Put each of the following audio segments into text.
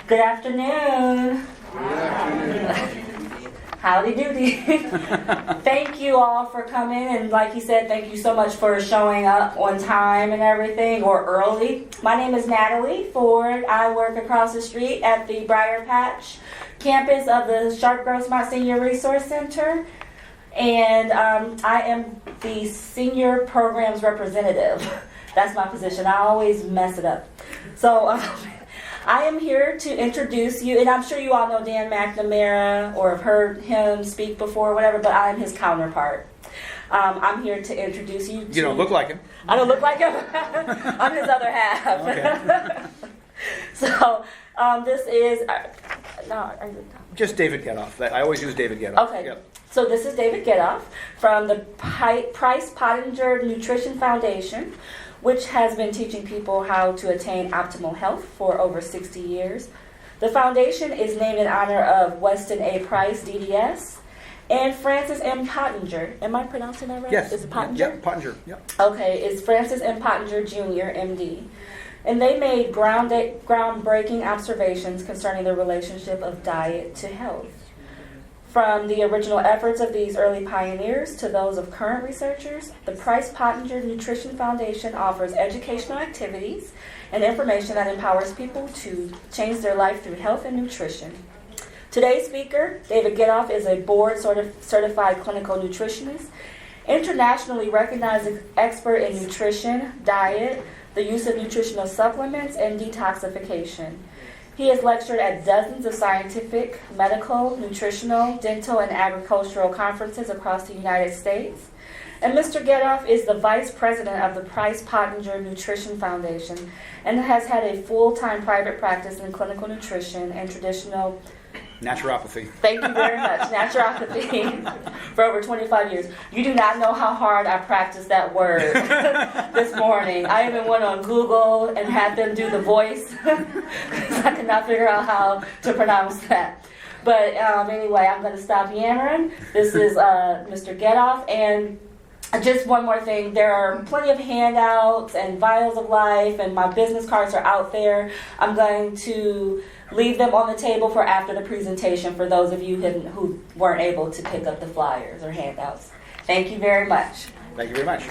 Good afternoon. Good afternoon. Howdy doody. Thank you all for coming, and like he said, thank you so much for showing up on time and everything, or early. My name is Natalie Ford. I work across the street at the Briar Patch campus of the Sharp Grossmont Senior Resource Center, and I am the Senior Programs Representative. That's my position. I always mess it up. So I am here to introduce you, and I'm sure you all know Dan McNamara or have heard him speak before, whatever, but I'm his counterpart. I'm here to introduce you to... You don't look like him. I don't look like him? I'm his other half. Okay. So, this is... Just David Getoff. I always use David Getoff. Okay. Yep. So this is David Getoff from the Price Pottinger Nutrition Foundation, which has been teaching people how to attain optimal health for over 60 years. The foundation is named in honor of Weston A. Price, DDS, and Francis M. Pottinger. Am I pronouncing that right? Yes. Is it Pottinger? Yep, Pottinger. Yep. Okay, it's Francis M. Pottinger Jr., MD. And they made groundbreaking observations concerning the relationship of diet to health. From the original efforts of these early pioneers to those of current researchers, the Price Pottinger Nutrition Foundation offers educational activities and information that empowers people to change their life through health and nutrition. Today's speaker, David Getoff, is a board-certified clinical nutritionist, internationally recognized expert in nutrition, diet, the use of nutritional supplements, and detoxification. He has lectured at dozens of scientific, medical, nutritional, dental, and agricultural conferences across the United States. And Mr. Getoff is the vice president of the Price Pottinger Nutrition Foundation and has had a full-time private practice in clinical nutrition and traditional... Naturopathy. Thank you very much. Naturopathy for over 25 years. You do not know how hard I practiced that word this morning. I even went on Google and had them do the voice because I could not figure out how to pronounce that. But anyway, I'm going to stop yammering. This is Mr. Getoff. And just one more thing, there are plenty of handouts and vials of life, and my business cards are out there. I'm going to leave them on the table for after the presentation for those of you who weren't able to pick up the flyers or handouts. Thank you very much. Thank you very much.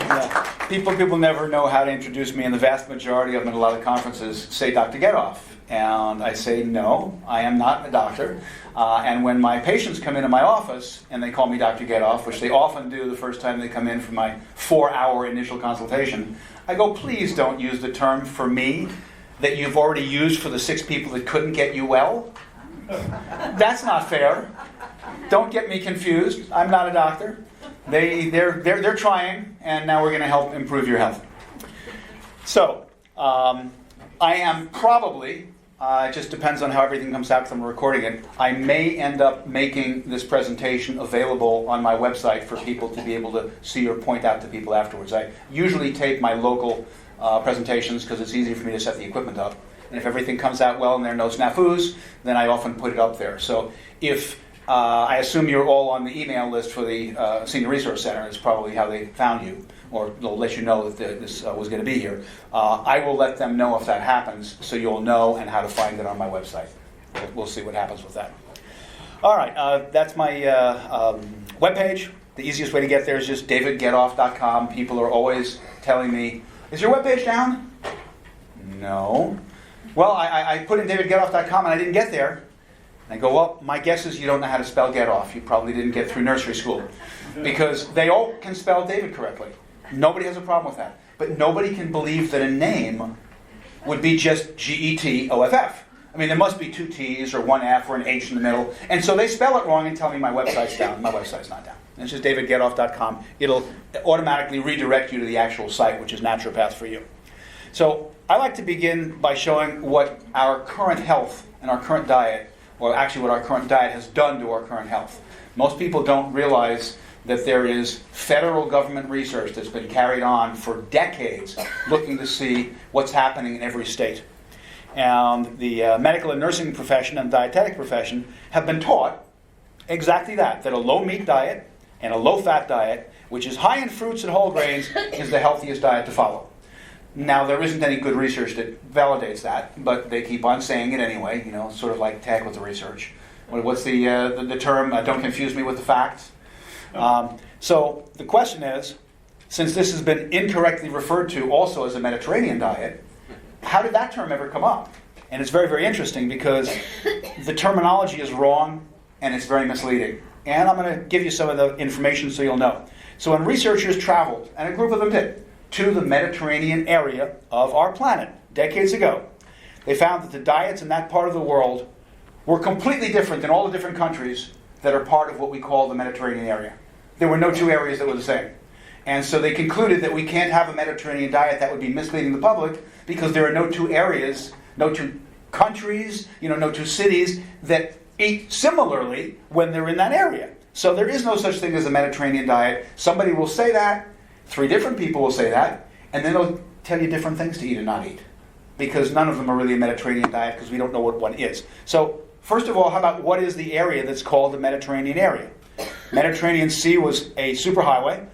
Yeah. People never know how to introduce me, and the vast majority of them at a lot of conferences say Dr. Getoff. And I say, no, I am not a doctor. And when my patients come into my office and they call me Dr. Getoff, which they often do the first time they come in for my 4-hour initial consultation, I go, please don't use the term for me that you've already used for the 6 people that couldn't get you well. That's not fair. Don't get me confused. I'm not a doctor. They're trying, and now we're going to help improve your health. So, I am probably, it just depends on how everything comes out because I'm recording it, I may end up making this presentation available on my website for people to be able to see or point out to people afterwards. I usually tape my local presentations because it's easy for me to set the equipment up. And if everything comes out well and there are no snafus, then I often put it up there. So if I assume you're all on the email list for the Senior Resource Center, is probably how they found you, or they'll let you know that this was going to be here. I will let them know if that happens, so you'll know and how to find it on my website. We'll see what happens with that. All right, that's my webpage. The easiest way to get there is just davidgetoff.com. People are always telling me, is your webpage down? No. Well, I put in davidgetoff.com and I didn't get there. And I go, well, my guess is you don't know how to spell Getoff. You probably didn't get through nursery school. Because they all can spell David correctly. Nobody has a problem with that. But nobody can believe that a name would be just Getoff. I mean, there must be 2 T's or 1 F or an H in the middle. And so they spell it wrong and tell me my website's down. My website's not down. It's just davidgetoff.com. It'll automatically redirect you to the actual site, which is Naturopath for You. So I like to begin by showing what our current health and our current diet, or actually what our current diet has done to our current health. Most people don't realize that there is federal government research that's been carried on for decades looking to see what's happening in every state. And the medical and nursing profession and dietetic profession have been taught exactly that a low-meat diet and a low-fat diet, which is high in fruits and whole grains, is the healthiest diet to follow. Now, there isn't any good research that validates that, but they keep on saying it anyway, sort of like tag with the research. What's the term? Don't confuse me with the facts. So the question is, since this has been incorrectly referred to also as a Mediterranean diet, how did that term ever come up? And it's very, very interesting because the terminology is wrong and it's very misleading. And I'm going to give you some of the information so you'll know. So when researchers traveled, and a group of them did, to the Mediterranean area of our planet decades ago, they found that the diets in that part of the world were completely different than all the different countries that are part of what we call the Mediterranean area. There were no two areas that were the same. And so they concluded that we can't have a Mediterranean diet that would be misleading the public because there are no two areas, no two countries, no two cities that eat similarly when they're in that area. So there is no such thing as a Mediterranean diet. Somebody will say that, 3 different people will say that, and then they'll tell you different things to eat and not eat. Because none of them are really a Mediterranean diet because we don't know what one is. So first of all, how about what is the area that's called the Mediterranean area? Mediterranean Sea was a superhighway,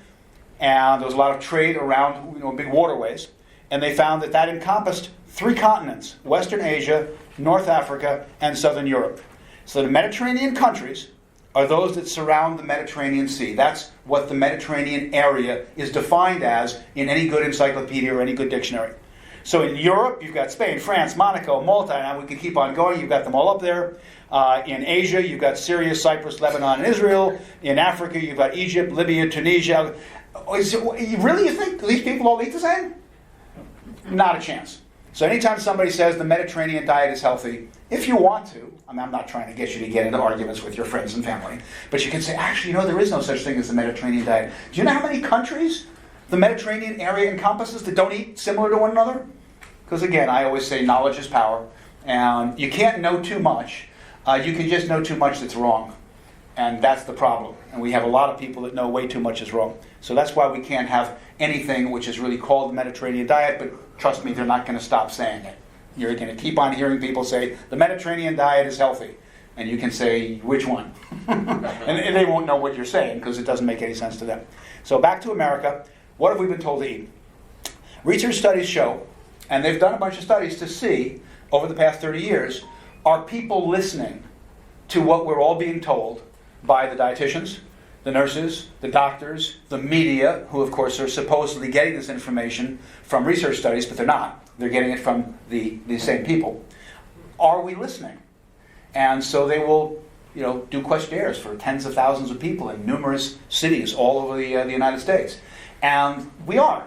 and there was a lot of trade around big waterways, and they found that encompassed 3 continents: Western Asia, North Africa, and Southern Europe. So the Mediterranean countries are those that surround the Mediterranean Sea. That's what the Mediterranean area is defined as in any good encyclopedia or any good dictionary. So in Europe, you've got Spain, France, Monaco, Malta, and we can keep on going. You've got them all up there. In Asia, you've got Syria, Cyprus, Lebanon, and Israel. In Africa, you've got Egypt, Libya, Tunisia. Really, you think these people all eat the same? Not a chance. So anytime somebody says the Mediterranean diet is healthy, if you want to, I'm not trying to get you to get into arguments with your friends and family, but you can say, actually, there is no such thing as the Mediterranean diet. Do you know how many countries the Mediterranean area encompasses that don't eat similar to one another? Because again, I always say knowledge is power, and you can't know too much. You can just know too much that's wrong, and that's the problem. And we have a lot of people that know way too much is wrong. So that's why we can't have anything which is really called the Mediterranean diet, but trust me, they're not going to stop saying it. You're going to keep on hearing people say, the Mediterranean diet is healthy. And you can say, which one? and they won't know what you're saying because it doesn't make any sense to them. So back to America, what have we been told to eat? Research studies show, and they've done a bunch of studies to see, over the past 30 years, are people listening to what we're all being told by the dietitians, the nurses, the doctors, the media, who of course are supposedly getting this information from research studies, but they're not. They're getting it from the same people. Are we listening? And so they will, do questionnaires for tens of thousands of people in numerous cities all over the United States. And we are.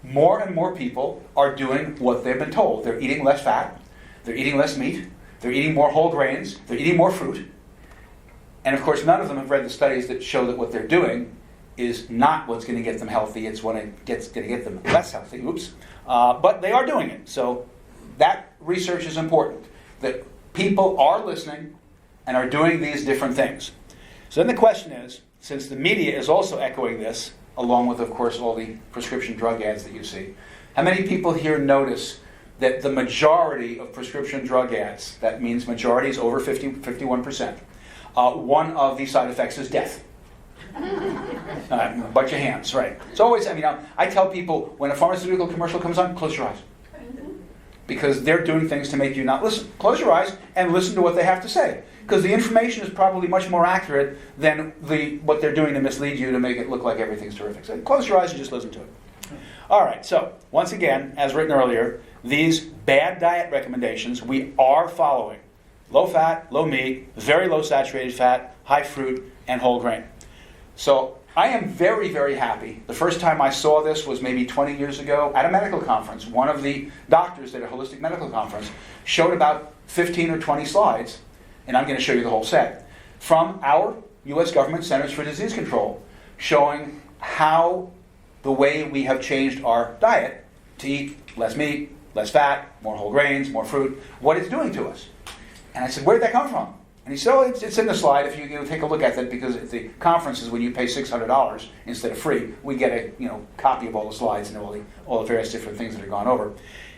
More and more people are doing what they've been told. They're eating less fat. They're eating less meat. They're eating more whole grains. They're eating more fruit. And of course, none of them have read the studies that show that what they're doing is not what's going to get them healthy. It's what going to get them less healthy. Oops. But they are doing it. So that research is important. That people are listening and are doing these different things. So then the question is, since the media is also echoing this, along with, of course, all the prescription drug ads that you see, how many people here notice that the majority of prescription drug ads, that means majority is over 51%, one of the side effects is death? A bunch of hands, right. It's always, I tell people, when a pharmaceutical commercial comes on, close your eyes. Because they're doing things to make you not listen. Close your eyes and listen to what they have to say. Because the information is probably much more accurate than what they're doing to mislead you to make it look like everything's terrific. So close your eyes and just listen to it. All right, so once again, as written earlier, these bad diet recommendations we are following. Low fat, low meat, very low saturated fat, high fruit, and whole grain. So I am very, very happy. The first time I saw this was maybe 20 years ago at a medical conference. One of the doctors at a holistic medical conference showed about 15 or 20 slides, and I'm going to show you the whole set, from our U.S. government Centers for Disease Control, showing how the way we have changed our diet to eat less meat, less fat, more whole grains, more fruit, what it's doing to us. And I said, where did that come from? And he said, oh, it's in the slide if you take a look at it, because at the conferences, when you pay $600 instead of free, we get a copy of all the slides and all the various different things that are gone over.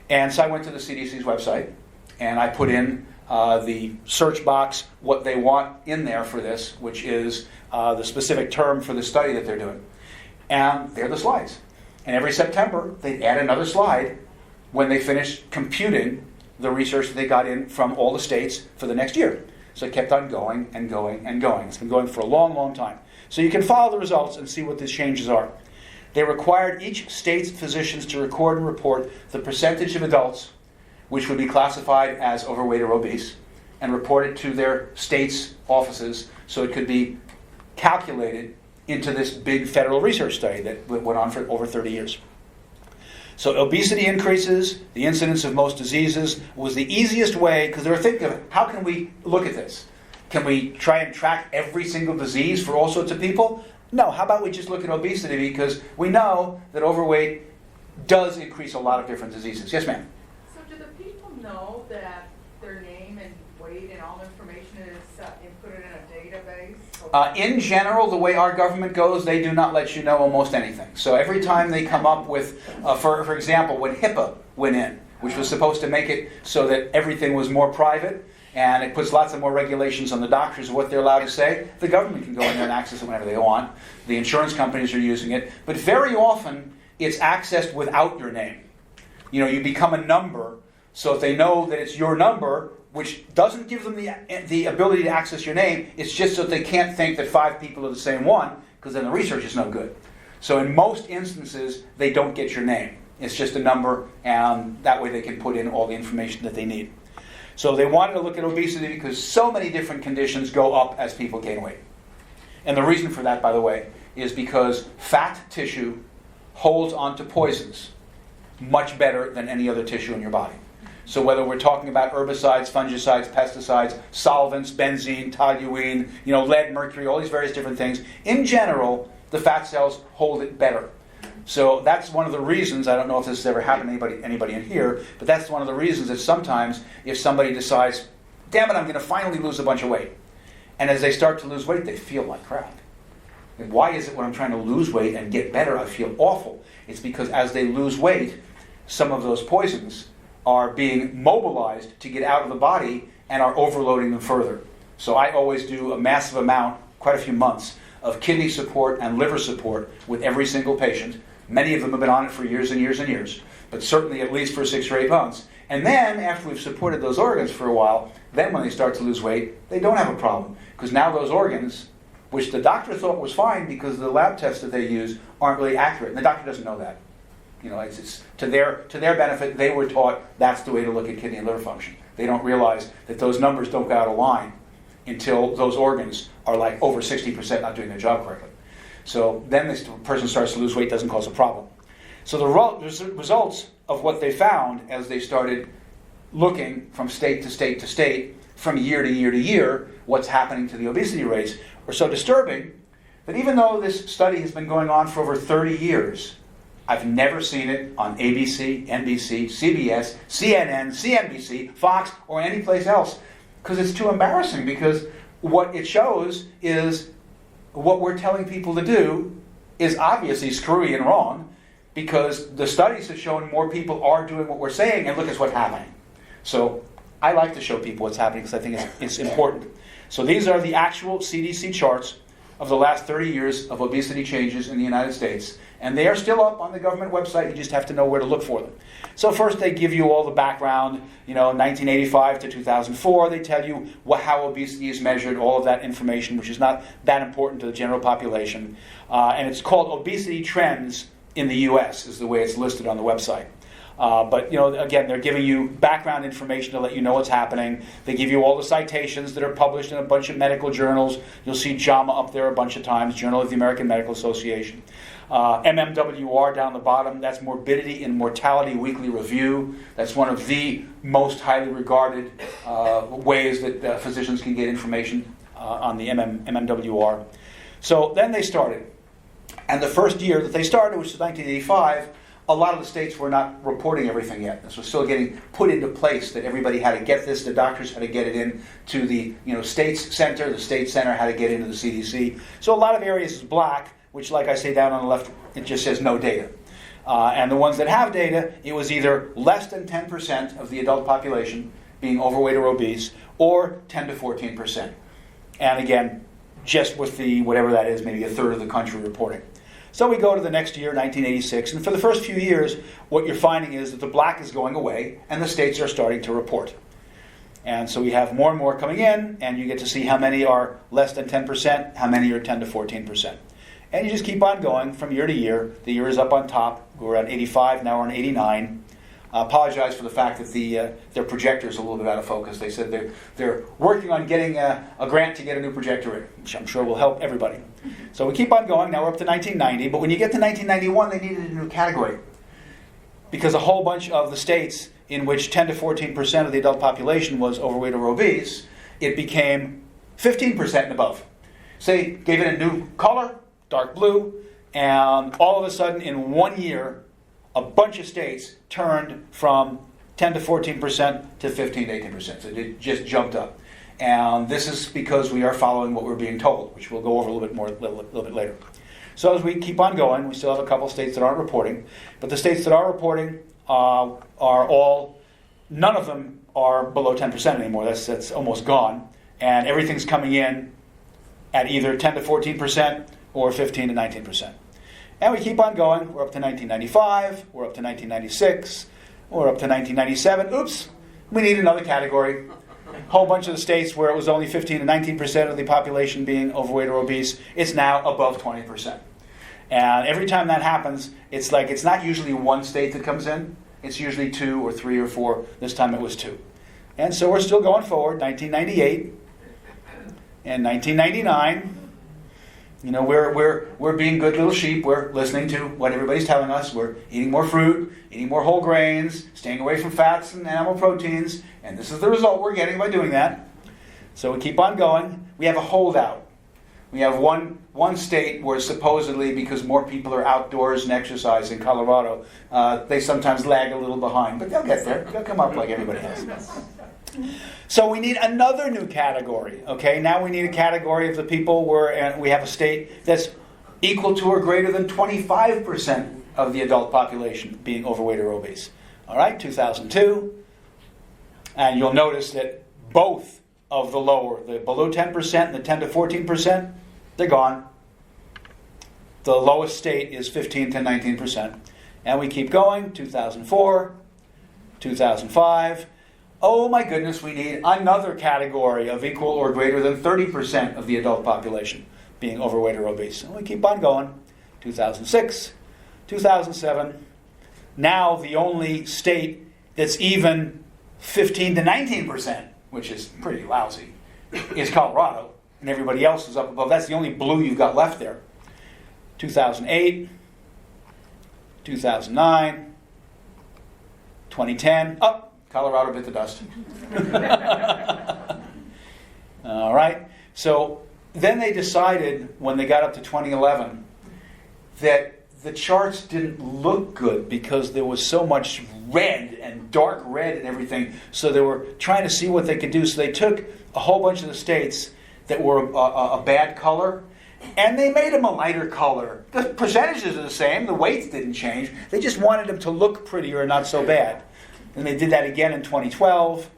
And so I went to the CDC's website, and I put in the search box what they want in there for this, which is the specific term for the study that they're doing. And there are the slides. And every September, they'd add another slide when they finished computing the research that they got in from all the states for the next year. So it kept on going and going and going. It's been going for a long, long time. So you can follow the results and see what these changes are. They required each state's physicians to record and report the percentage of adults which would be classified as overweight or obese, and report it to their state's offices so it could be calculated into this big federal research study that went on for over 30 years. So obesity increases, the incidence of most diseases was the easiest way, because they were thinking of how can we look at this? Can we try and track every single disease for all sorts of people? No, how about we just look at obesity, because we know that overweight does increase a lot of different diseases. Yes, ma'am? So do the people know that their name and weight and all the information is inputted in a database? In general, the way our government goes, they do not let you know almost anything. So every time they come up with, for example, when HIPAA went in, which was supposed to make it so that everything was more private, and it puts lots of more regulations on the doctors of what they're allowed to say, the government can go in there and access it whenever they want. The insurance companies are using it. But very often, it's accessed without your name. You know, you become a number, so if they know that it's your number, which doesn't give them the ability to access your name, it's just so that they can't think that 5 people are the same one, because then the research is no good. So in most instances, they don't get your name. It's just a number, and that way they can put in all the information that they need. So they wanted to look at obesity because so many different conditions go up as people gain weight. And the reason for that, by the way, is because fat tissue holds onto poisons much better than any other tissue in your body. So whether we're talking about herbicides, fungicides, pesticides, solvents, benzene, toluene, lead, mercury, all these various different things, in general, the fat cells hold it better. So that's one of the reasons, I don't know if this has ever happened to anybody in here, but that's one of the reasons that sometimes if somebody decides, damn it, I'm going to finally lose a bunch of weight. And as they start to lose weight, they feel like crap. And why is it when I'm trying to lose weight and get better, I feel awful? It's because as they lose weight, some of those poisons are being mobilized to get out of the body and are overloading them further. So I always do a massive amount, quite a few months, of kidney support and liver support with every single patient. Many of them have been on it for years and years and years, but certainly at least for 6 or 8 months. And then, after we've supported those organs for a while, then when they start to lose weight, they don't have a problem. Because now those organs, which the doctor thought was fine because the lab tests that they use aren't really accurate. And the doctor doesn't know that. It's to their benefit, they were taught that's the way to look at kidney and liver function. They don't realize that those numbers don't go out of line until those organs are like over 60% not doing their job correctly. So then this person starts to lose weight, doesn't cause a problem. So the results of what they found as they started looking from state to state to state, from year to year to year, what's happening to the obesity rates, are so disturbing that even though this study has been going on for over 30 years, I've never seen it on ABC, NBC, CBS, CNN, CNBC, Fox, or any place else. Because it's too embarrassing, because what it shows is what we're telling people to do is obviously screwy and wrong, because the studies have shown more people are doing what we're saying, and look at what's happening. So I like to show people what's happening because I think it's important. So these are the actual CDC charts of the last 30 years of obesity changes in the United States. And they are still up on the government website. You just have to know where to look for them. So first they give you all the background, 1985 to 2004. They tell you how obesity is measured, all of that information, which is not that important to the general population. And it's called Obesity Trends in the U.S. is the way it's listed on the website. But again, they're giving you background information to let you know what's happening. They give you all the citations that are published in a bunch of medical journals. You'll see JAMA up there a bunch of times, Journal of the American Medical Association. MMWR down the bottom, that's Morbidity and Mortality Weekly Review. That's one of the most highly regarded ways that physicians can get information on the MMWR. So then they started. And the first year that they started, which was 1985, a lot of the states were not reporting everything yet. This was still getting put into place, that everybody had to get this. The doctors had to get it in to the states center. The state center had to get into the CDC. So a lot of areas is black, which, like I say down on the left, it just says no data. And the ones that have data, it was either less than 10% of the adult population being overweight or obese, or 10 to 14%. And again, just with the, whatever that is, maybe a third of the country reporting. So we go to the next year, 1986, and for the first few years, what you're finding is that the black is going away, and the states are starting to report. And so we have more and more coming in, and you get to see how many are less than 10%, how many are 10 to 14%. And you just keep on going from year to year. The year is up on top. We're at 85, now we're on 89. I apologize for the fact that their projector is a little bit out of focus. They said they're working on getting a grant to get a new projector in, which I'm sure will help everybody. So we keep on going. Now we're up to 1990. But when you get to 1991, they needed a new category, because a whole bunch of the states in which 10 to 14% of the adult population was overweight or obese, it became 15% and above. So they gave it a new color, dark blue, and all of a sudden in 1 year, a bunch of states turned from 10 to 14% to 15 to 18%. So it just jumped up. And this is because we are following what we're being told, which we'll go over a little bit later. So as we keep on going, we still have a couple of states that aren't reporting. But the states that are reporting are all, none of them are below 10% anymore. That's almost gone. And everything's coming in at either 10 to 14% or 15 to 19%. And we keep on going. We're up to 1995. We're up to 1996. We're up to 1997. Oops, we need another category. Whole bunch of the states where it was only 15 to 19% of the population being overweight or obese, it's now above 20%. And every time that happens, it's like it's not usually one state that comes in. It's usually 2 or 3 or 4. This time it was 2. And so we're still going forward. 1998 and 1999. You know, we're being good little sheep. We're listening to what everybody's telling us. We're eating more fruit, eating more whole grains, staying away from fats and animal proteins. And this is the result we're getting by doing that. So we keep on going. We have a holdout. We have one state where supposedly, because more people are outdoors and exercise in Colorado, they sometimes lag a little behind. But they'll get there. They'll come up like everybody else. So we need another new category. Okay, now we need a category of the people where we have a state that's equal to or greater than 25% of the adult population being overweight or obese. All right, 2002. And you'll notice that both of the lower, the below 10% and the 10 to 14%, they're gone. The lowest state is 15 to 19%. And we keep going, 2004, 2005. Oh my goodness, we need another category of equal or greater than 30% of the adult population being overweight or obese. And we keep on going, 2006, 2007. Now the only state that's even 15 to 19%, which is pretty lousy, is Colorado. And everybody else is up above. That's the only blue you've got left there. 2008, 2009, 2010. Oh, Colorado bit the dust. All right. So then they decided, when they got up to 2011, that the charts didn't look good because there was so much red and dark red and everything. So they were trying to see what they could do. So they took a whole bunch of the states that were a bad color, and they made them a lighter color. The percentages are the same. The weights didn't change. They just wanted them to look prettier and not so bad. And they did that again in 2012.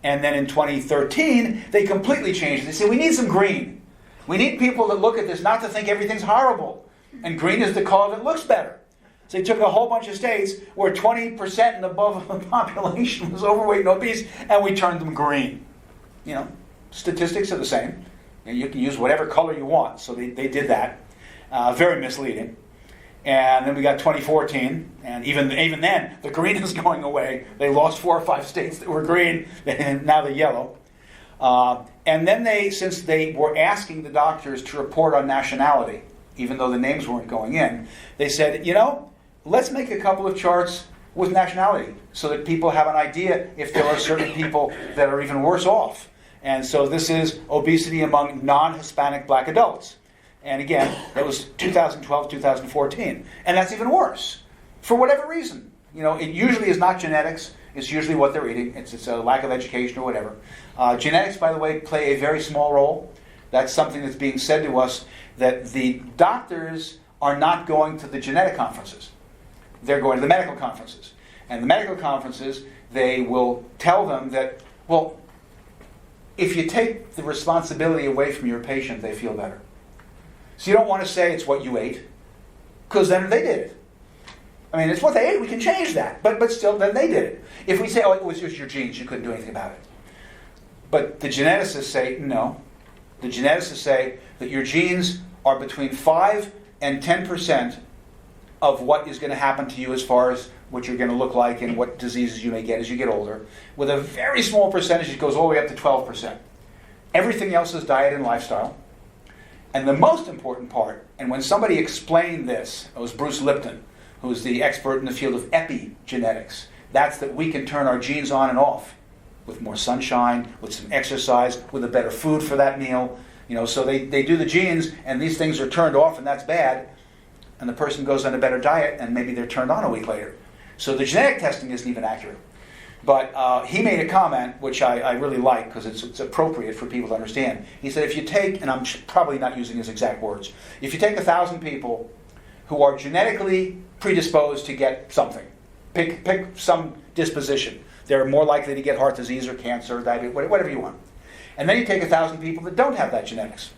And then in 2013, they completely changed it. They said, we need some green. We need people that look at this not to think everything's horrible. And green is the color that looks better. So they took a whole bunch of states where 20% and above of the population was overweight and obese, and we turned them green. You know, statistics are the same. And you can use whatever color you want. So they did that. Very misleading. And then we got 2014, and even then, the green is going away. They lost 4 or 5 states that were green, and now they're yellow. And then since they were asking the doctors to report on nationality, even though the names weren't going in, they said, let's make a couple of charts with nationality so that people have an idea if there are certain people that are even worse off. And so this is obesity among non-Hispanic black adults. And again, that was 2012, 2014. And that's even worse, for whatever reason. It usually is not genetics. It's usually what they're eating. It's a lack of education or whatever. Genetics, by the way, play a very small role. That's something that's being said to us, that the doctors are not going to the genetic conferences. They're going to the medical conferences. And the medical conferences, they will tell them that, well, if you take the responsibility away from your patient, they feel better. So you don't want to say it's what you ate. because then they did it. I mean, it's what they ate. We can change that. But still, then they did it. If we say, oh, it was just your genes, you couldn't do anything about it. But the geneticists say, no. The geneticists say that your genes are between 5 and 10% of what is going to happen to you as far as what you're going to look like and what diseases you may get as you get older. With a very small percentage, it goes all the way up to 12%. Everything else is diet and lifestyle. And the most important part, and when somebody explained this, it was Bruce Lipton, who's the expert in the field of epigenetics. That's that we can turn our genes on and off with more sunshine, with some exercise, with a better food for that meal. So they do the genes, and these things are turned off, and that's bad. And the person goes on a better diet, and maybe they're turned on a week later. So the genetic testing isn't even accurate. But he made a comment, which I really like, because it's appropriate for people to understand. He said, if you take, and I'm probably not using his exact words, if you take 1,000 people who are genetically predisposed to get something, pick some disposition. They're more likely to get heart disease or cancer, diabetes, whatever you want. And then you take 1,000 people that don't have that genetics.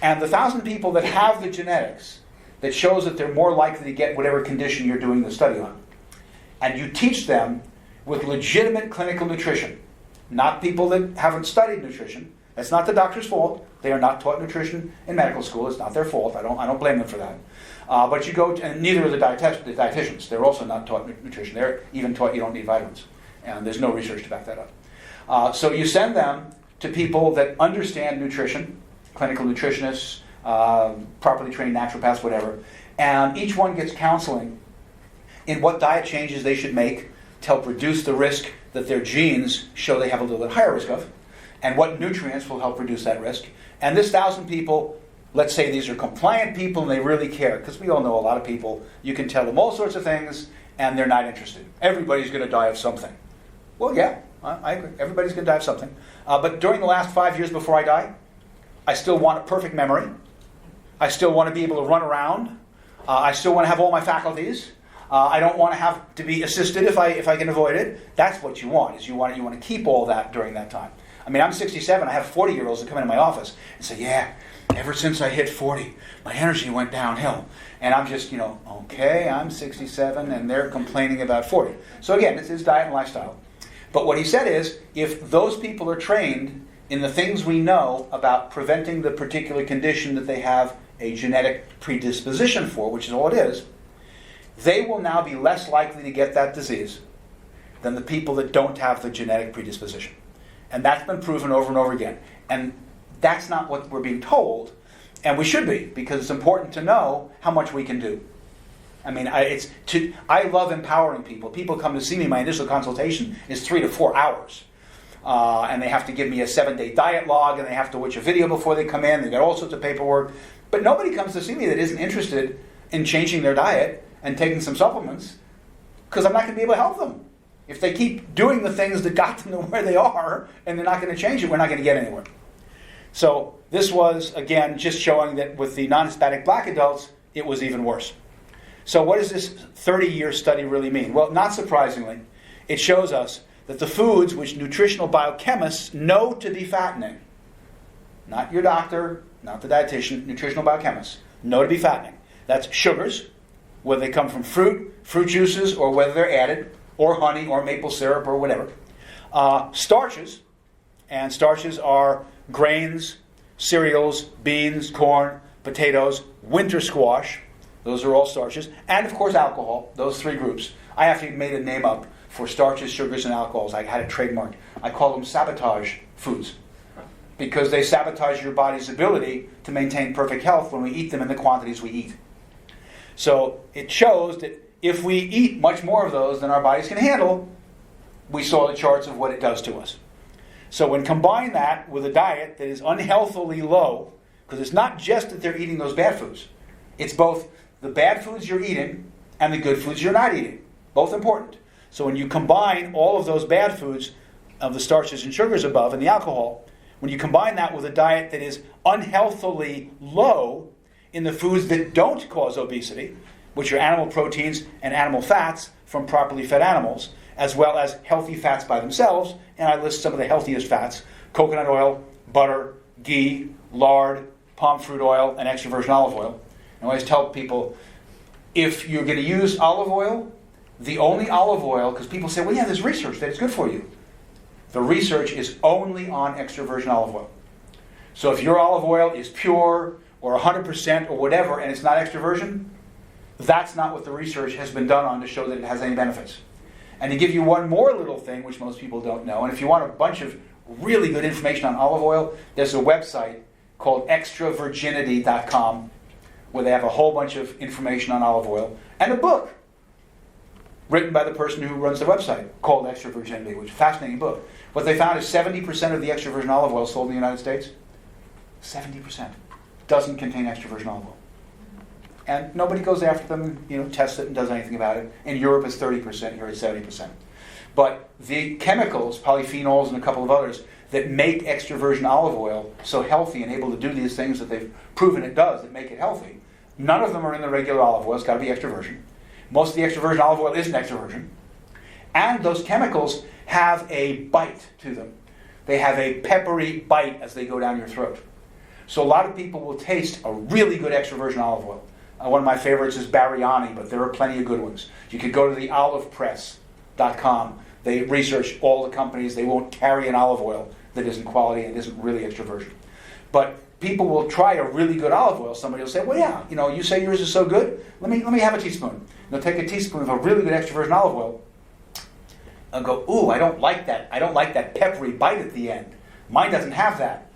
And the 1,000 people that have the genetics that shows that they're more likely to get whatever condition you're doing the study on. And you teach them with legitimate clinical nutrition. Not people that haven't studied nutrition. That's not the doctor's fault. They are not taught nutrition in medical school. It's not their fault. I don't blame them for that. But you go, and neither are the dietitians. They're also not taught nutrition. They're even taught you don't need vitamins. And there's no research to back that up. So you send them to people that understand nutrition, clinical nutritionists, properly trained naturopaths, whatever. And each one gets counseling in what diet changes they should make to help reduce the risk that their genes show they have a little bit higher risk of, and what nutrients will help reduce that risk. And this 1,000 people, let's say these are compliant people and they really care, because we all know a lot of people, you can tell them all sorts of things and they're not interested. Everybody's going to die of something. Well, yeah, I agree. Everybody's going to die of something. But during the last 5 years before I die, I still want a perfect memory. I still want to be able to run around. I still want to have all my faculties. I don't want to have to be assisted if I can avoid it. That's what you want, is you want to keep all that during that time. I mean, I'm 67. I have 40-year-olds that come into my office and say, yeah, ever since I hit 40, my energy went downhill. And I'm just, okay, I'm 67, and they're complaining about 40. So again, this is diet and lifestyle. But what he said is, if those people are trained in the things we know about preventing the particular condition that they have a genetic predisposition for, which is all it is, they will now be less likely to get that disease than the people that don't have the genetic predisposition. And that's been proven over and over again. And that's not what we're being told, and we should be, because it's important to know how much we can do. I mean, I love empowering people. People come to see me, my initial consultation is 3 to 4 hours. And they have to give me a 7-day diet log, and they have to watch a video before they come in. They've got all sorts of paperwork. But nobody comes to see me that isn't interested in changing their diet and taking some supplements, because I'm not going to be able to help them. If they keep doing the things that got them to where they are, and they're not going to change it, we're not going to get anywhere. So this was, again, just showing that with the non-Hispanic black adults, it was even worse. So what does this 30-year study really mean? Well, not surprisingly, it shows us that the foods which nutritional biochemists know to be fattening, not your doctor, not the dietitian, nutritional biochemists, know to be fattening. That's sugars, whether they come from fruit juices, or whether they're added, or honey, or maple syrup, or whatever. Starches, and starches are grains, cereals, beans, corn, potatoes, winter squash. Those are all starches. And, of course, alcohol, those 3 groups. I actually made a name up for starches, sugars, and alcohols. I had it trademarked. I call them sabotage foods, because they sabotage your body's ability to maintain perfect health when we eat them in the quantities we eat. So it shows that if we eat much more of those than our bodies can handle, we saw the charts of what it does to us. So when combine that with a diet that is unhealthily low, because it's not just that they're eating those bad foods, it's both the bad foods you're eating and the good foods you're not eating. Both important. So when you combine all of those bad foods of the starches and sugars above and the alcohol, when you combine that with a diet that is unhealthily low in the foods that don't cause obesity, which are animal proteins and animal fats from properly fed animals, as well as healthy fats by themselves, and I list some of the healthiest fats: coconut oil, butter, ghee, lard, palm fruit oil, and extra virgin olive oil. I always tell people, If you're going to use olive oil, the only olive oil, because people say, well, yeah, there's research that it's good for you. The research is only on extra virgin olive oil. So if your olive oil is pure or 100% or whatever, and it's not extra virgin, that's not what the research has been done on to show that it has any benefits. And to give you one more little thing, which most people don't know, and if you want a bunch of really good information on olive oil, there's a website called extravirginity.com where they have a whole bunch of information on olive oil, and a book written by the person who runs the website called Extra Virginity, which is a fascinating book. What they found is 70% of the extra virgin olive oil sold in the United States, 70%, doesn't contain extra virgin olive oil. And nobody goes after them, tests it and does anything about it. In Europe it's 30%, here it's 70%. But the chemicals, polyphenols and a couple of others, that make extra virgin olive oil so healthy and able to do these things that they've proven it does, that make it healthy, none of them are in the regular olive oil. It's got to be extra virgin. Most of the extra virgin olive oil isn't extra virgin. And those chemicals have a bite to them. They have a peppery bite as they go down your throat. So a lot of people will taste a really good extra virgin olive oil. One of my favorites is Bariani, but there are plenty of good ones. You could go to the olivepress.com. They research all the companies. They won't carry an olive oil that isn't quality and isn't really extra virgin. But people will try a really good olive oil. Somebody will say, well, yeah, you say yours is so good. Let me have a teaspoon. And they'll take a teaspoon of a really good extra virgin olive oil and go, ooh, I don't like that. I don't like that peppery bite at the end. Mine doesn't have that.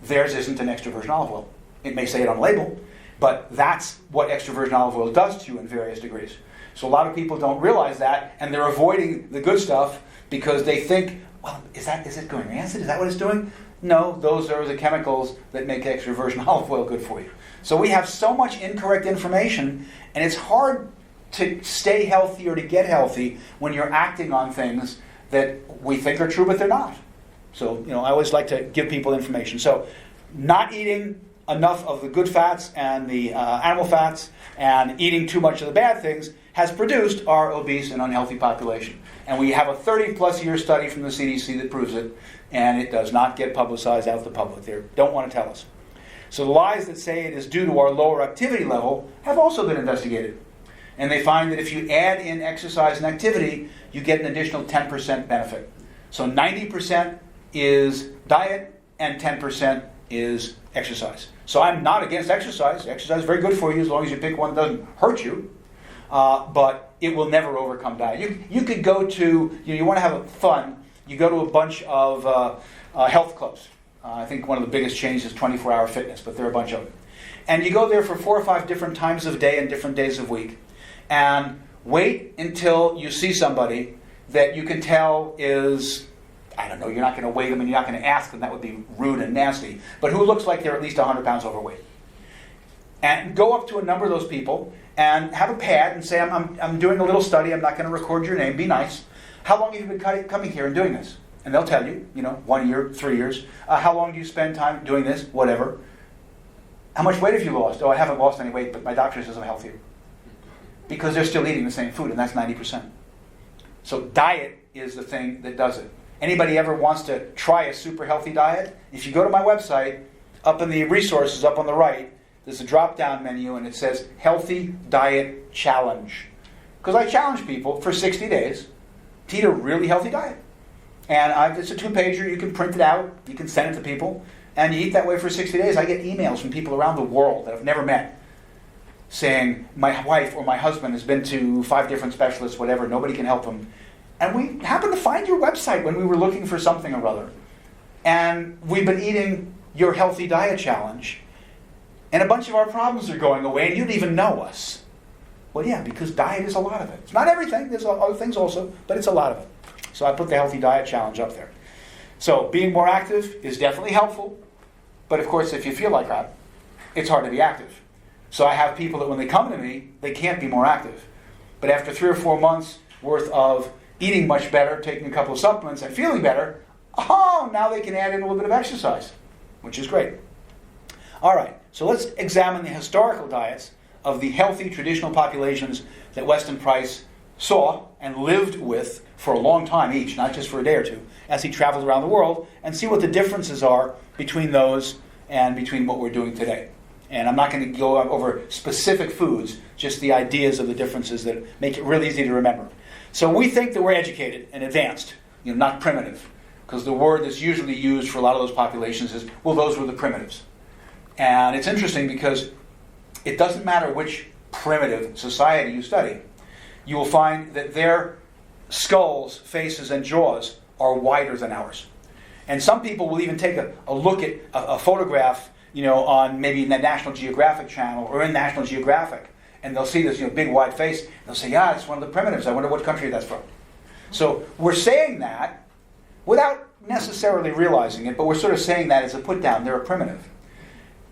Theirs isn't an extra virgin olive oil. It may say it on the label, but that's what extra virgin olive oil does to you in various degrees. So a lot of people don't realize that, and they're avoiding the good stuff because they think, well, is it going rancid? Is that what it's doing? No, those are the chemicals that make extra virgin olive oil good for you. So we have so much incorrect information, and it's hard to stay healthy or to get healthy when you're acting on things that we think are true, but they're not. So, I always like to give people information. So, not eating enough of the good fats and the animal fats and eating too much of the bad things has produced our obese and unhealthy population. And we have a 30-plus year study from the CDC that proves it, and it does not get publicized out to the public. They don't want to tell us. So the lies that say it is due to our lower activity level have also been investigated. And they find that if you add in exercise and activity, you get an additional 10% benefit. So 90% is diet and 10% is exercise. So I'm not against exercise. Exercise is very good for you as long as you pick one that doesn't hurt you. But it will never overcome diet. You could go to, you want to have fun, you go to a bunch of health clubs. I think one of the biggest chains is 24-hour fitness, but there are a bunch of them. And you go there for 4 or 5 different times of day and different days of week. And wait until you see somebody that you can tell is, I don't know, you're not going to weigh them and you're not going to ask them, that would be rude and nasty, but who looks like they're at least 100 pounds overweight. And go up to a number of those people and have a pad and say, I'm doing a little study, I'm not going to record your name, be nice. How long have you been coming here and doing this? And they'll tell you, 1 year, 3 years. How long do you spend time doing this? Whatever. How much weight have you lost? Oh, I haven't lost any weight, but my doctor says I'm healthier. Because they're still eating the same food, and that's 90%. So diet is the thing that does it. Anybody ever wants to try a super healthy diet? If you go to my website, up in the resources, up on the right, there's a drop-down menu, and it says Healthy Diet Challenge. Because I challenge people for 60 days to eat a really healthy diet. And it's a 2-pager. You can print it out. You can send it to people. And you eat that way for 60 days. I get emails from people around the world that I've never met saying, my wife or my husband has been to 5 different specialists, whatever, nobody can help them. And we happened to find your website when we were looking for something or other. And we've been eating your Healthy Diet Challenge. And a bunch of our problems are going away, and you don't even know us. Well, yeah, because diet is a lot of it. It's not everything. There's other things also, but it's a lot of it. So I put the Healthy Diet Challenge up there. So being more active is definitely helpful. But of course, if you feel like that, it's hard to be active. So I have people that when they come to me, they can't be more active. But after 3 or 4 months worth of eating much better, taking a couple of supplements, and feeling better, now they can add in a little bit of exercise, which is great. All right, so let's examine the historical diets of the healthy traditional populations that Weston Price saw and lived with for a long time each, not just for a day or two, as he traveled around the world, and see what the differences are between those and between what we're doing today. And I'm not going to go over specific foods, just the ideas of the differences that make it really easy to remember. So we think that we're educated and advanced, not primitive. Because the word that's usually used for a lot of those populations is, well, those were the primitives. And it's interesting because it doesn't matter which primitive society you study. You will find that their skulls, faces, and jaws are wider than ours. And some people will even take a look at a photograph, on maybe the National Geographic Channel or in National Geographic, and they'll see this, big wide face. And they'll say, yeah, it's one of the primitives. I wonder what country that's from. So we're saying that without necessarily realizing it, but we're sort of saying that as a put down. They're a primitive.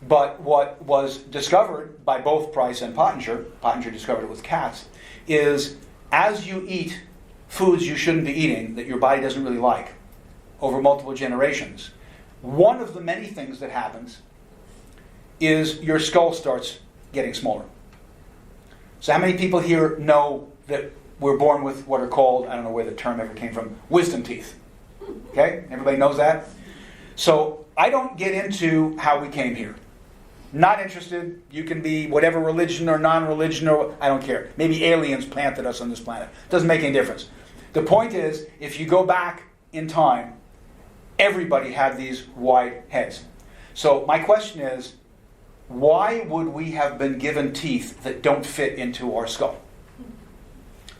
But what was discovered by both Price and Pottinger discovered it with cats, is as you eat foods you shouldn't be eating that your body doesn't really like over multiple generations, one of the many things that happens is your skull starts getting smaller. So how many people here know that we're born with what are called, I don't know where the term ever came from, wisdom teeth? Okay? Everybody knows that? So I don't get into how we came here. Not interested. You can be whatever religion or non-religion, or I don't care. Maybe aliens planted us on this planet. Doesn't make any difference. The point is, if you go back in time, everybody had these wide heads. So my question is, why would we have been given teeth that don't fit into our skull?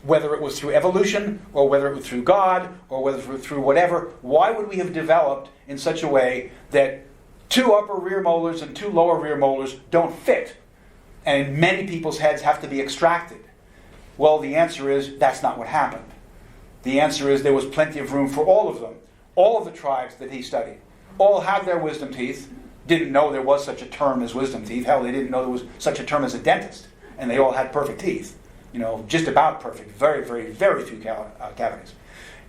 Whether it was through evolution, or whether it was through God, or whether it was through whatever, why would we have developed in such a way that 2 upper rear molars and 2 lower rear molars don't fit? And many people's heads have to be extracted. Well, the answer is, that's not what happened. The answer is, there was plenty of room for all of them. All of the tribes that he studied all had their wisdom teeth, didn't know there was such a term as wisdom teeth. Hell, they didn't know there was such a term as a dentist. And they all had perfect teeth. Just about perfect. Very, very, very few cavities.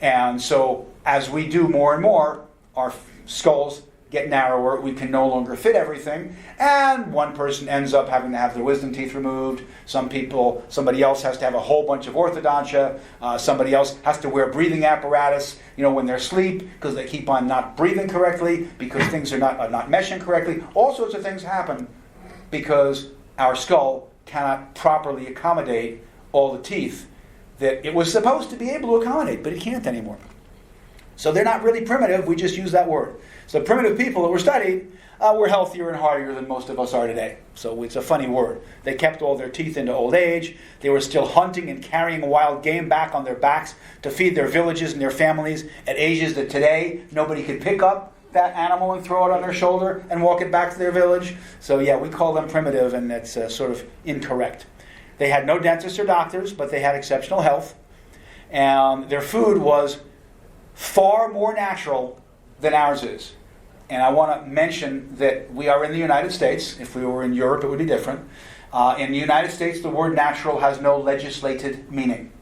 And so, as we do more and more, our skulls get narrower. We can no longer fit everything. And one person ends up having to have their wisdom teeth removed. Somebody else has to have a whole bunch of orthodontia. Somebody else has to wear breathing apparatus, when they're asleep, because they keep on not breathing correctly, because things are not meshing correctly. All sorts of things happen because our skull cannot properly accommodate all the teeth that it was supposed to be able to accommodate, but it can't anymore. So they're not really primitive, we just use that word. So primitive people that were studied were healthier and hardier than most of us are today. So it's a funny word. They kept all their teeth into old age. They were still hunting and carrying wild game back on their backs to feed their villages and their families at ages that today nobody could pick up that animal and throw it on their shoulder and walk it back to their village. So yeah, we call them primitive, and that's sort of incorrect. They had no dentists or doctors, but they had exceptional health. And their food was far more natural than ours is. And I want to mention that we are in the United States. If we were in Europe, it would be different. In the United States, the word natural has no legislated meaning.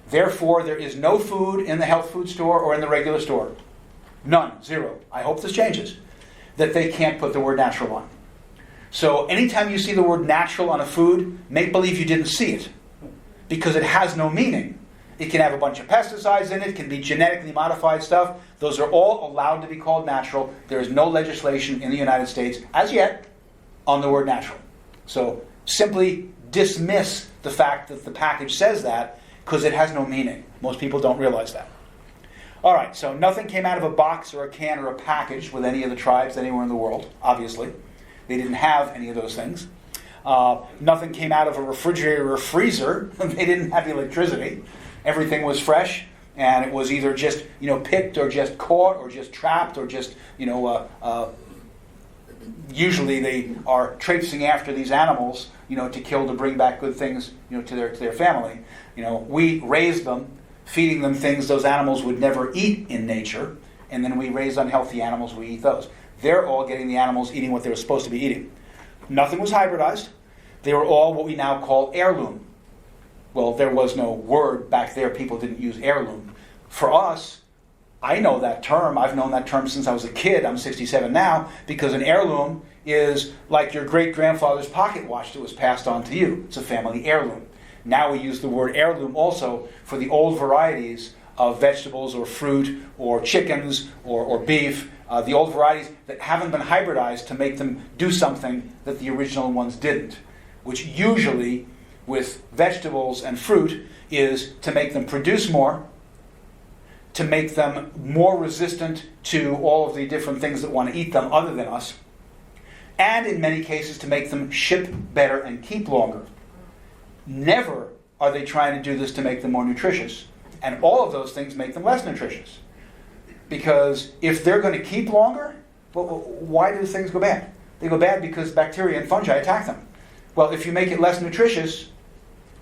Therefore, there is no food in the health food store or in the regular store. None. Zero. I hope this changes. That they can't put the word natural on. So anytime you see the word natural on a food, make believe you didn't see it. Because it has no meaning. It can have a bunch of pesticides in it. It can be genetically modified stuff. Those are all allowed to be called natural. There is no legislation in the United States, as yet, on the word natural. So simply dismiss the fact that the package says that, because it has no meaning. Most people don't realize that. All right, so nothing came out of a box or a can or a package with any of the tribes anywhere in the world, obviously. They didn't have any of those things. Nothing came out of a refrigerator or a freezer. They didn't have electricity. Everything was fresh, and it was either just picked or just caught or just trapped or just usually they are traipsing after these animals to kill, to bring back good things to their family. We raised them, feeding them things those animals would never eat in nature, and then we raise unhealthy animals, we eat those. They're all getting the animals eating what they were supposed to be eating. Nothing was hybridized. They were all what we now call heirloom. Well, there was no word back there. People didn't use heirloom. For us, I know that term. I've known that term since I was a kid. I'm 67 now, because an heirloom is like your great-grandfather's pocket watch that was passed on to you. It's a family heirloom. Now we use the word heirloom also for the old varieties of vegetables or fruit or chickens or beef the old varieties that haven't been hybridized to make them do something that the original ones didn't, which usually with vegetables and fruit is to make them produce more, to make them more resistant to all of the different things that want to eat them other than us, and in many cases to make them ship better and keep longer. Never are they trying to do this to make them more nutritious. And all of those things make them less nutritious. Because if they're going to keep longer, well, why do things go bad? They go bad because bacteria and fungi attack them. Well, if you make it less nutritious,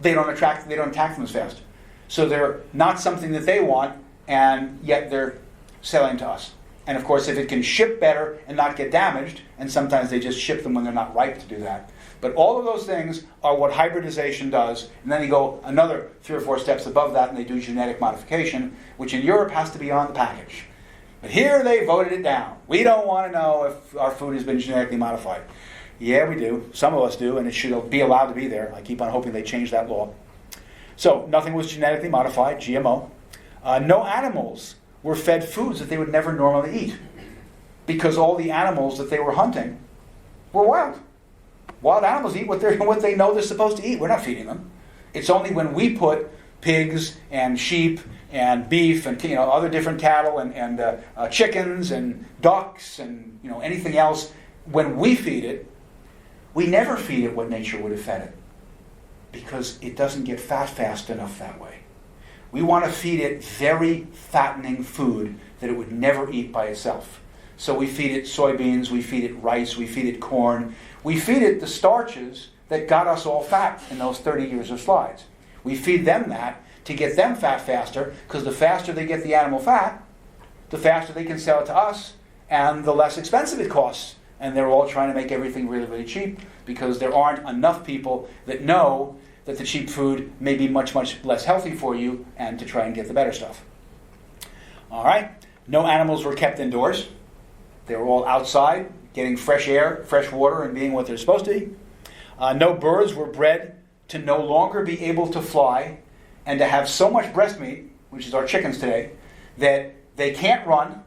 they don't attack them as fast. So they're not something that they want, and yet they're selling to us. And of course, if it can ship better and not get damaged, and sometimes they just ship them when they're not ripe to do that. But all of those things are what hybridization does. And then you go another 3 or 4 steps above that and they do genetic modification, which in Europe has to be on the package. But here they voted it down. We don't want to know if our food has been genetically modified. Yeah, we do. Some of us do, and it should be allowed to be there. I keep on hoping they change that law. So nothing was genetically modified, GMO. No animals were fed foods that they would never normally eat, because all the animals that they were hunting were wild. Wild animals eat what they know they're supposed to eat. We're not feeding them. It's only when we put pigs and sheep and beef and other different cattle and chickens and ducks and anything else, when we feed it, we never feed it what nature would have fed it, because it doesn't get fat fast enough that way. We want to feed it very fattening food that it would never eat by itself. So we feed it soybeans, we feed it rice, we feed it corn. We feed it the starches that got us all fat in those 30 years of slides. We feed them that to get them fat faster, because the faster they get the animal fat, the faster they can sell it to us, and the less expensive it costs. And they're all trying to make everything really, really cheap, because there aren't enough people that know that the cheap food may be much, much less healthy for you, and to try and get the better stuff. All right. No animals were kept indoors. They were all outside, getting fresh air, fresh water, and being what they're supposed to be. No birds were bred to no longer be able to fly and to have so much breast meat, which is our chickens today, that they can't run,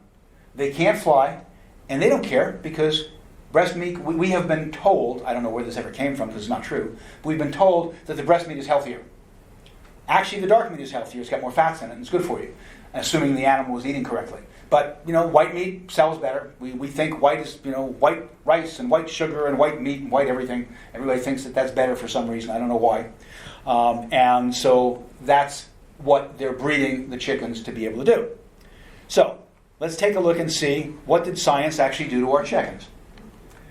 they can't fly, and they don't care, because breast meat, we have been told, I don't know where this ever came from because it's not true, but we've been told that the breast meat is healthier. Actually, the dark meat is healthier. It's got more fats in it and it's good for you, assuming the animal is eating correctly. But, white meat sells better. We think white is, white rice and white sugar and white meat and white everything. Everybody thinks that that's better for some reason. I don't know why. And so that's what they're breeding the chickens to be able to do. So let's take a look and see, what did science actually do to our chickens?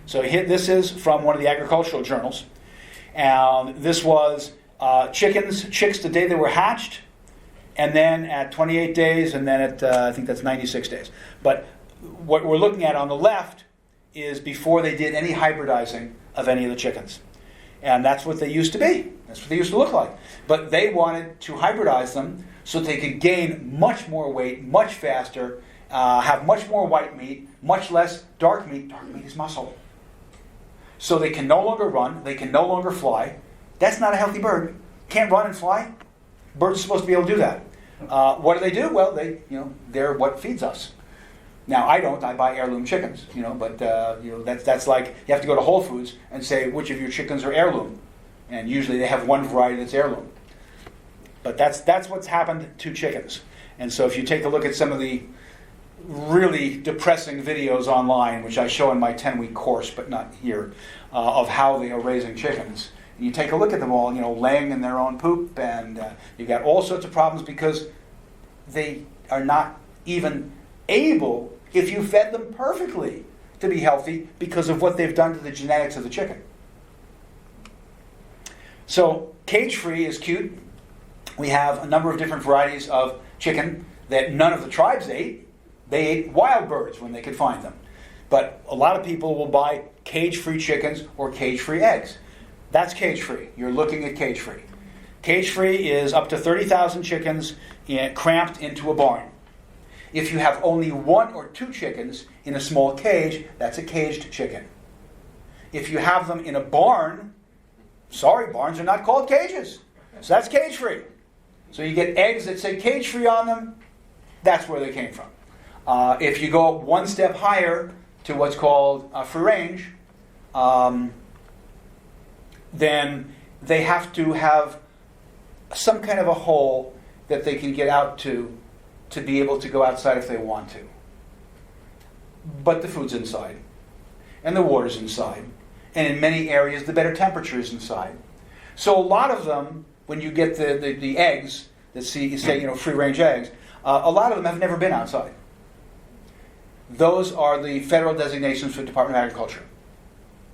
So this is from one of the agricultural journals. And this was chicks the day they were hatched, and then at 28 days, and then at, I think that's 96 days. But what we're looking at on the left is before they did any hybridizing of any of the chickens. And that's what they used to be. That's what they used to look like. But they wanted to hybridize them so they could gain much more weight, much faster, have much more white meat, much less dark meat. Dark meat is muscle. So they can no longer run, they can no longer fly. That's not a healthy bird. Can't run and fly. Birds are supposed to be able to do that. What do? Well, they're what feeds us. Now, I don't. I buy heirloom chickens, but that's like, you have to go to Whole Foods and say which of your chickens are heirloom. And usually they have one variety that's heirloom. But that's what's happened to chickens. And so if you take a look at some of the really depressing videos online, which I show in my 10-week course, but not here, of how they are raising chickens. And you take a look at them all, laying in their own poop, and you got all sorts of problems because they are not even able, if you fed them perfectly, to be healthy because of what they've done to the genetics of the chicken. So cage-free is cute. We have a number of different varieties of chicken that none of the tribes ate. They ate wild birds when they could find them. But a lot of people will buy cage-free chickens or cage-free eggs. That's cage-free. You're looking at cage-free. Cage-free is up to 30,000 chickens cramped into a barn. If you have only 1 or 2 chickens in a small cage, that's a caged chicken. If you have them in a barn, sorry, barns are not called cages. So that's cage-free. So you get eggs that say cage-free on them, that's where they came from. If you go up one step higher to what's called free range, then they have to have some kind of a hole that they can get out to be able to go outside if they want to. But the food's inside, and the water's inside, and in many areas the better temperature is inside. So a lot of them, when you get the eggs that say free range eggs, a lot of them have never been outside. Those are the federal designations for the Department of Agriculture.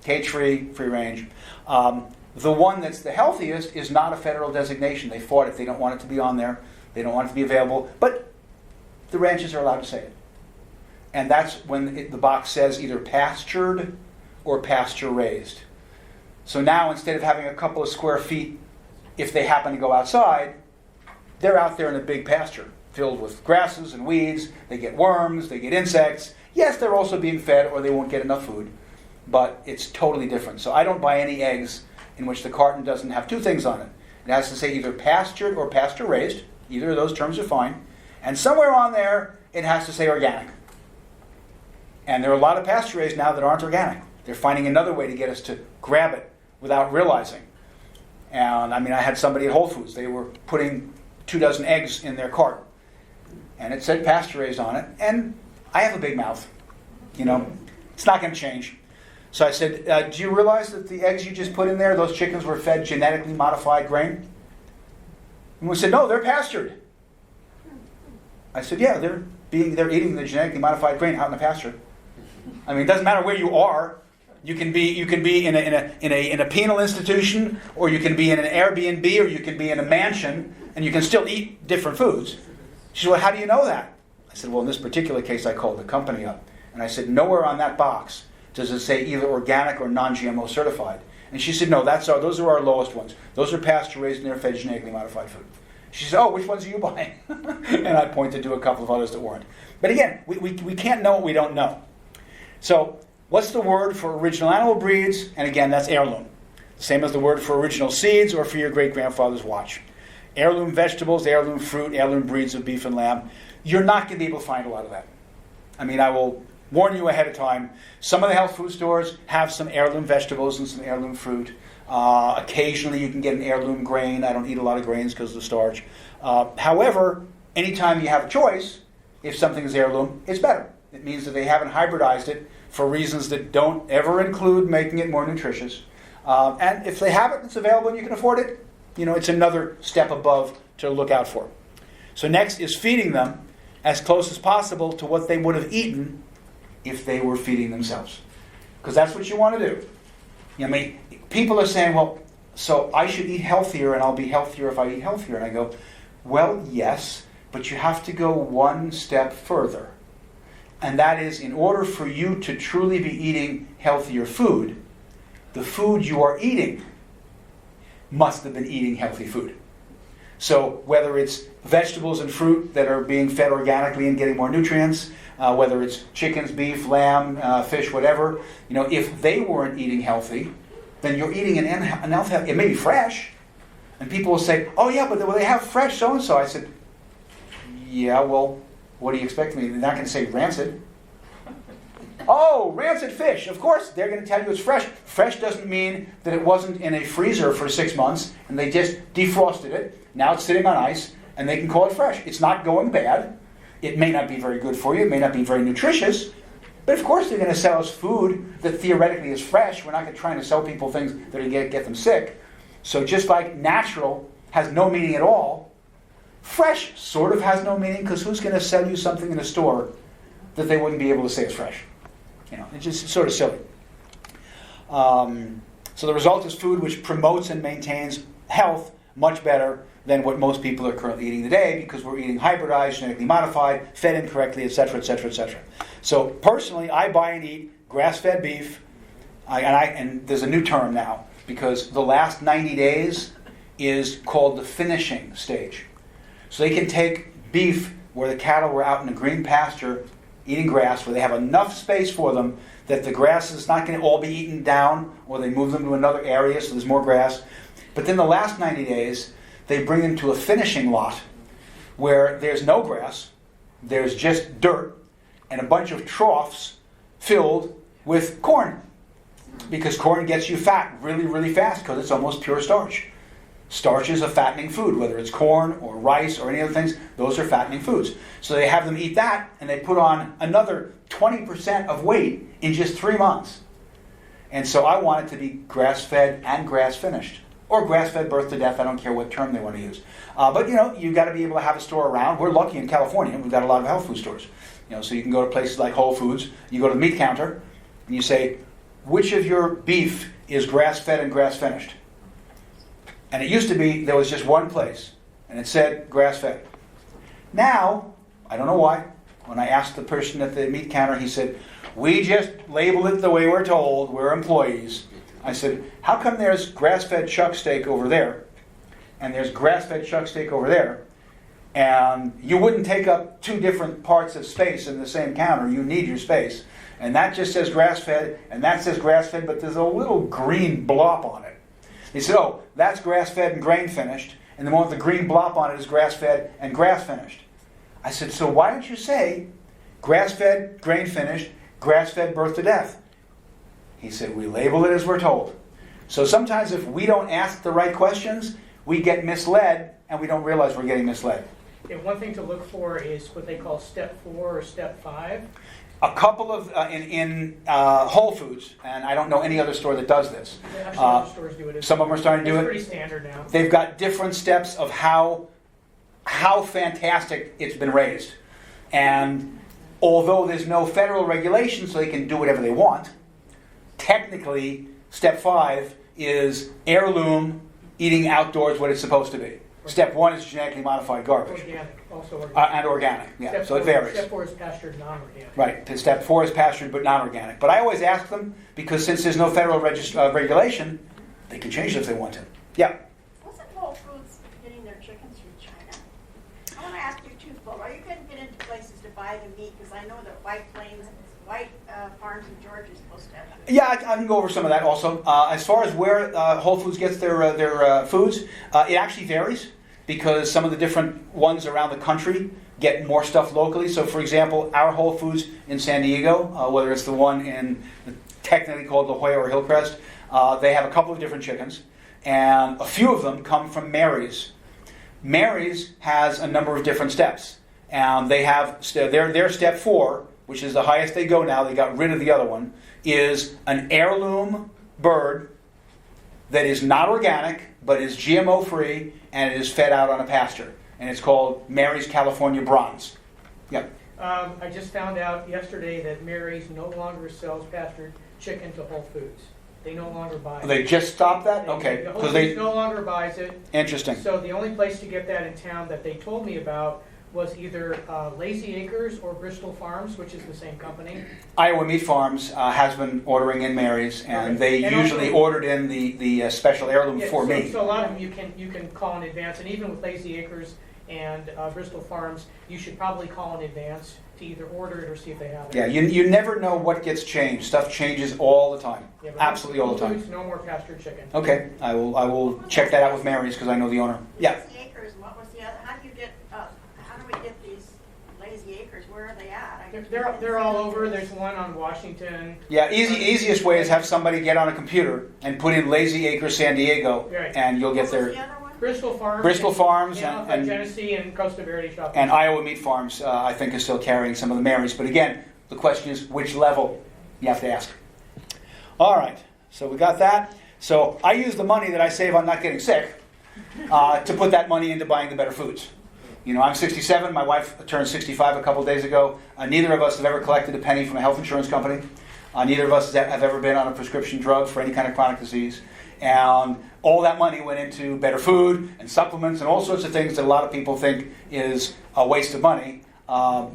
Cage-free, free range. The one that's the healthiest is not a federal designation. They fought it. They don't want it to be on there. They don't want it to be available. But the ranches are allowed to say it. And that's when the box says either pastured or pasture-raised. So now instead of having a couple of square feet, if they happen to go outside, they're out there in a big pasture filled with grasses and weeds. They get worms. They get insects. Yes, they're also being fed or they won't get enough food. But it's totally different. So I don't buy any eggs in which the carton doesn't have two things on it. It has to say either pastured or pasture-raised. Either of those terms are fine. And somewhere on there, it has to say organic. And there are a lot of pasture-raised now that aren't organic. They're finding another way to get us to grab it without realizing. And I had somebody at Whole Foods. They were putting 24 eggs in their cart. And it said pasture-raised on it. And I have a big mouth. It's not going to change. So I said, do you realize that the eggs you just put in there, those chickens were fed genetically modified grain? And we said, no, they're pastured. I said, yeah, they're eating the genetically modified grain out in the pasture. It doesn't matter where you are. You can be in a penal institution, or you can be in an Airbnb, or you can be in a mansion, and you can still eat different foods. She said, well, how do you know that? I said, well, in this particular case, I called the company up. And I said, nowhere on that box does it say either organic or non-GMO certified. And she said, no, those are our lowest ones. Those are pasture-raised and they're fed genetically modified food. She said, oh, which ones are you buying? And I pointed to a couple of others that weren't. But again, we can't know what we don't know. So what's the word for original animal breeds? And again, that's heirloom. The same as the word for original seeds or for your great-grandfather's watch. Heirloom vegetables, heirloom fruit, heirloom breeds of beef and lamb. You're not going to be able to find a lot of that. I will warn you ahead of time. Some of the health food stores have some heirloom vegetables and some heirloom fruit. Occasionally you can get an heirloom grain. I don't eat a lot of grains because of the starch. However, anytime you have a choice, if something is heirloom, it's better. It means that they haven't hybridized it for reasons that don't ever include making it more nutritious. And if they have it, it's available and you can afford it, it's another step above to look out for. So next is feeding them as close as possible to what they would have eaten if they were feeding themselves. Because that's what you want to do. People are saying, well, so I should eat healthier and I'll be healthier if I eat healthier. And I go, well, yes, but you have to go one step further. And that is, in order for you to truly be eating healthier food, the food you are eating must have been eating healthy food. So whether it's vegetables and fruit that are being fed organically and getting more nutrients, whether it's chickens, beef, lamb, fish, whatever, if they weren't eating healthy, then you're eating an unhealthy. It may be fresh, and people will say, "Oh yeah, but they have fresh so and so." I said, "Yeah, well, what do you expect me? They're not going to say rancid." Oh, rancid fish. Of course, they're going to tell you it's fresh. Fresh doesn't mean that it wasn't in a freezer for 6 months and they just defrosted it. Now it's sitting on ice, and they can call it fresh. It's not going bad. It may not be very good for you. It may not be very nutritious. But of course they're going to sell us food that theoretically is fresh. We're not trying to sell people things that are going to get them sick. So just like natural has no meaning at all, fresh sort of has no meaning, because who's going to sell you something in a store that they wouldn't be able to say is fresh? It's just sort of silly. So the result is food which promotes and maintains health much better than what most people are currently eating today, because we're eating hybridized, genetically modified, fed incorrectly, etc., etc., etc. So personally, I buy and eat grass-fed beef, and there's a new term now, because the last 90 days is called the finishing stage. So they can take beef where the cattle were out in a green pasture eating grass, where they have enough space for them that the grass is not going to all be eaten down, or they move them to another area so there's more grass. But then the last 90 days, they bring them to a finishing lot where there's no grass, there's just dirt, and a bunch of troughs filled with corn. Because corn gets you fat really, really fast because it's almost pure starch. Starch is a fattening food, whether it's corn or rice or any other things, those are fattening foods. So they have them eat that, and they put on another 20% of weight in just 3 months. And so I want it to be grass-fed and grass-finished. Or grass-fed birth to death, I don't care what term they want to use. But you've got to be able to have a store around. We're lucky in California, we've got a lot of health food stores. So you can go to places like Whole Foods, you go to the meat counter, and you say, which of your beef is grass-fed and grass-finished? And it used to be there was just one place, and it said grass-fed. Now, I don't know why, when I asked the person at the meat counter, he said, we just label it the way we're told, we're employees. I said, how come there's grass-fed chuck steak over there, and there's grass-fed chuck steak over there, and you wouldn't take up 2 different parts of space in the same counter, you need your space. And that just says grass-fed, and that says grass-fed, but there's a little green blop on it. He said, oh, that's grass-fed and grain-finished, and the one with the green blop on it is grass-fed and grass-finished. I said, so why don't you say grass-fed, grain-finished, grass-fed birth to death? He said, we label it as we're told. So sometimes if we don't ask the right questions, we get misled, and we don't realize we're getting misled. Yeah, one thing to look for is what they call step 4 or step 5. A couple of, in Whole Foods, and I don't know any other store that does this. Actually, other stores do it. Some of them are starting to do it. It's pretty standard now. They've got different steps of how fantastic it's been raised. And although there's no federal regulation so they can do whatever they want, technically, step 5 is heirloom, eating outdoors what it's supposed to be. Step 1 is genetically modified garbage. Organic, also organic. And organic, yeah, Step so it 4 varies. Step 4 is pastured, non-organic. Right, step 4 is pastured but non-organic. But I always ask them, because since there's no federal regulation, they can change it if they want to. Yeah? Wasn't Whole Foods getting their chickens from China? I want to ask you twofold. Are you going to get into places to buy the meat? Because I know that White Farms in Georgia is supposed to have it. Yeah, I can go over some of that also. As far as where Whole Foods gets their foods, it actually varies because some of the different ones around the country get more stuff locally. So, for example, our Whole Foods in San Diego, whether it's the one in technically called La Jolla or Hillcrest, they have a couple of different chickens, and a few of them come from Mary's. Mary's has a number of different steps, and they have their step 4, which is the highest they go now. They got rid of the other one. Is an heirloom bird that is not organic, but is GMO free, and it is fed out on a pasture. And it's called Mary's California Bronze. Yeah. I just found out yesterday that Mary's no longer sells pastured chicken to Whole Foods. They no longer buy it. They just stopped that? Okay. Whole Foods no longer buys it. Interesting. So the only place to get that in town that they told me about was either Lazy Acres or Bristol Farms, which is the same company. Iowa Meat Farms has been ordering in Mary's, and they usually ordered in the special heirloom for me. So a lot of them you can call in advance, and even with Lazy Acres and Bristol Farms, you should probably call in advance to either order it or see if they have it. Yeah, you never know what gets changed. Stuff changes all the time. Yeah, Absolutely all the time. No more pastured chicken. Okay, I will check that out with Mary's because I know the owner. Yeah. Lazy Acres, what was the other? How do we get these Lazy Acres? Where are they at? They're all over. There's one on Washington. Yeah, easiest way is have somebody get on a computer and put in Lazy Acres San Diego, Right. and you'll get What was their the other one? Bristol Farms and Genesee and Costa Verde shopping. and Iowa Meat Farms. I think is still carrying some of the Marys, but again, the question is which level you have to ask. All right, so we got that. So I use the money that I save on not getting sick to put that money into buying the better foods. I'm 67. My wife turned 65 a couple days ago. Neither of us have ever collected a penny from a health insurance company. Neither of us have ever been on a prescription drug for any kind of chronic disease. And all that money went into better food and supplements and all sorts of things that a lot of people think is a waste of money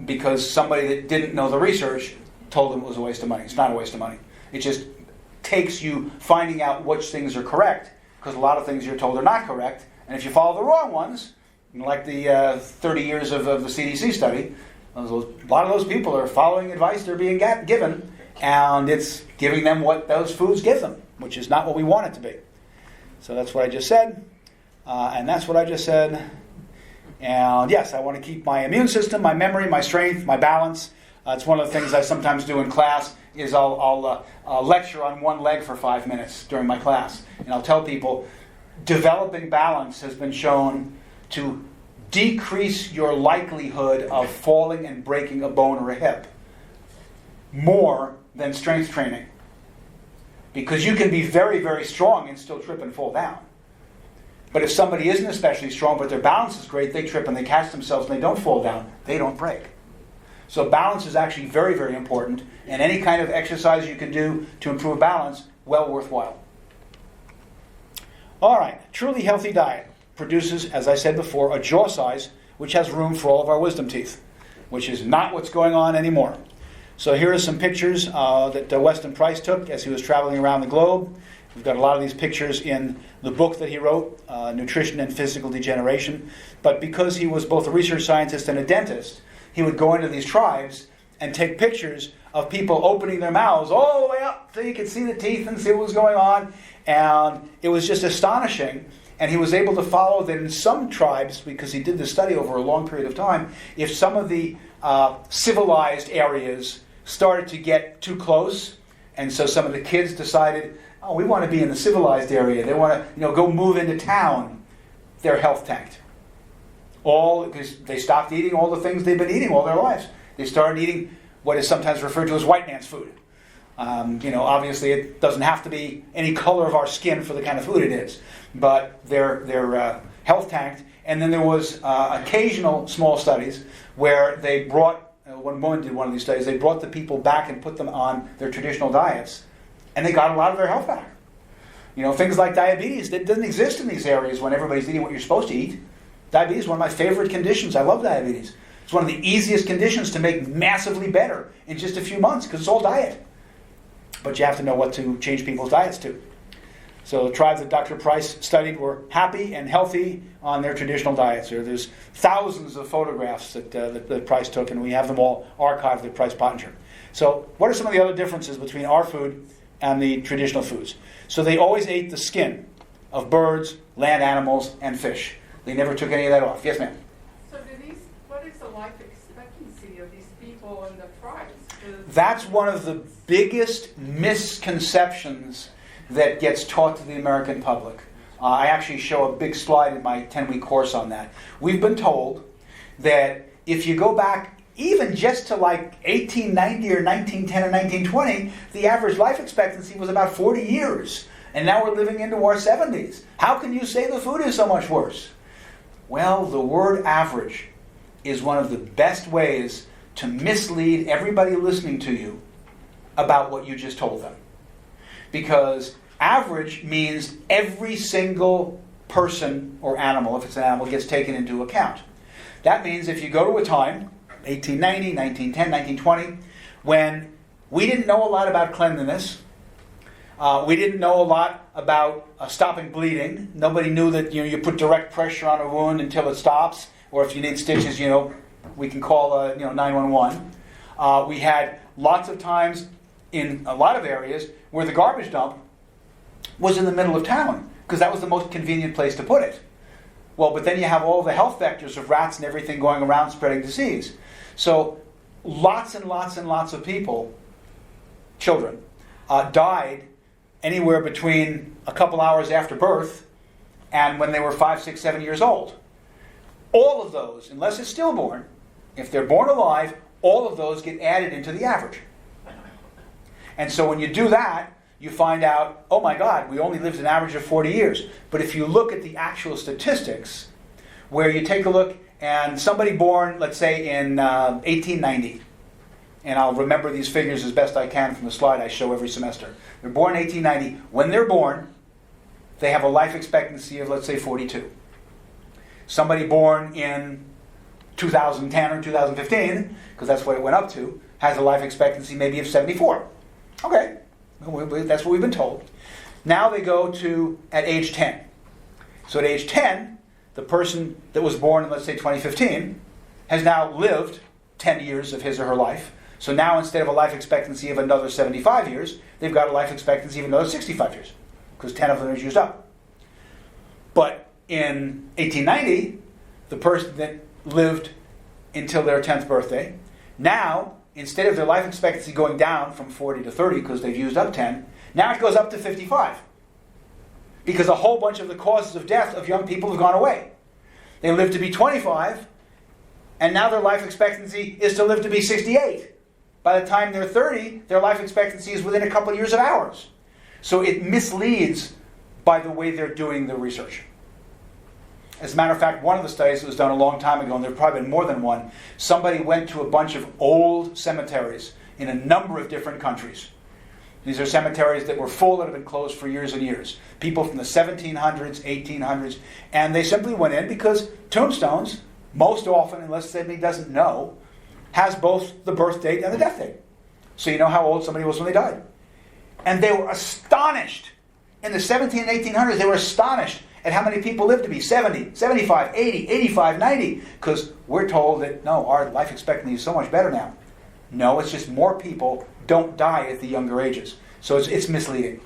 because somebody that didn't know the research told them it was a waste of money. It's not a waste of money. It just takes you finding out which things are correct because a lot of things you're told are not correct. And if you follow the wrong ones, like the 30 years of the CDC study, a lot of those people are following advice they're being given, and it's giving them what those foods give them, which is not what we want it to be. So that's what I just said, and that's what I just said. And yes, I want to keep my immune system, my memory, my strength, my balance, It's one of the things I sometimes do in class is I'll lecture on one leg for 5 minutes during my class. And I'll tell people, developing balance has been shown to decrease your likelihood of falling and breaking a bone or a hip more than strength training. Because you can be very, very strong and still trip and fall down. But if somebody isn't especially strong, but their balance is great, they trip and they catch themselves and they don't fall down, they don't break. So balance is actually very, very important, and any kind of exercise you can do to improve balance, well worthwhile. All right, truly healthy diet produces, as I said before, a jaw size which has room for all of our wisdom teeth, which is not what's going on anymore. So here are some pictures that Weston Price took as he was traveling around the globe. We've got a lot of these pictures in the book that he wrote, Nutrition and Physical Degeneration. But because he was both a research scientist and a dentist, he would go into these tribes and take pictures of people opening their mouths all the way up so you could see the teeth and see what was going on. And it was just astonishing. And he was able to follow that in some tribes, because he did this study over a long period of time, if some of the civilized areas started to get too close, and so some of the kids decided, oh, we want to be in the civilized area. They want to, go move into town. Their health tanked. All because they stopped eating all the things they've been eating all their lives. They started eating what is sometimes referred to as white man's food. Obviously it doesn't have to be any color of our skin for the kind of food it is, but their health tanked. And then there was occasional small studies where they brought, one woman did one of these studies, they brought the people back and put them on their traditional diets, and they got a lot of their health back. Things like diabetes, that doesn't exist in these areas when everybody's eating what you're supposed to eat. Diabetes is one of my favorite conditions. I love diabetes. It's one of the easiest conditions to make massively better in just a few months because it's all diet. But you have to know what to change people's diets to. So the tribes that Dr. Price studied were happy and healthy on their traditional diets. There's thousands of photographs that Price took, and we have them all archived at Price Pottinger. So what are some of the other differences between our food and the traditional foods? So they always ate the skin of birds, land animals, and fish. They never took any of that off. Yes, ma'am? So what is the life expectancy of these people in the tribes? That's one of the biggest misconceptions that gets taught to the American public. I actually show a big slide in my 10-week course on that. We've been told that if you go back even just to like 1890 or 1910 or 1920, the average life expectancy was about 40 years. And now we're living into our 70s. How can you say the food is so much worse? Well, the word average is one of the best ways to mislead everybody listening to you about what you just told them. Because average means every single person or animal, if it's an animal, gets taken into account. That means if you go to a time, 1890, 1910, 1920, when we didn't know a lot about cleanliness, we didn't know a lot about stopping bleeding. Nobody knew that you put direct pressure on a wound until it stops, or if you need stitches, we can call 911. We had lots of times in a lot of areas where the garbage dump was in the middle of town because that was the most convenient place to put it. Well, but then you have all the health vectors of rats and everything going around spreading disease. So lots and lots and lots of people, children, died anywhere between a couple hours after birth and when they were 5, 6, 7 years old. All of those, unless it's stillborn, if they're born alive, all of those get added into the average. And so when you do that, you find out, oh my God, we only lived an average of 40 years. But if you look at the actual statistics, where you take a look and somebody born, let's say in 1890, and I'll remember these figures as best I can from the slide I show every semester. They're born in 1890. When they're born, they have a life expectancy of, let's say, 42. Somebody born in 2010 or 2015, because that's what it went up to, has a life expectancy maybe of 74. Okay, that's what we've been told. Now they go to at age 10. So at age 10, the person that was born in, let's say, 2015, has now lived 10 years of his or her life. So now instead of a life expectancy of another 75 years, they've got a life expectancy of another 65 years, because 10 of them is used up. But in 1890, the person that lived until their 10th birthday, now instead of their life expectancy going down from 40 to 30 because they've used up 10, now it goes up to 55. Because a whole bunch of the causes of death of young people have gone away. They live to be 25, and now their life expectancy is to live to be 68. By the time they're 30, their life expectancy is within a couple of years of ours. So it misleads by the way they're doing the research. As a matter of fact, one of the studies that was done a long time ago, and there have probably been more than one, somebody went to a bunch of old cemeteries in a number of different countries. These are cemeteries that were full that have been closed for years and years. People from the 1700s, 1800s, and they simply went in because tombstones, most often, unless somebody doesn't know, has both the birth date and the death date. So you know how old somebody was when they died. And they were astonished. In the 17 and 1800s, they were astonished at how many people lived to be 70, 75, 80, 85, 90. Because we're told that, no, our life expectancy is so much better now. No, it's just more people don't die at the younger ages. So it's misleading.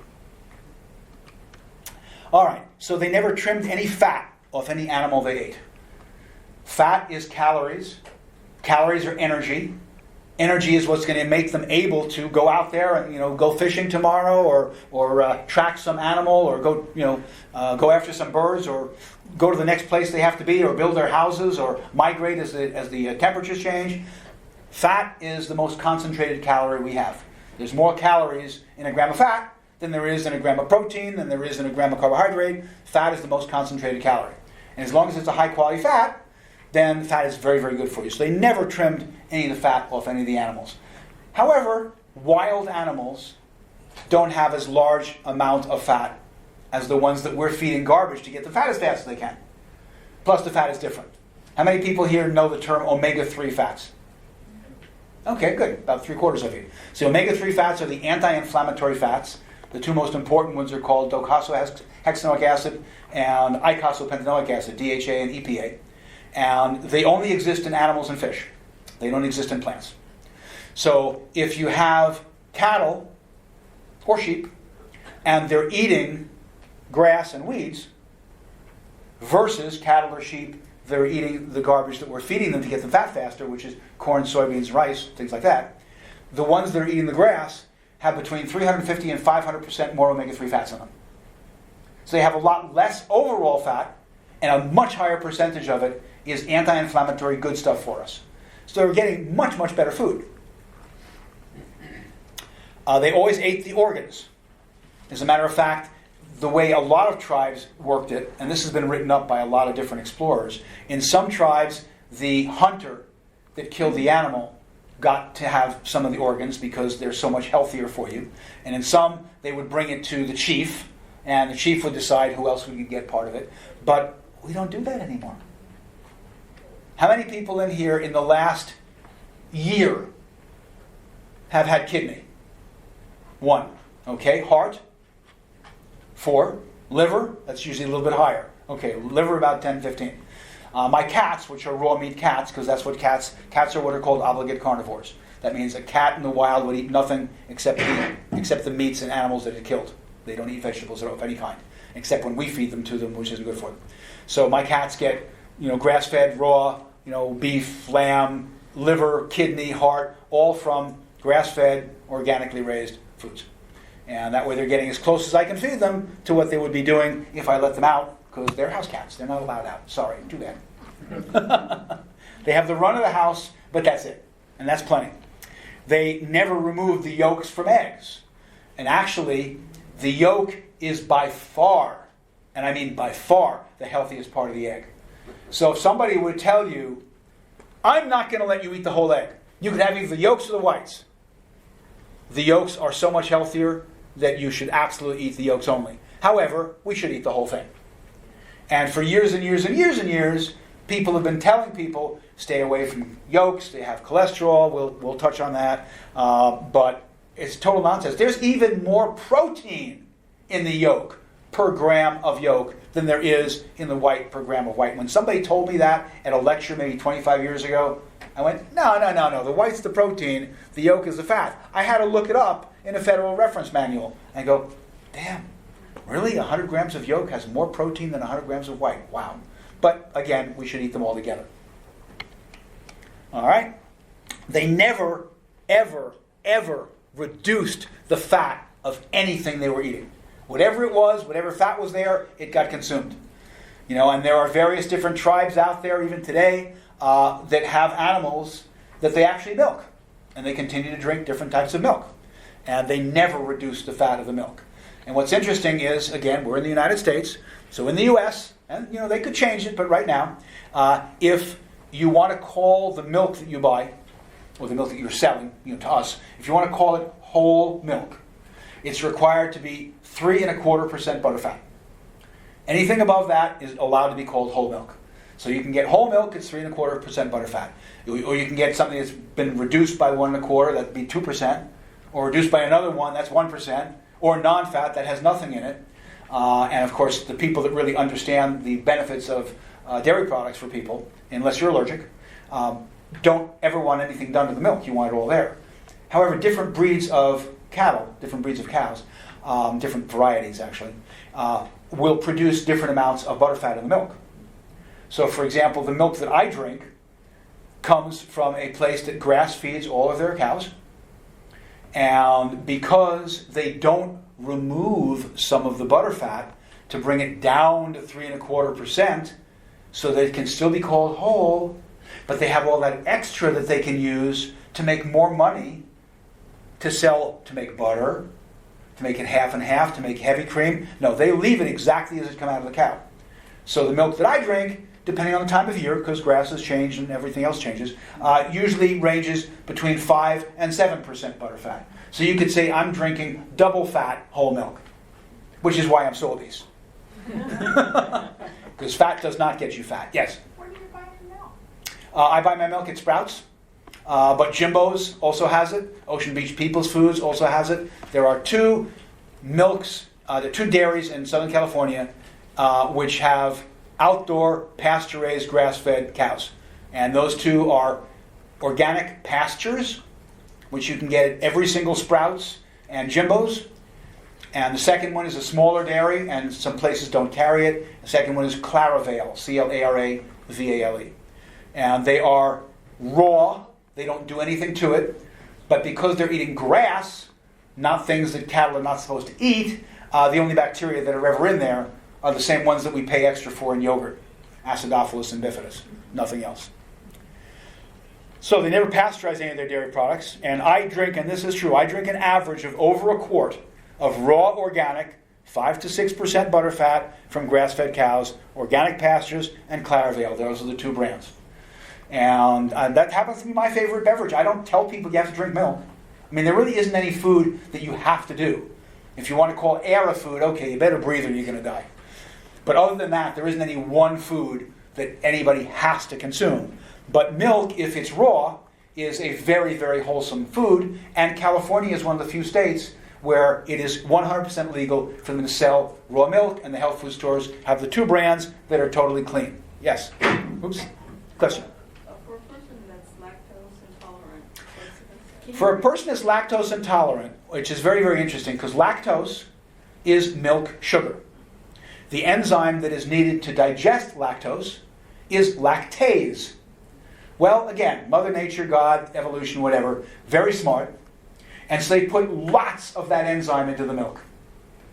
All right, so they never trimmed any fat off any animal they ate. Fat is calories. Calories are energy. Energy is what's going to make them able to go out there and go fishing tomorrow, or track some animal, or go after some birds, or go to the next place they have to be, or build their houses, or migrate as the temperatures change. Fat is the most concentrated calorie we have. There's more calories in a gram of fat than there is in a gram of protein, than there is in a gram of carbohydrate. Fat is the most concentrated calorie. And as long as it's a high quality fat, then fat is very, very good for you. So they never trimmed any of the fat off any of the animals. However, wild animals don't have as large amount of fat as the ones that we're feeding garbage to get the fat as fast as they can. Plus the fat is different. How many people here know the term omega-3 fats? Okay, good. About 3/4 of you. So omega-3 fats are the anti-inflammatory fats. The two most important ones are called docosahexaenoic acid and eicosapentaenoic acid, DHA and EPA. And they only exist in animals and fish. They don't exist in plants. So if you have cattle or sheep and they're eating grass and weeds versus cattle or sheep that are eating the garbage that we're feeding them to get them fat faster, which is corn, soybeans, rice, things like that, the ones that are eating the grass have between 350 and 500% more omega-3 fats in them. So they have a lot less overall fat, and a much higher percentage of it is anti-inflammatory good stuff for us. So they're getting much, much better food. They always ate the organs. As a matter of fact, the way a lot of tribes worked it, and this has been written up by a lot of different explorers, in some tribes, the hunter that killed the animal got to have some of the organs because they're so much healthier for you. And in some, they would bring it to the chief, and the chief would decide who else would get part of it. But we don't do that anymore. How many people in here in the last year have had kidney? 1. Okay, heart? 4. Liver? That's usually a little bit higher. Okay, liver about 10, 15. My cats, which are raw meat cats, because that's what cats are what are called obligate carnivores. That means a cat in the wild would eat nothing except the meats and animals that it killed. They don't eat vegetables of any kind, except when we feed them to them, which isn't good for them. So my cats get, grass-fed, raw, beef, lamb, liver, kidney, heart, all from grass-fed, organically raised foods. And that way they're getting as close as I can feed them to what they would be doing if I let them out, because they're house cats. They're not allowed out. Sorry, too bad. They have the run of the house, but that's it. And that's plenty. They never removed the yolks from eggs. And actually, the yolk is by far, and I mean by far, the healthiest part of the egg. So if somebody would tell you, I'm not going to let you eat the whole egg. You could have either the yolks or the whites. The yolks are so much healthier that you should absolutely eat the yolks only. However, we should eat the whole thing. And for years and years and years and years, people have been telling people, stay away from yolks, they have cholesterol, we'll touch on that. But it's total nonsense. There's even more protein in the yolk per gram of yolk than there is in the white per gram of white. When somebody told me that at a lecture maybe 25 years ago, I went, no. The white's the protein, the yolk is the fat. I had to look it up in a federal reference manual and go, damn, really? 100 grams of yolk has more protein than 100 grams of white? Wow. But again, we should eat them all together. All right? They never ever reduced the fat of anything they were eating. Whatever it was, whatever fat was there, it got consumed. And there are various different tribes out there, even today, that have animals that they actually milk. And they continue to drink different types of milk. And they never reduce the fat of the milk. And what's interesting is, again, we're in the United States. So in the U.S., and they could change it, but right now, if you want to call the milk that you buy, or the milk that you're selling, to us, if you want to call it whole milk, it's required to be 3.25% butterfat. Anything above that is allowed to be called whole milk. So you can get whole milk, it's 3.25% butterfat. Or you can get something that's been reduced by 1.25%, that'd be 2%. Or reduced by another one, that's 1%. Or non-fat, that has nothing in it. And of course, the people that really understand the benefits of dairy products for people, unless you're allergic, don't ever want anything done to the milk. You want it all there. However, different breeds of cattle, different breeds of cows, different varieties actually, will produce different amounts of butterfat in the milk. So for example, the milk that I drink comes from a place that grass feeds all of their cows. And because they don't remove some of the butterfat to bring it down to 3.25%, so that it can still be called whole, but they have all that extra that they can use to make more money, to sell, to make butter, to make it half and half, to make heavy cream. No, they leave it exactly as it comes out of the cow. So the milk that I drink, depending on the time of year, because grasses change and everything else changes, usually ranges between 5 and 7% butterfat. So you could say I'm drinking double fat whole milk, which is why I'm so obese. Because fat does not get you fat. Yes? Where do you buy your milk? I buy my milk at Sprouts. But Jimbo's also has it. Ocean Beach People's Foods also has it. There are two dairies in Southern California which have outdoor pasture-raised grass-fed cows. And those two are Organic Pastures, which you can get at every single Sprouts and Jimbo's. And the second one is a smaller dairy, and some places don't carry it. The second one is Claravale, Claravale. And they are raw. They don't do anything to it. But because they're eating grass, not things that cattle are not supposed to eat, the only bacteria that are ever in there are the same ones that we pay extra for in yogurt. Acidophilus and bifidus. Nothing else. So they never pasteurize any of their dairy products. And I drink, and this is true, I drink an average of over a quart of raw organic, 5 to 6% butterfat from grass-fed cows, Organic Pastures, and Claravale. Those are the two brands. And that happens to be my favorite beverage. I don't tell people you have to drink milk. I mean, there really isn't any food that you have to do. If you want to call air a food, okay, you better breathe or you're going to die. But other than that, there isn't any one food that anybody has to consume. But milk, if it's raw, is a very, very wholesome food. And California is one of the few states where it is 100% legal for them to sell raw milk, and the health food stores have the two brands that are totally clean. Yes? Oops. Question? For a person that's lactose intolerant, For a person that's lactose intolerant, which is very, very interesting, because lactose is milk sugar. The enzyme that is needed to digest lactose is lactase. Well, again, Mother Nature, God, evolution, whatever, very smart. And so they put lots of that enzyme into the milk.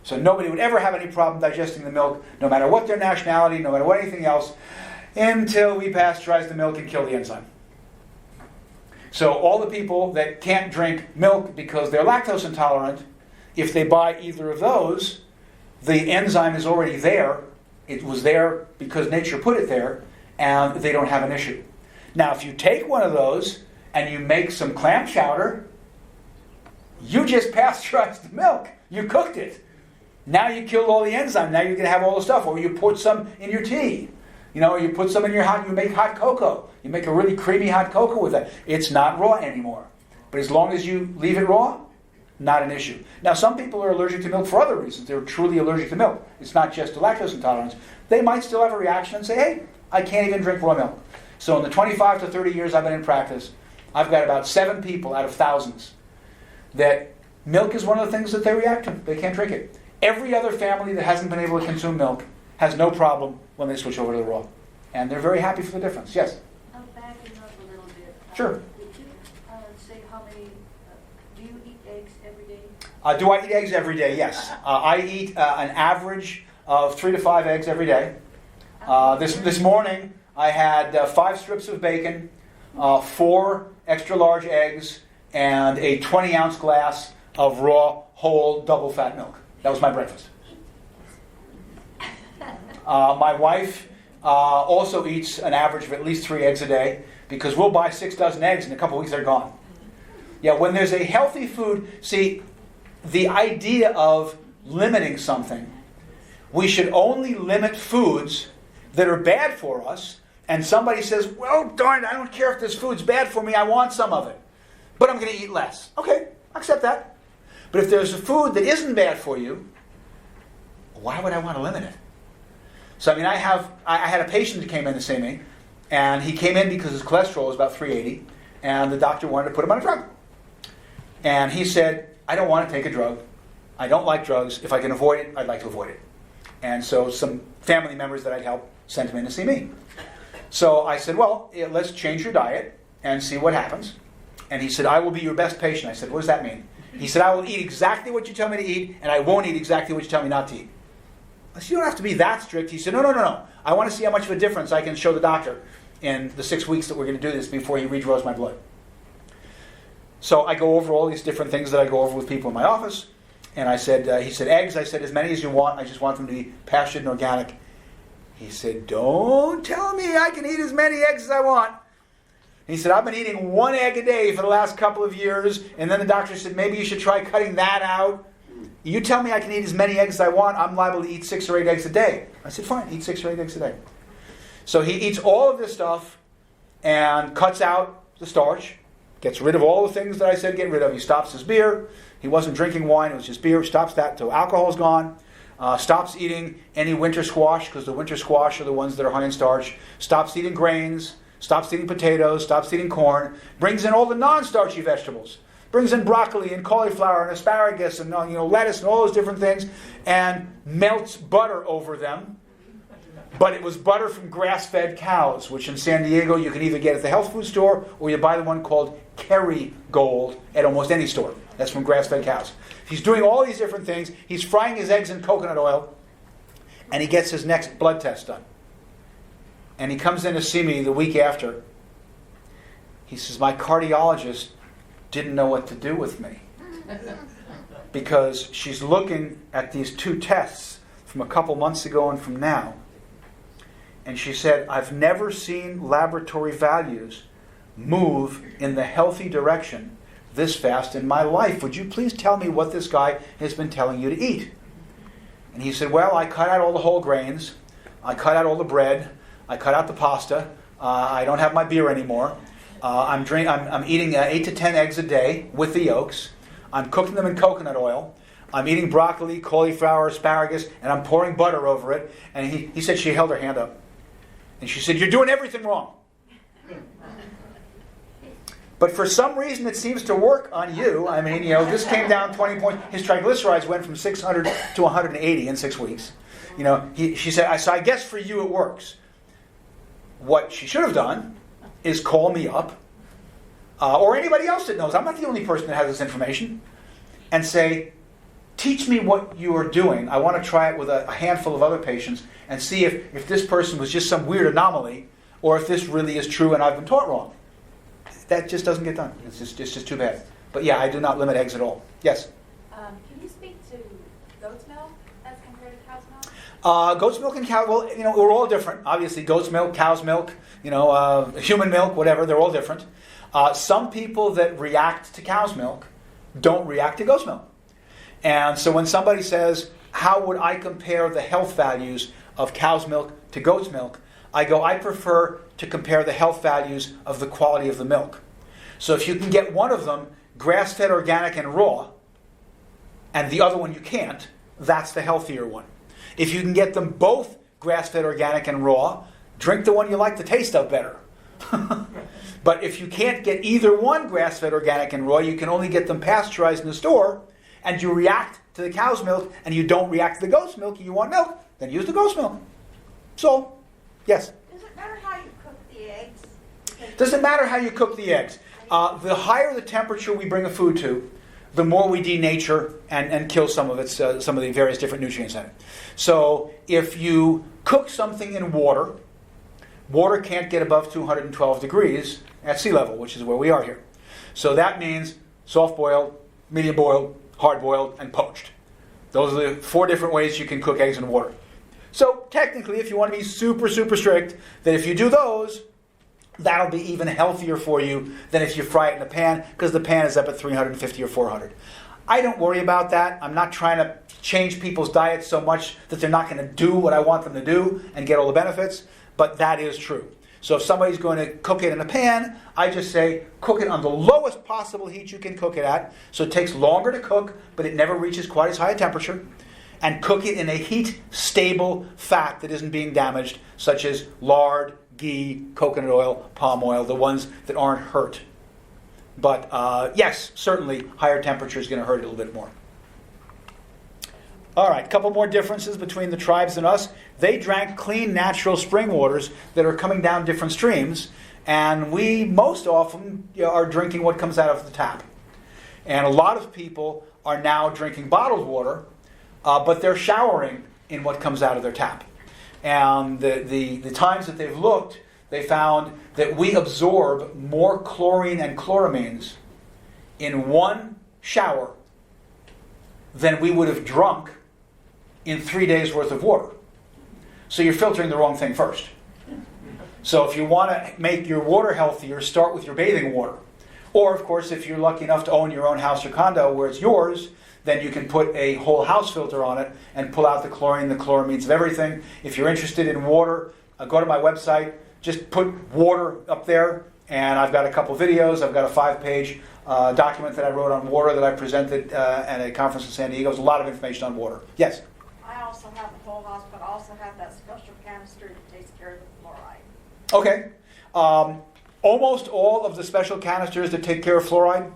So nobody would ever have any problem digesting the milk, no matter what their nationality, no matter what anything else, until we pasteurize the milk and kill the enzyme. So all the people that can't drink milk because they're lactose intolerant, if they buy either of those, the enzyme is already there. It was there because nature put it there, and they don't have an issue. Now, if you take one of those and you make some clam chowder, you just pasteurized the milk. You cooked it. Now you killed all the enzyme. Now you're going to have all the stuff. Or you put some in your tea. Or you put some in your you make hot cocoa. You make a really creamy hot cocoa with it. It's not raw anymore. But as long as you leave it raw, not an issue. Now, some people are allergic to milk for other reasons. They're truly allergic to milk. It's not just a lactose intolerance. They might still have a reaction and say, hey, I can't even drink raw milk. So in the 25 to 30 years I've been in practice, I've got about 7 people out of thousands that milk is one of the things that they react to. They can't drink it. Every other family that hasn't been able to consume milk has no problem when they switch over to the raw. And they're very happy for the difference. Yes? I'm backing up a little bit. Sure. Did you say how many Do I eat eggs every day? Yes. I eat an average of 3 to 5 eggs every day. This morning, I had 5 strips of bacon, 4 extra large eggs, and a 20-ounce glass of raw, whole, double-fat milk. That was my breakfast. My wife also eats an average of at least 3 eggs a day, because we'll buy 6 dozen eggs, and in a couple of weeks they're gone. Yeah, when there's a healthy food, see, the idea of limiting something, we should only limit foods that are bad for us, and somebody says, well, darn it, I don't care if this food's bad for me, I want some of it, but I'm going to eat less. Okay, I accept that. But if there's a food that isn't bad for you, why would I want to limit it? So, I mean, I had a patient that came in to see me, and he came in because his cholesterol was about 380, and the doctor wanted to put him on a drug. And he said, I don't want to take a drug. I don't like drugs. If I can avoid it, I'd like to avoid it. And so some family members that I'd help sent him in to see me. So I said, well, let's change your diet and see what happens. And he said, I will be your best patient. I said, what does that mean? He said, I will eat exactly what you tell me to eat, and I won't eat exactly what you tell me not to eat. I said, you don't have to be that strict. He said, no. I want to see how much of a difference I can show the doctor in the 6 weeks that we're going to do this before he redraws my blood. So I go over all these different things that I go over with people in my office. And I said, he said, eggs. I said, as many as you want. I just want them to be pastured and organic. He said, don't tell me I can eat as many eggs as I want. He said, I've been eating 1 egg a day for the last couple of years. And then the doctor said, maybe you should try cutting that out. You tell me I can eat as many eggs as I want, I'm liable to eat 6 or 8 eggs a day. I said, fine, eat 6 or 8 eggs a day. So he eats all of this stuff and cuts out the starch, gets rid of all the things that I said get rid of. He stops his beer. He wasn't drinking wine, it was just beer. Stops that until alcohol's gone. Stops eating any winter squash, because the winter squash are the ones that are high in starch. Stops eating grains. Stops eating potatoes. Stops eating corn. Brings in all the non-starchy vegetables. Brings in broccoli and cauliflower and asparagus and lettuce and all those different things, and melts butter over them. But it was butter from grass-fed cows, which in San Diego you can either get at the health food store or you buy the one called Kerrygold at almost any store. That's from grass-fed cows. He's doing all these different things. He's frying his eggs in coconut oil, and he gets his next blood test done. And he comes in to see me the week after. He says, my cardiologist didn't know what to do with me, because she's looking at these 2 tests from a couple months ago and from now. And she said, I've never seen laboratory values move in the healthy direction this fast in my life. Would you please tell me what this guy has been telling you to eat? And he said, well, I cut out all the whole grains. I cut out all the bread. I cut out the pasta. I don't have my beer anymore. I'm eating 8 to 10 eggs a day with the yolks. I'm cooking them in coconut oil. I'm eating broccoli, cauliflower, asparagus, and I'm pouring butter over it. And he said, she held her hand up. And she said, you're doing everything wrong. But for some reason, it seems to work on you. I mean, this came down 20 points. His triglycerides went from 600 to 180 in 6 weeks. She said, so I guess for you it works. What she should have done is call me up, or anybody else that knows. I'm not the only person that has this information. And say, teach me what you are doing. I want to try it with a handful of other patients and see if this person was just some weird anomaly, or if this really is true and I've been taught wrong. That just doesn't get done. It's just too bad. But yeah, I do not limit eggs at all. Yes? Can you speak to goat's milk as compared to cow's milk? Goat's milk and cow, well, we're all different. Obviously, goat's milk, cow's milk, human milk, whatever, they're all different. Some people that react to cow's milk don't react to goat's milk. And so when somebody says, how would I compare the health values of cow's milk to goat's milk? I go, I prefer to compare the health values of the quality of the milk. So if you can get one of them grass-fed, organic, and raw, and the other one you can't, that's the healthier one. If you can get them both grass-fed, organic, and raw, drink the one you like the taste of better. But if you can't get either one grass-fed, organic, and raw, you can only get them pasteurized in the store, and you react to the cow's milk, and you don't react to the goat's milk, and you want milk, then use the goat's milk. So, yes? Does it matter how you cook the eggs? Doesn't matter how you cook the eggs. The higher the temperature we bring a food to, the more we denature and kill some of the various different nutrients in it. So if you cook something in water, water can't get above 212 degrees at sea level, which is where we are here. So that means soft-boiled, medium-boiled, hard-boiled, and poached. Those are the 4 different ways you can cook eggs in water. So technically, if you want to be super, super strict, then if you do those, that'll be even healthier for you than if you fry it in a pan, because the pan is up at 350 or 400. I don't worry about that. I'm not trying to change people's diets so much that they're not going to do what I want them to do and get all the benefits, but that is true. So if somebody's going to cook it in a pan, I just say cook it on the lowest possible heat you can cook it at, so it takes longer to cook, but it never reaches quite as high a temperature, and cook it in a heat-stable fat that isn't being damaged, such as lard, ghee, coconut oil, palm oil, the ones that aren't hurt. But yes, certainly higher temperature is going to hurt it a little bit more. All right, a couple more differences between the tribes and us. They drank clean, natural spring waters that are coming down different streams, and we most often are drinking what comes out of the tap. And a lot of people are now drinking bottled water, but they're showering in what comes out of their tap. And the times that they've looked, they found that we absorb more chlorine and chloramines in one shower than we would have drunk in 3 days worth of water. So you're filtering the wrong thing first. So if you want to make your water healthier, start with your bathing water. Or of course, if you're lucky enough to own your own house or condo where it's yours, then you can put a whole house filter on it and pull out the chlorine, the chloramines of everything. If you're interested in water, go to my website, just put water up there, and I've got a couple videos. I've got a 5-page document that I wrote on water that I presented at a conference in San Diego. There's a lot of information on water. Yes? I also have the whole house, but I also have that special canister that takes care of the fluoride. Okay. Almost all of the special canisters that take care of fluoride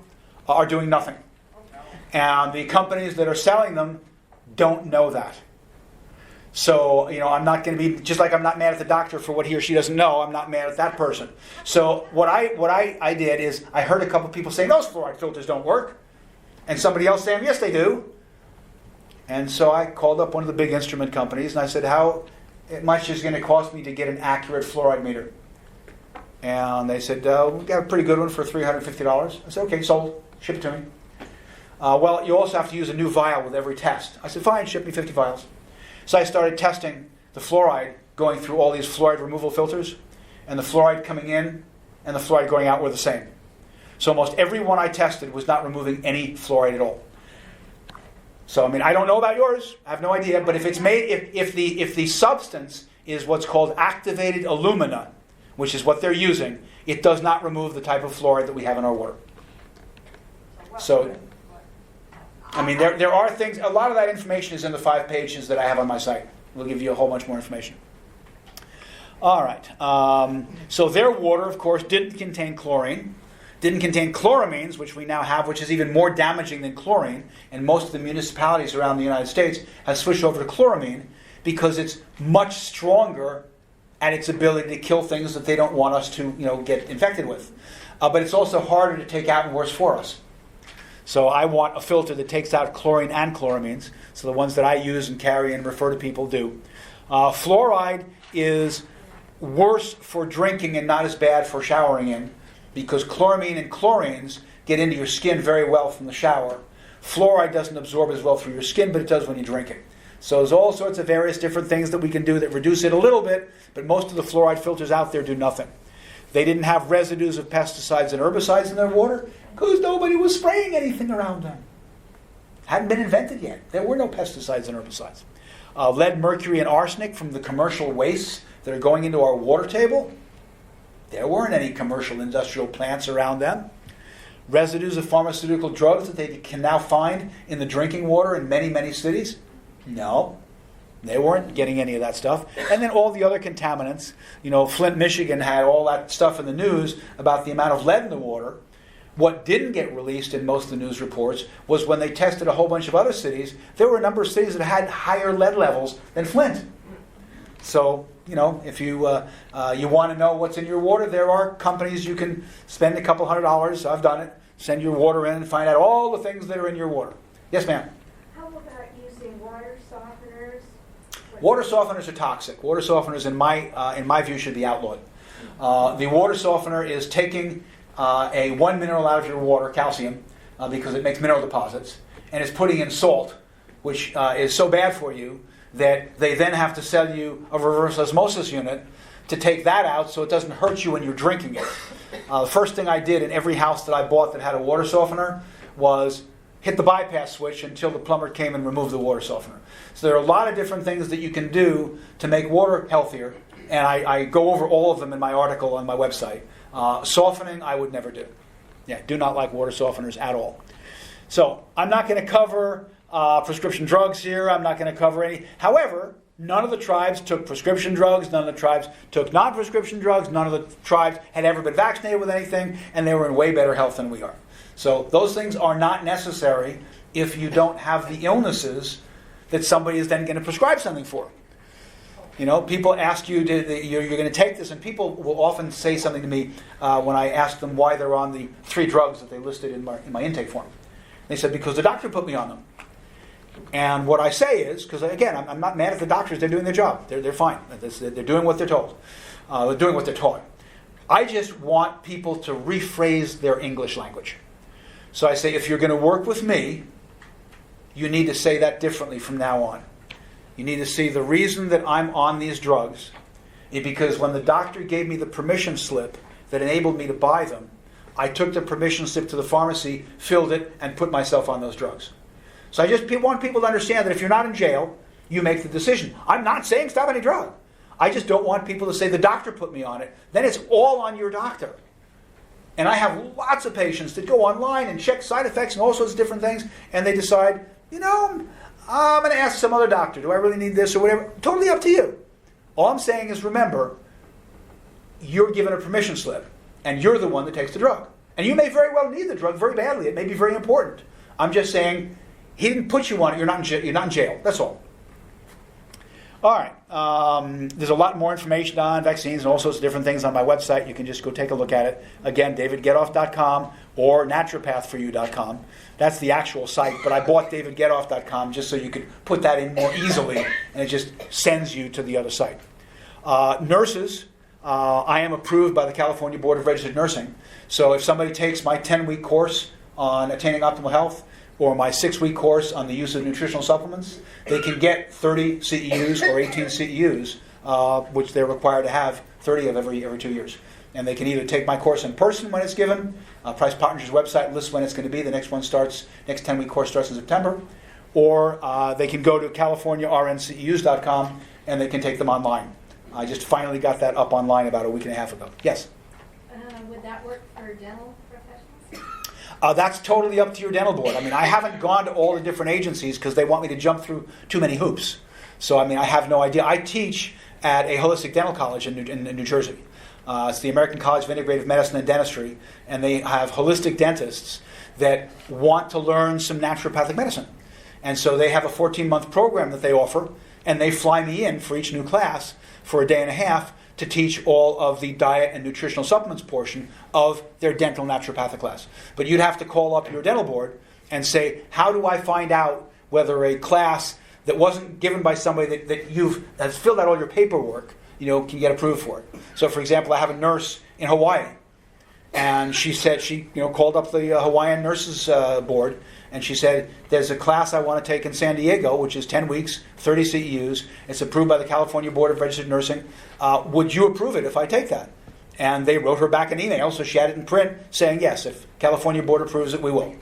are doing nothing. And the companies that are selling them don't know that. So, I'm not going to be, just like I'm not mad at the doctor for what he or she doesn't know, I'm not mad at that person. So what I did is I heard a couple people saying, those fluoride filters don't work. And somebody else saying, yes, they do. And so I called up one of the big instrument companies and I said, how much is it going to cost me to get an accurate fluoride meter? And they said, we got a pretty good one for $350. I said, okay, sold. Ship it to me. Well, you also have to use a new vial with every test. I said, fine, ship me 50 vials. So I started testing the fluoride, going through all these fluoride removal filters, and the fluoride coming in and the fluoride going out were the same. So almost every one I tested was not removing any fluoride at all. So, I don't know about yours. I have no idea. But if it's made, if the substance is what's called activated alumina, which is what they're using, it does not remove the type of fluoride that we have in our water. So, there are things, a lot of that information is in the 5 pages that I have on my site. We'll give you a whole bunch more information. All right. So their water, of course, didn't contain chlorine. Didn't contain chloramines, which we now have, which is even more damaging than chlorine. And most of the municipalities around the United States have switched over to chloramine because it's much stronger at its ability to kill things that they don't want us to, get infected with. But it's also harder to take out and worse for us. So I want a filter that takes out chlorine and chloramines. So the ones that I use and carry and refer to people do. Fluoride is worse for drinking and not as bad for showering in, because chloramine and chlorines get into your skin very well from the shower. Fluoride doesn't absorb as well through your skin, but it does when you drink it. So there's all sorts of various different things that we can do that reduce it a little bit, but most of the fluoride filters out there do nothing. They didn't have residues of pesticides and herbicides in their water because nobody was spraying anything around them. Hadn't been invented yet. There were no pesticides and herbicides. Lead, mercury, and arsenic from the commercial wastes that are going into our water table. There weren't any commercial industrial plants around them. Residues of pharmaceutical drugs that they can now find in the drinking water in many, many cities. No, they weren't getting any of that stuff. And then all the other contaminants. Flint, Michigan had all that stuff in the news about the amount of lead in the water. What didn't get released in most of the news reports was when they tested a whole bunch of other cities, there were a number of cities that had higher lead levels than Flint. So, if you want to know what's in your water, there are companies you can spend a couple $100, I've done it, send your water in and find out all the things that are in your water. Yes, ma'am? How about using water softeners? Water softeners are toxic. Water softeners, in my view, should be outlawed. The water softener is taking a one mineral out of your water, calcium, because it makes mineral deposits, and it's putting in salt, which is so bad for you that they then have to sell you a reverse osmosis unit to take that out so it doesn't hurt you when you're drinking it. The first thing I did in every house that I bought that had a water softener was hit the bypass switch until the plumber came and removed the water softener. So there are a lot of different things that you can do to make water healthier, and I go over all of them in my article on my website. Softening, I would never do. Yeah, do not like water softeners at all. So I'm not going to cover prescription drugs here. I'm not going to cover any. However, none of the tribes took prescription drugs. None of the tribes took non-prescription drugs. None of the tribes had ever been vaccinated with anything, and they were in way better health than we are. So those things are not necessary if you don't have the illnesses that somebody is then going to prescribe something for. You know, people ask you, you're going to take this, and people will often say something to me when I ask them why they're on the 3 drugs that they listed in my intake form. They said, because the doctor put me on them. And what I say is, because again, I'm not mad at the doctors, they're doing their job. They're fine. They're doing what they're told. They're doing what they're taught. I just want people to rephrase their English language. So I say, if you're going to work with me, you need to say that differently from now on. You need to see the reason that I'm on these drugs is because when the doctor gave me the permission slip that enabled me to buy them, I took the permission slip to the pharmacy, filled it, and put myself on those drugs. So I just want people to understand that if you're not in jail, you make the decision. I'm not saying stop any drug. I just don't want people to say the doctor put me on it. Then it's all on your doctor. And I have lots of patients that go online and check side effects and all sorts of different things, and they decide, I'm going to ask some other doctor, do I really need this or whatever? Totally up to you. All I'm saying is, remember, you're given a permission slip, and you're the one that takes the drug. And you may very well need the drug very badly. It may be very important. I'm just saying, he didn't put you on it. You're not in jail. That's all. All right. There's a lot more information on vaccines and all sorts of different things on my website. You can just go take a look at it. Again, davidgetoff.com or naturopathforyou.com. That's the actual site, but I bought davidgetoff.com just so you could put that in more easily, and it just sends you to the other site. Nurses, I am approved by the California Board of Registered Nursing. So if somebody takes my 10-week course on attaining optimal health, or my 6-week course on the use of nutritional supplements, they can get 30 CEUs or 18 CEUs, which they're required to have 30 of every 2 years. And they can either take my course in person when it's given. Price Partners' website lists when it's going to be. The next 10-week course starts in September. Or they can go to CaliforniaRNCEUs.com and they can take them online. I just finally got that up online about a week and a half ago. Yes? Would that work for dental professionals? That's totally up to your dental board. I mean, I haven't gone to all the different agencies because they want me to jump through too many hoops. So, I mean, I have no idea. I teach at a holistic dental college in New Jersey. It's the American College of Integrative Medicine and Dentistry, and they have holistic dentists that want to learn some naturopathic medicine. And so they have a 14-month program that they offer, and they fly me in for each new class for a day and a half to teach all of the diet and nutritional supplements portion of their dental naturopathic class. But you'd have to call up your dental board and say, how do I find out whether a class that wasn't given by somebody that has filled out all your paperwork, can get approved for it? So, for example, I have a nurse in Hawaii, and she said she called up the Hawaiian Nurses Board, and she said, there's a class I want to take in San Diego, which is 10 weeks, 30 CEUs. It's approved by the California Board of Registered Nursing. Would you approve it if I take that? And they wrote her back an email, so she had it in print, saying, yes, if California Board approves it, we will.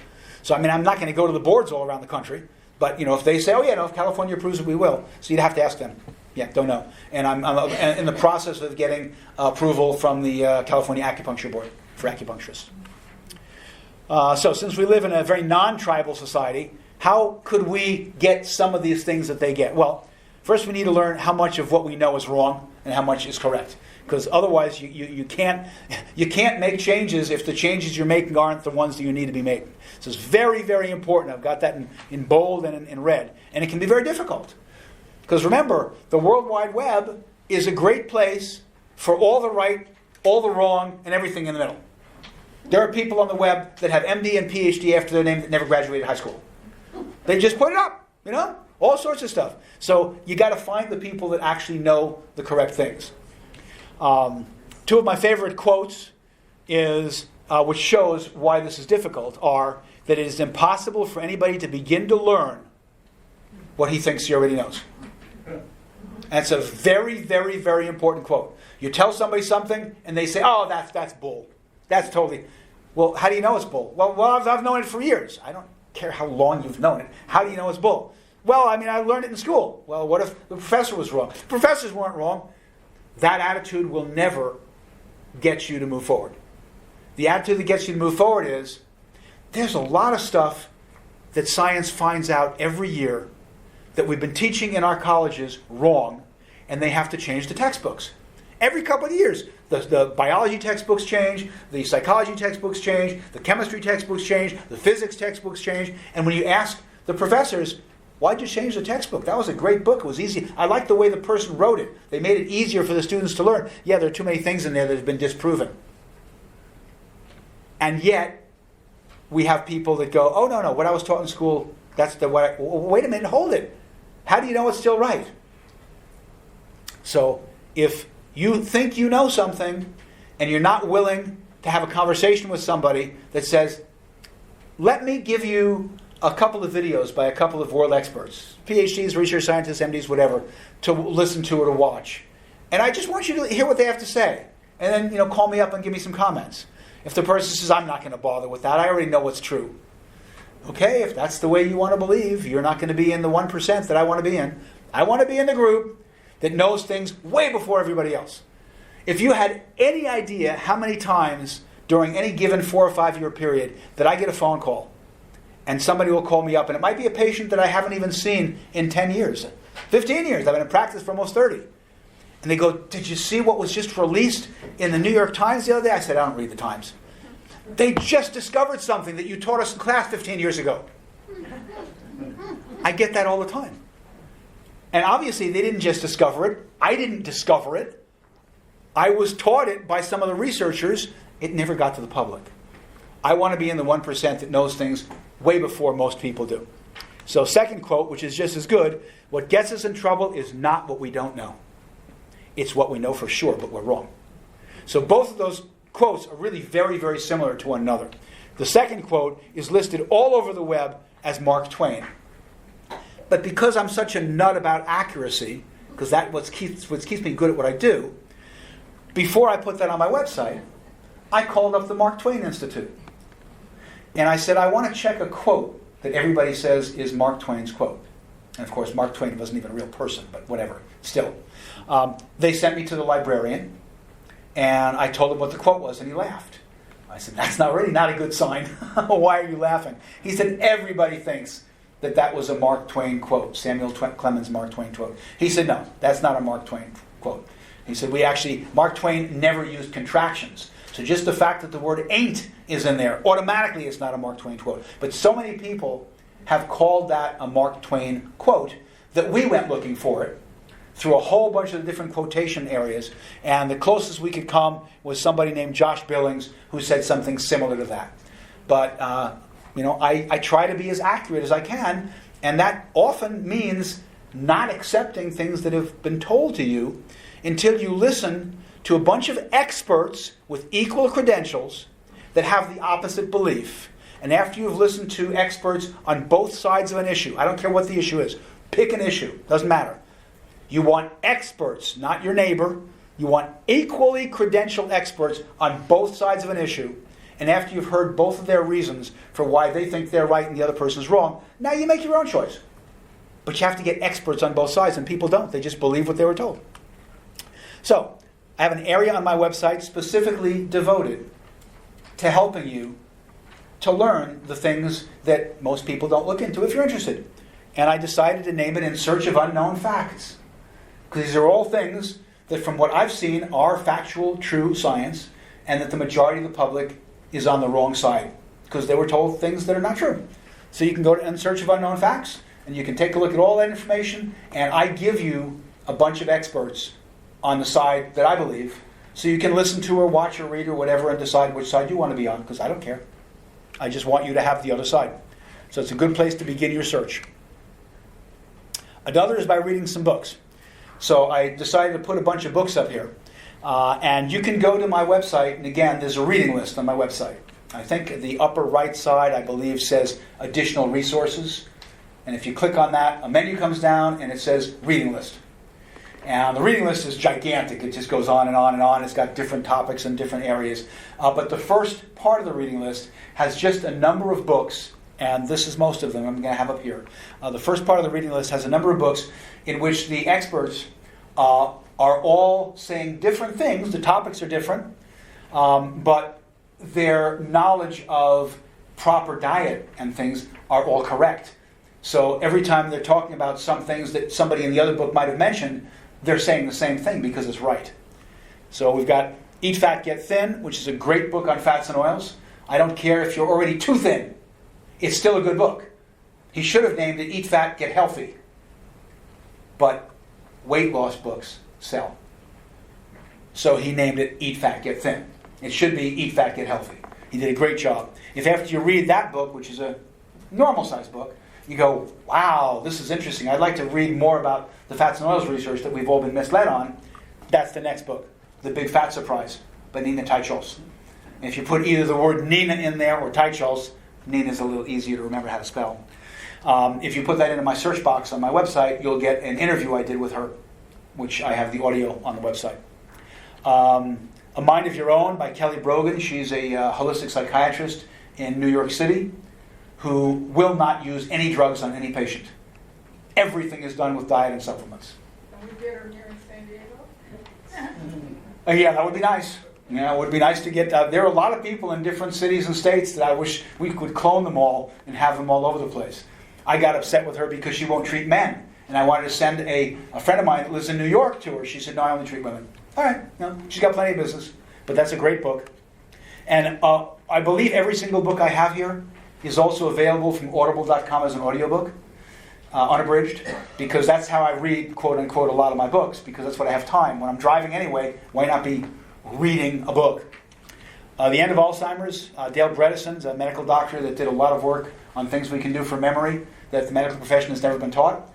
So, I mean, I'm not going to go to the boards all around the country, but, if they say, if California approves it, we will. So you'd have to ask them. Yeah, don't know. And I'm in the process of getting approval from the California Acupuncture Board for acupuncturists. So since we live in a very non-tribal society, how could we get some of these things that they get? Well, first we need to learn how much of what we know is wrong and how much is correct. Because otherwise you can't make changes if the changes you're making aren't the ones that you need to be making. So it's very, very important. I've got that in bold and in red. And it can be very difficult. Because remember, the World Wide Web is a great place for all the right, all the wrong, and everything in the middle. There are people on the web that have MD and PhD after their name that never graduated high school. They just put it up, all sorts of stuff. So you got to find the people that actually know the correct things. Two of my favorite quotes is, which shows why this is difficult, are that it is impossible for anybody to begin to learn what he thinks he already knows. And it's a very, very, very important quote. You tell somebody something, and they say, "Oh, that's bull. That's totally." Well, how do you know it's bull? Well, I've known it for years. I don't care how long you've known it. How do you know it's bull? Well, I learned it in school. Well, what if the professor was wrong? The professors weren't wrong. That attitude will never get you to move forward. The attitude that gets you to move forward is, there's a lot of stuff that science finds out every year that we've been teaching in our colleges wrong, and they have to change the textbooks. Every couple of years, the biology textbooks change, the psychology textbooks change, the chemistry textbooks change, the physics textbooks change, and when you ask the professors, why'd you change the textbook? That was a great book. It was easy. I like the way the person wrote it. They made it easier for the students to learn. Yeah, there are too many things in there that have been disproven. And yet, we have people that go, "Oh, no, what I was taught in school, that's the way." Wait a minute, hold it. How do you know it's still right? So, if you think you know something, and you're not willing to have a conversation with somebody that says, "Let me give you a couple of videos by a couple of world experts, PhDs, research scientists, MDs, whatever, to listen to or to watch. And I just want you to hear what they have to say. And then, call me up and give me some comments." If the person says, "I'm not going to bother with that, I already know what's true." Okay, if that's the way you want to believe, you're not going to be in the 1% that I want to be in. I want to be in the group that knows things way before everybody else. If you had any idea how many times during any given 4 or 5 year period that I get a phone call, and somebody will call me up, and it might be a patient that I haven't even seen in 10 years, 15 years. I've been in practice for almost 30. And they go, "Did you see what was just released in the New York Times the other day?" I said, "I don't read the Times." "They just discovered something that you taught us in class 15 years ago." I get that all the time. And obviously they didn't just discover it. I didn't discover it. I was taught it by some of the researchers. It never got to the public. I want to be in the 1% that knows things way before most people do. So second quote, which is just as good, "What gets us in trouble is not what we don't know. It's what we know for sure, but we're wrong." So both of those quotes are really very, very similar to one another. The second quote is listed all over the web as Mark Twain. But because I'm such a nut about accuracy, because that's what keeps me good at what I do, before I put that on my website, I called up the Mark Twain Institute. And I said, "I want to check a quote that everybody says is Mark Twain's quote." And of course, Mark Twain wasn't even a real person, but whatever. Still. They sent me to the librarian, and I told him what the quote was, and he laughed. I said, "That's already not a good sign." "Why are you laughing?" He said, "Everybody thinks that was a Mark Twain quote, Samuel Clemens Mark Twain quote." He said, "No, that's not a Mark Twain quote." He said, Mark Twain never used contractions. So just the fact that the word ain't is in there, automatically it's not a Mark Twain quote. But so many people have called that a Mark Twain quote that we went looking for it through a whole bunch of different quotation areas, and the closest we could come was somebody named Josh Billings who said something similar to that. But I try to be as accurate as I can, and that often means not accepting things that have been told to you until you listen to a bunch of experts with equal credentials that have the opposite belief. And after you've listened to experts on both sides of an issue, I don't care what the issue is, pick an issue, doesn't matter. You want experts, not your neighbor. You want equally credentialed experts on both sides of an issue. And after you've heard both of their reasons for why they think they're right and the other person's wrong, now you make your own choice. But you have to get experts on both sides, and people don't. They just believe what they were told. So, I have an area on my website specifically devoted to helping you to learn the things that most people don't look into if you're interested. And I decided to name it In Search of Unknown Facts. Because these are all things that, from what I've seen, are factual, true science, and that the majority of the public is on the wrong side because they were told things that are not true. So you can go to In Search of Unknown Facts, and you can take a look at all that information, and I give you a bunch of experts on the side that I believe, So you can listen to or watch or read or whatever and decide which side you want to be on, because I don't care. I just want you to have the other side. So it's a good place to begin your search. Another is by reading some books. So I decided to put a bunch of books up here. And you can go to my website, and again, there's a reading list on my website. I think the upper right side, I believe, says additional resources. And if you click on that, a menu comes down and it says reading list. And the reading list is gigantic. It just goes on and on and on. It's got different topics in different areas. But the first part of the reading list has just a number of books, and this is most of them I'm going to have up here. The first part of the reading list has a number of books in which the experts are all saying different things. The topics are different, but their knowledge of proper diet and things are all correct. So every time they're talking about some things that somebody in the other book might have mentioned, they're saying the same thing because it's right. So we've got Eat Fat, Get Thin, which is a great book on fats and oils. I don't care if you're already too thin. It's still a good book. He should have named it Eat Fat, Get Healthy. But weight loss books sell. So he named it Eat Fat, Get Thin. It should be Eat Fat, Get Healthy. He did a great job. If after you read that book, which is a normal-sized book, you go, wow, this is interesting. I'd like to read more about the fats and oils research that we've all been misled on. That's the next book, The Big Fat Surprise by Nina Teicholz. And if you put either the word Nina in there or Teicholz, Nina's a little easier to remember how to spell. If you put that into my search box on my website, you'll get an interview I did with her, which I have the audio on the website. A Mind of Your Own by Kelly Brogan. She's a holistic psychiatrist in New York City who will not use any drugs on any patient. Everything is done with diet and supplements. Can we get her here in San Diego? Yeah, that would be nice. Yeah, it would be nice to get... there are a lot of people in different cities and states that I wish we could clone them all and have them all over the place. I got upset with her because she won't treat men. And I wanted to send a friend of mine that lives in New York to her. She said, no, I only treat women. All right, no, she's got plenty of business. But that's a great book. And I believe every single book I have here is also available from audible.com as an audiobook, unabridged, because that's how I read, quote-unquote, a lot of my books, because that's what I have time. When I'm driving anyway, why not be reading a book? The End of Alzheimer's, Dale Bredeson's a medical doctor that did a lot of work on things we can do for memory that the medical profession has never been taught,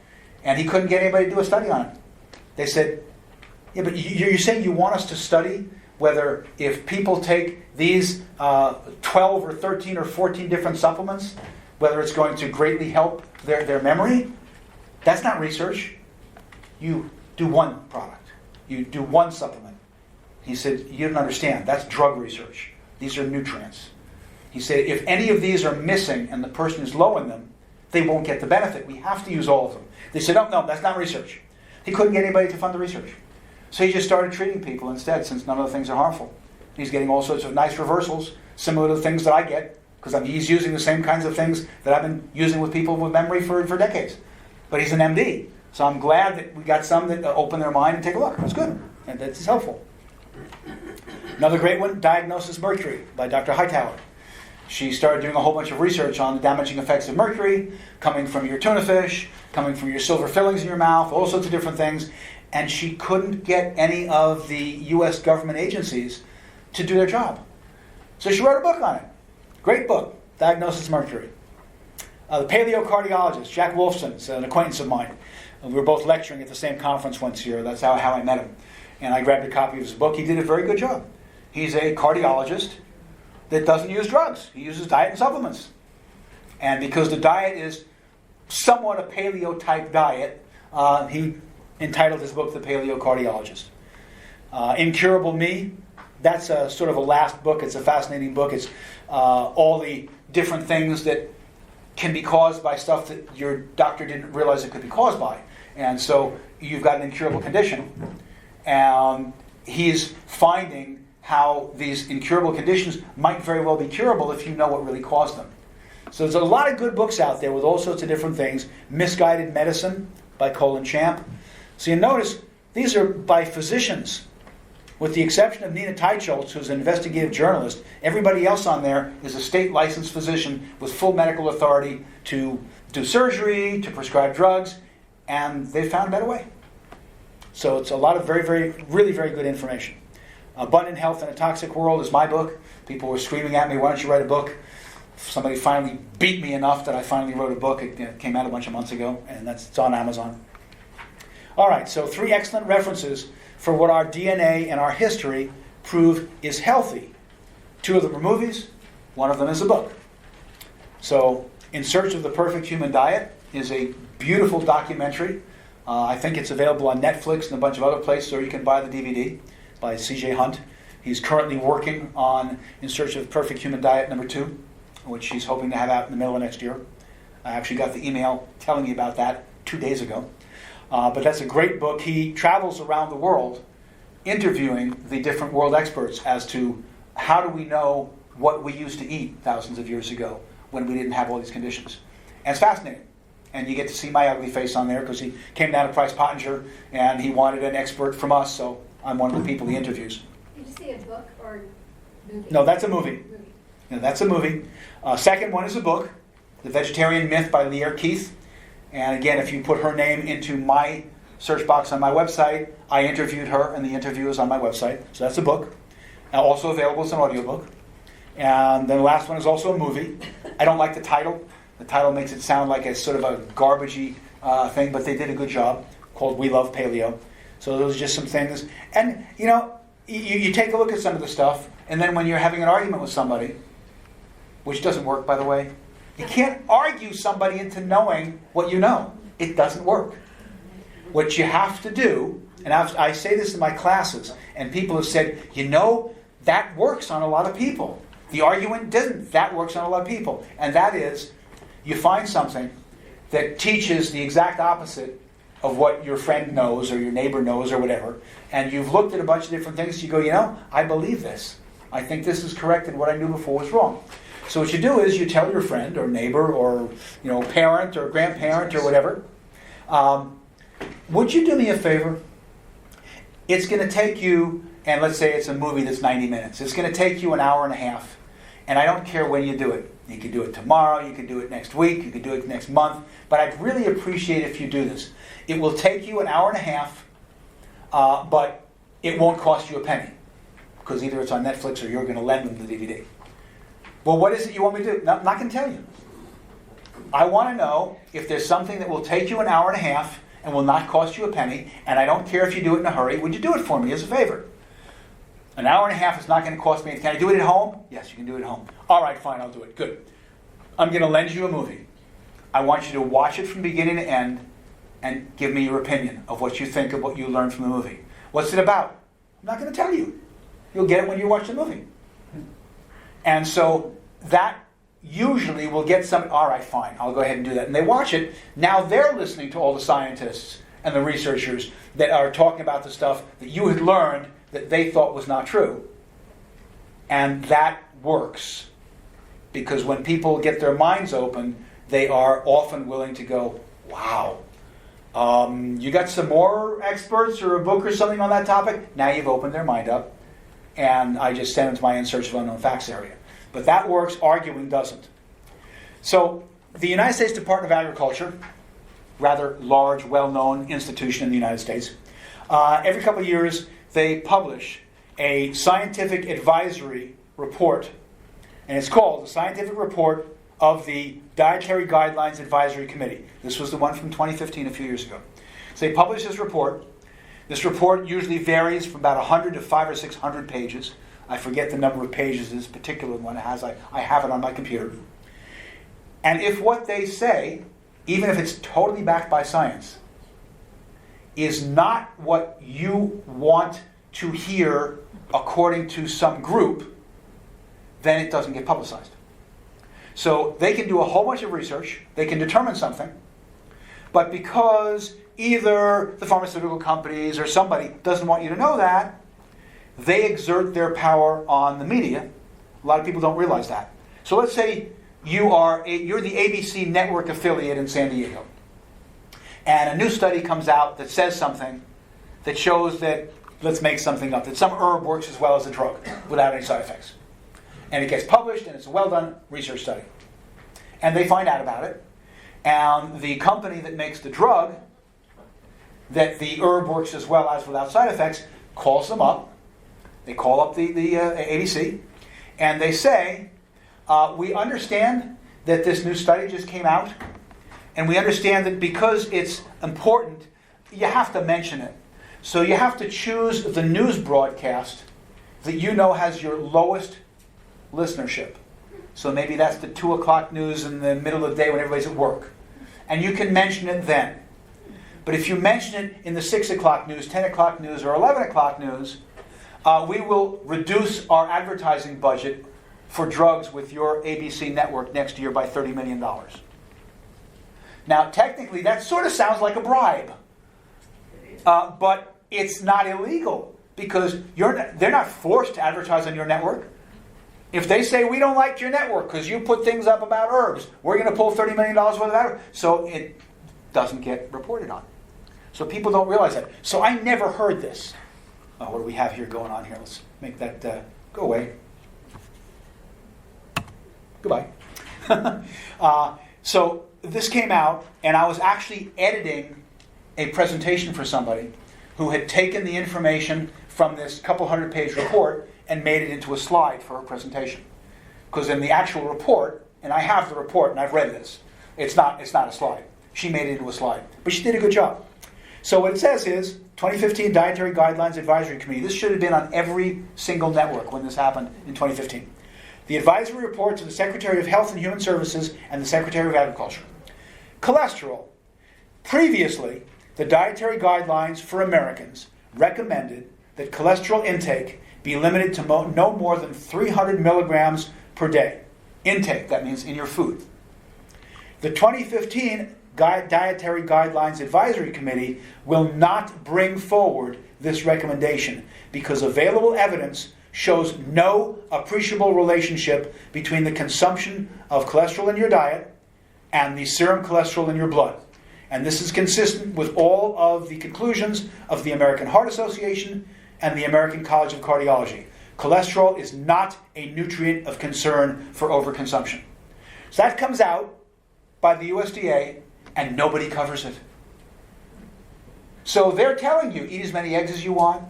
and he couldn't get anybody to do a study on it. They said, yeah, but you're saying you want us to study whether if people take these 12 or 13 or 14 different supplements, whether it's going to greatly help their memory? That's not research. You do one product. You do one supplement. He said, you don't understand. That's drug research. These are nutrients. He said, if any of these are missing and the person is low in them, they won't get the benefit. We have to use all of them. They said, oh, no, that's not research. He couldn't get anybody to fund the research. So he just started treating people instead, since none of the things are harmful. He's getting all sorts of nice reversals, similar to the things that I get, because he's using the same kinds of things that I've been using with people with memory for decades. But he's an MD. So I'm glad that we got some that open their mind and take a look. That's good. And that's helpful. Another great one, Diagnosis Mercury by Dr. Hightower. She started doing a whole bunch of research on the damaging effects of mercury, coming from your tuna fish, coming from your silver fillings in your mouth, all sorts of different things. And she couldn't get any of the U.S. government agencies to do their job. So she wrote a book on it. Great book, Diagnosis Mercury. The paleocardiologist, Jack Wolfson's an acquaintance of mine. We were both lecturing at the same conference once year. That's how I met him. And I grabbed a copy of his book. He did a very good job. He's a cardiologist that doesn't use drugs. He uses diet and supplements. And because the diet is somewhat a paleo-type diet, he entitled his book The Paleocardiologist. Incurable Me, that's sort of a last book. It's a fascinating book. It's all the different things that can be caused by stuff that your doctor didn't realize it could be caused by. And so you've got an incurable condition. And he's finding how these incurable conditions might very well be curable if you know what really caused them. So there's a lot of good books out there with all sorts of different things. Misguided Medicine by Colin Champ. So you notice these are by physicians, with the exception of Nina Teicholz, who's an investigative journalist. Everybody else on there is a state licensed physician with full medical authority to do surgery, to prescribe drugs, and they found a better way. So it's a lot of really very good information. Abundant Health in a Toxic World is my book. People were screaming at me, why don't you write a book? Somebody finally beat me enough that I finally wrote a book. It came out a bunch of months ago, and it's on Amazon. All right, so 3 excellent references for what our DNA and our history prove is healthy. 2 of them are movies, 1 of them is a book. So, In Search of the Perfect Human Diet is a beautiful documentary. I think it's available on Netflix and a bunch of other places, or you can buy the DVD by C.J. Hunt. He's currently working on In Search of the Perfect Human Diet #2, which he's hoping to have out in the middle of next year. I actually got the email telling me about that 2 days ago. But that's a great book. He travels around the world interviewing the different world experts as to how do we know what we used to eat thousands of years ago when we didn't have all these conditions. And it's fascinating. And you get to see my ugly face on there because he came down to Price Pottinger and he wanted an expert from us, so I'm one of the people he interviews. Did you say a book or movie? No, that's a movie. No, that's a movie. Second one is a book, The Vegetarian Myth by Leah Keith. And again, if you put her name into my search box on my website, I interviewed her, and the interview is on my website. So that's a book. Also available as an audiobook. And then the last one is also a movie. I don't like the title. The title makes it sound like it's sort of a garbagey thing, but they did a good job, called We Love Paleo. So those are just some things. And, you know, you take a look at some of the stuff, and then when you're having an argument with somebody, which doesn't work, by the way, you can't argue somebody into knowing what you know. It doesn't work. What you have to do, and I say this in my classes, and people have said, you know, that works on a lot of people. The argument doesn't. That works on a lot of people. And that is, you find something that teaches the exact opposite of what your friend knows or your neighbor knows or whatever, and you've looked at a bunch of different things, you go, you know, I believe this. I think this is correct and what I knew before was wrong. So what you do is you tell your friend or neighbor or parent or grandparent or whatever, would you do me a favor? It's going to take you, and let's say it's a movie that's 90 minutes. It's going to take you an hour and a half, and I don't care when you do it. You can do it tomorrow, you can do it next week, you can do it next month, but I'd really appreciate if you do this. It will take you an hour and a half, but it won't cost you a penny, because either it's on Netflix or you're going to lend them the DVD. Well, what is it you want me to do? No, I'm not going to tell you. I want to know if there's something that will take you an hour and a half and will not cost you a penny, and I don't care if you do it in a hurry. Would you do it for me as a favor? An hour and a half is not going to cost me. Can I do it at home? Yes, you can do it at home. All right, fine, I'll do it. Good. I'm going to lend you a movie. I want you to watch it from beginning to end and give me your opinion of what you think of what you learned from the movie. What's it about? I'm not going to tell you. You'll get it when you watch the movie. And so that usually will get some, all right, fine, I'll go ahead and do that. And they watch it. Now they're listening to all the scientists and the researchers that are talking about the stuff that you had learned that they thought was not true. And that works. Because when people get their minds open, they are often willing to go, wow, you got some more experts or a book or something on that topic? Now you've opened their mind up. And I just send them to my In Search of Unknown Facts area. But that works, arguing doesn't. So the United States Department of Agriculture, rather large, well-known institution in the United States, every couple of years they publish a scientific advisory report. And it's called the Scientific Report of the Dietary Guidelines Advisory Committee. This was the one from 2015, a few years ago. So they publish this report. This report usually varies from about 100 to 500 or 600 pages. I forget the number of pages this particular one has. I have it on my computer. And if what they say, even if it's totally backed by science, is not what you want to hear according to some group, then it doesn't get publicized. So they can do a whole bunch of research, they can determine something, but because either the pharmaceutical companies or somebody doesn't want you to know that, they exert their power on the media. A lot of people don't realize that. So let's say you're the ABC network affiliate in San Diego, and a new study comes out that says something that shows that, let's make something up, that some herb works as well as a drug without any side effects. And it gets published, and it's a well-done research study. And they find out about it, and the company that makes the drug, that the herb works as well as without side effects, calls them up, They call up the ABC, and they say, we understand that this new study just came out, and we understand that because it's important, you have to mention it. So you have to choose the news broadcast that you know has your lowest listenership. So maybe that's the 2 o'clock news in the middle of the day when everybody's at work. And you can mention it then. But if you mention it in the 6 o'clock news, 10 o'clock news, or 11 o'clock news, we will reduce our advertising budget for drugs with your ABC network next year by $30 million. Now, technically, that sort of sounds like a bribe. But it's not illegal because they're not forced to advertise on your network. If they say, we don't like your network because you put things up about herbs, we're going to pull $30 million worth of that. So it doesn't get reported on. So people don't realize that. So I never heard this. Oh, what do we have here going on here? Let's make that go away. Goodbye. So this came out, and I was actually editing a presentation for somebody who had taken the information from this couple 100-page report and made it into a slide for her presentation. Because in the actual report, and I have the report and I've read this, it's not a slide. She made it into a slide. But she did a good job. So what it says is, 2015 Dietary Guidelines Advisory Committee. This should have been on every single network when this happened in 2015. The advisory report to the Secretary of Health and Human Services and the Secretary of Agriculture. Cholesterol. Previously, the Dietary Guidelines for Americans recommended that cholesterol intake be limited to no more than 300 milligrams per day. Intake, that means in your food. The 2015 Dietary Guidelines Advisory Committee will not bring forward this recommendation because available evidence shows no appreciable relationship between the consumption of cholesterol in your diet and the serum cholesterol in your blood. And this is consistent with all of the conclusions of the American Heart Association and the American College of Cardiology. Cholesterol is not a nutrient of concern for overconsumption. So that comes out by the USDA, and nobody covers it. So they're telling you, eat as many eggs as you want,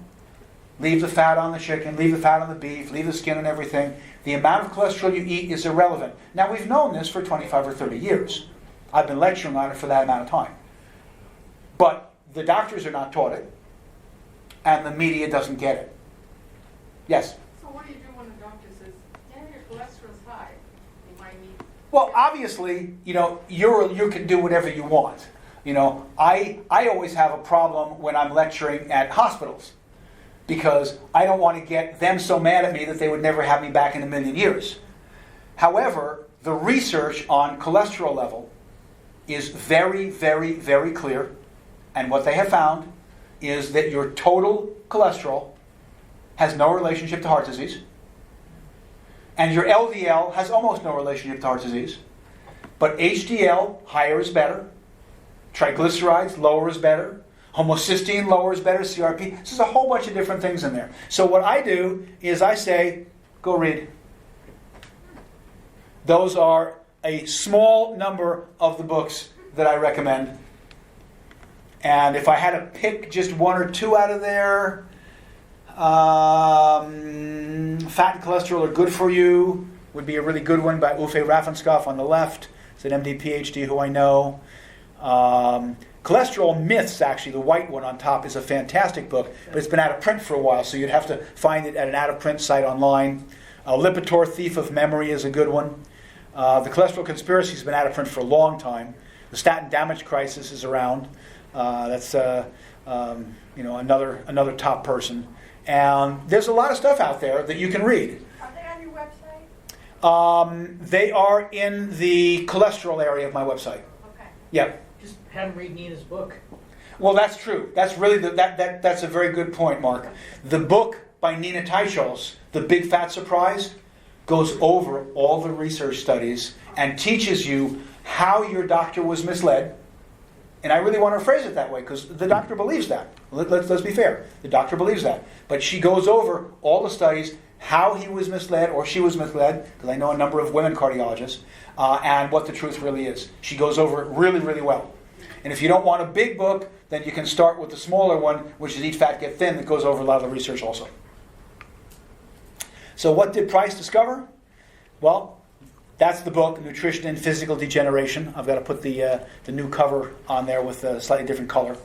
leave the fat on the chicken, leave the fat on the beef, leave the skin and everything. The amount of cholesterol you eat is irrelevant. Now, we've known this for 25 or 30 years. I've been lecturing on it for that amount of time. But the doctors are not taught it, and the media doesn't get it. Yes? So what do you do when the doctor says, yeah, your cholesterol's high? You might need... Well, obviously, you can do whatever you want. I always have a problem when I'm lecturing at hospitals because I don't want to get them so mad at me that they would never have me back in a million years. However, the research on cholesterol level is very, very, very clear. And what they have found is that your total cholesterol has no relationship to heart disease. And your LDL has almost no relationship to heart disease. But HDL, higher is better. Triglycerides, lower is better. Homocysteine, lower is better. CRP. There's a whole bunch of different things in there. So what I do is I say, go read. Those are a small number of the books that I recommend. And if I had to pick just one or two out of there, Fat and Cholesterol Are Good For You would be a really good one by Uffe Raffenscoff on the left. It's an MD, PhD who I know. Cholesterol Myths, actually, the white one on top, is a fantastic book, but it's been out of print for a while, so you'd have to find it at an out-of-print site online. Lipitor, Thief of Memory is a good one. The Cholesterol Conspiracy has been out of print for a long time. The Statin Damage Crisis is around. That's another top person. And there's a lot of stuff out there that you can read. Are they on your website? They are in the cholesterol area of my website. Okay. Yeah. Just have them read Nina's book. Well, that's true. That's really that's a very good point, Mark. The book by Nina Teicholz, The Big Fat Surprise, goes over all the research studies and teaches you how your doctor was misled. And I really want to phrase it that way because the doctor believes that. Let's be fair. The doctor believes that. But she goes over all the studies, how he was misled or she was misled, because I know a number of women cardiologists, and what the truth really is. She goes over it really, really well. And if you don't want a big book, then you can start with the smaller one, which is Eat Fat, Get Thin, that goes over a lot of the research also. So what did Price discover? Well, that's the book, Nutrition and Physical Degeneration. I've got to put the new cover on there with a slightly different color.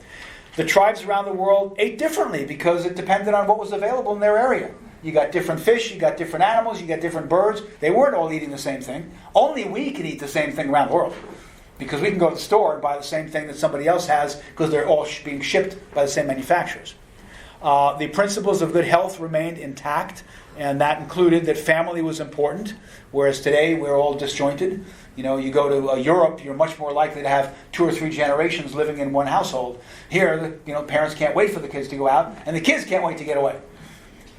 The tribes around the world ate differently because it depended on what was available in their area. You got different fish, you got different animals, you got different birds. They weren't all eating the same thing. Only we can eat the same thing around the world. Because we can go to the store and buy the same thing that somebody else has because they're all being shipped by the same manufacturers. The principles of good health remained intact, and that included that family was important, whereas today we're all disjointed. You know, you go to Europe, you're much more likely to have 2 or 3 generations living in one household. Here, parents can't wait for the kids to go out, and the kids can't wait to get away.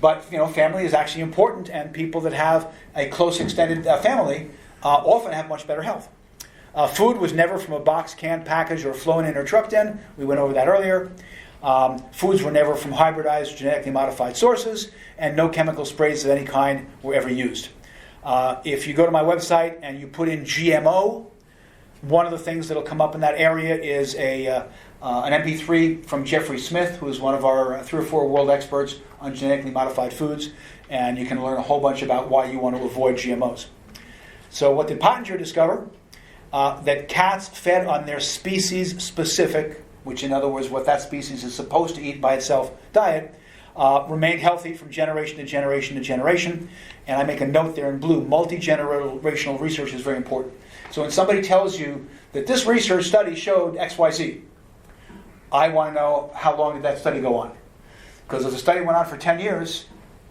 But, family is actually important, and people that have a close extended family often have much better health. Food was never from a box, can, package, or flown in or trucked in. We went over that earlier. Foods were never from hybridized, genetically modified sources, and no chemical sprays of any kind were ever used. If you go to my website and you put in GMO, one of the things that will come up in that area is an MP3 from Jeffrey Smith, who is one of our 3 or 4 world experts on genetically modified foods, and you can learn a whole bunch about why you want to avoid GMOs. So what did Pottinger discover? That cats fed on their species-specific, which in other words what that species is supposed to eat by itself, diet, remained healthy from generation to generation to generation. And I make a note there in blue, multi-generational research is very important. So when somebody tells you that this research study showed XYZ, I want to know how long did that study go on. Because if the study went on for 10 years,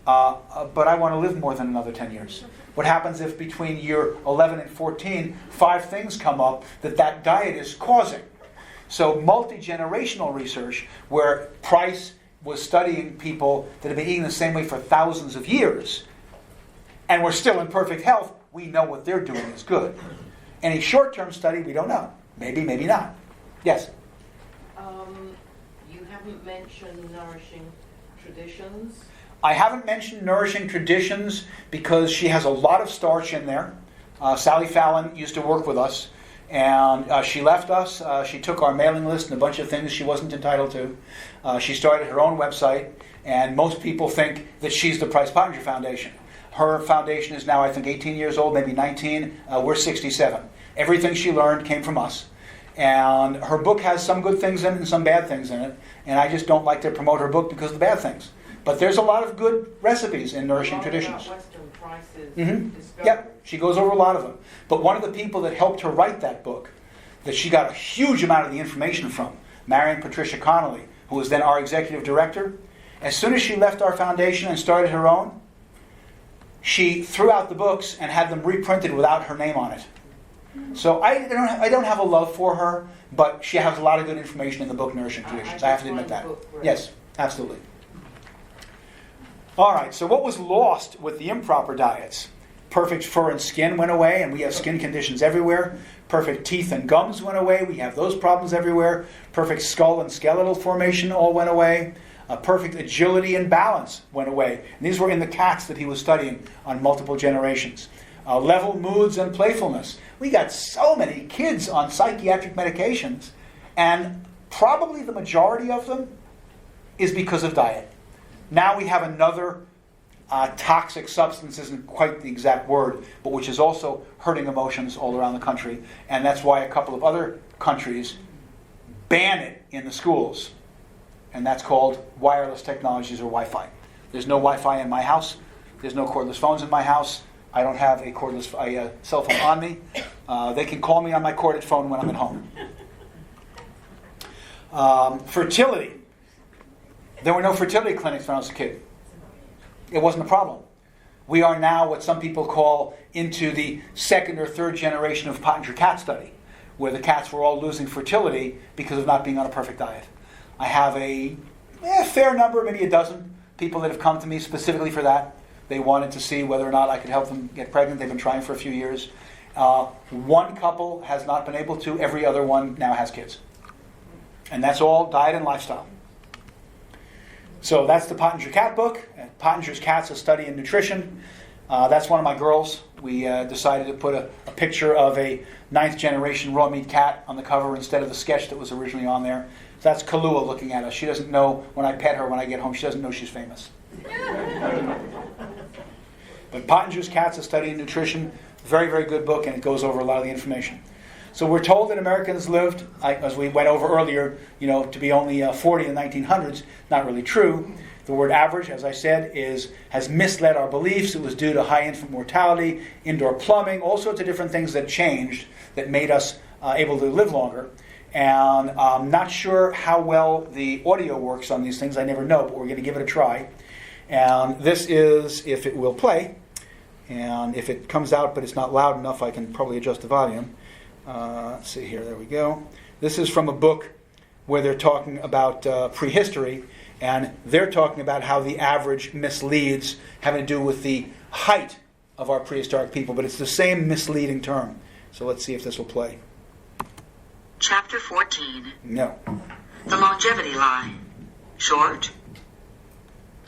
but I want to live more than another 10 years. What happens if between year 11 and 14, 5 things come up that diet is causing? So multi-generational research, where Price was studying people that have been eating the same way for thousands of years, and we're still in perfect health, we know what they're doing is good. Any short-term study, we don't know. Maybe, maybe not. Yes? You haven't mentioned nourishing traditions. I haven't mentioned nourishing traditions because she has a lot of starch in there. Sally Fallon used to work with us, and she left us. She took our mailing list and a bunch of things she wasn't entitled to. She started her own website, and most people think that she's the Price Pottinger Foundation. Her foundation is now, I think, 18 years old, maybe 19. We're 67. Everything she learned came from us. And her book has some good things in it and some bad things in it, and I just don't like to promote her book because of the bad things. But there's a lot of good recipes in Nourishing Traditions. Weston Price's discovery. Yep, she goes over a lot of them. But one of the people that helped her write that book, that she got a huge amount of the information from, Marion Patricia Connolly, who was then our executive director, as soon as she left our foundation and started her own, she threw out the books and had them reprinted without her name on it. So I don't have a love for her, but she has a lot of good information in the book Nourishing Traditions. I have to admit that. Yes, absolutely. All right, so what was lost with the improper diets? Perfect fur and skin went away, and we have skin conditions everywhere. Perfect teeth and gums went away. We have those problems everywhere. Perfect skull and skeletal formation all went away. Perfect agility and balance went away. And these were in the cats that he was studying on multiple generations. Level moods and playfulness. We got so many kids on psychiatric medications, and probably the majority of them is because of diet. Now we have another toxic substance, isn't quite the exact word, but which is also hurting emotions all around the country. And that's why a couple of other countries ban it in the schools. And that's called wireless technologies or Wi-Fi. There's no Wi-Fi in my house. There's no cordless phones in my house. I don't have a cordless cell phone on me. They can call me on my corded phone when I'm at home. Fertility. There were no fertility clinics when I was a kid. It wasn't a problem. We are now what some people call into the 2nd or 3rd generation of Pottinger cat study, where the cats were all losing fertility because of not being on a perfect diet. I have a fair number, maybe a dozen people that have come to me specifically for that. They wanted to see whether or not I could help them get pregnant. They've been trying for a few years. One couple has not been able to. Every other one now has kids. And that's all diet and lifestyle. So that's the Pottinger Cat book. Pottinger's Cats, A Study in Nutrition. That's one of my girls. We decided to put a picture of a 9th generation raw meat cat on the cover instead of the sketch that was originally on there. So that's Kahlua looking at us. She doesn't know when I pet her when I get home. She doesn't know she's famous. But Pottinger's Cats, A Study in Nutrition, very, very good book, and it goes over a lot of the information. So we're told that Americans lived, as we went over earlier, to be only 40 in the 1900s. Not really true. The word average, as I said, has misled our beliefs. It was due to high infant mortality, indoor plumbing, all sorts of different things that changed that made us able to live longer. And I'm not sure how well the audio works on these things. I never know, but we're going to give it a try. And this is, if it will play, and if it comes out but it's not loud enough, I can probably adjust the volume. Let's see here, there we go. This is from a book where they're talking about prehistory, and they're talking about how the average misleads, having to do with the height of our prehistoric people, but it's the same misleading term. So let's see if this will play. Chapter 14. No. The longevity lie. Short.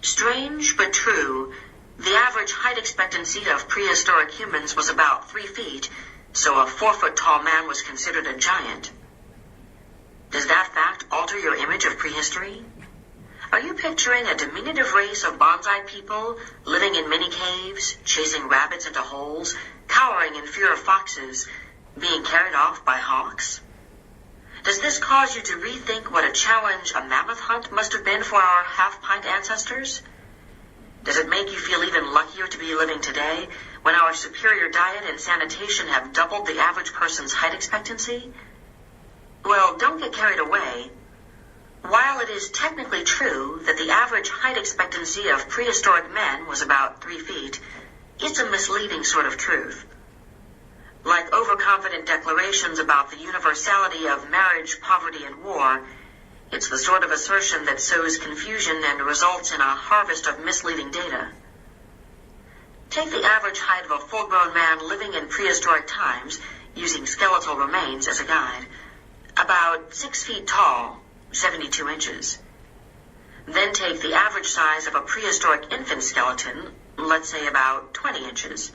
Strange but true, the average height expectancy of prehistoric humans was about 3 feet, so a 4-foot-tall man was considered a giant. Does that fact alter your image of prehistory? Are you picturing a diminutive race of bonsai people living in mini caves, chasing rabbits into holes, cowering in fear of foxes, being carried off by hawks? Does this cause you to rethink what a challenge a mammoth hunt must have been for our half-pint ancestors? Does it make you feel even luckier to be living today, when our superior diet and sanitation have doubled the average person's height expectancy? Well, don't get carried away. While it is technically true that the average height expectancy of prehistoric men was about 3 feet, it's a misleading sort of truth. Like overconfident declarations about the universality of marriage, poverty, and war, it's the sort of assertion that sows confusion and results in a harvest of misleading data. Take the average height of a full-grown man living in prehistoric times, using skeletal remains as a guide. About 6 feet tall, 72 inches. Then take the average size of a prehistoric infant skeleton, let's say about 20 inches.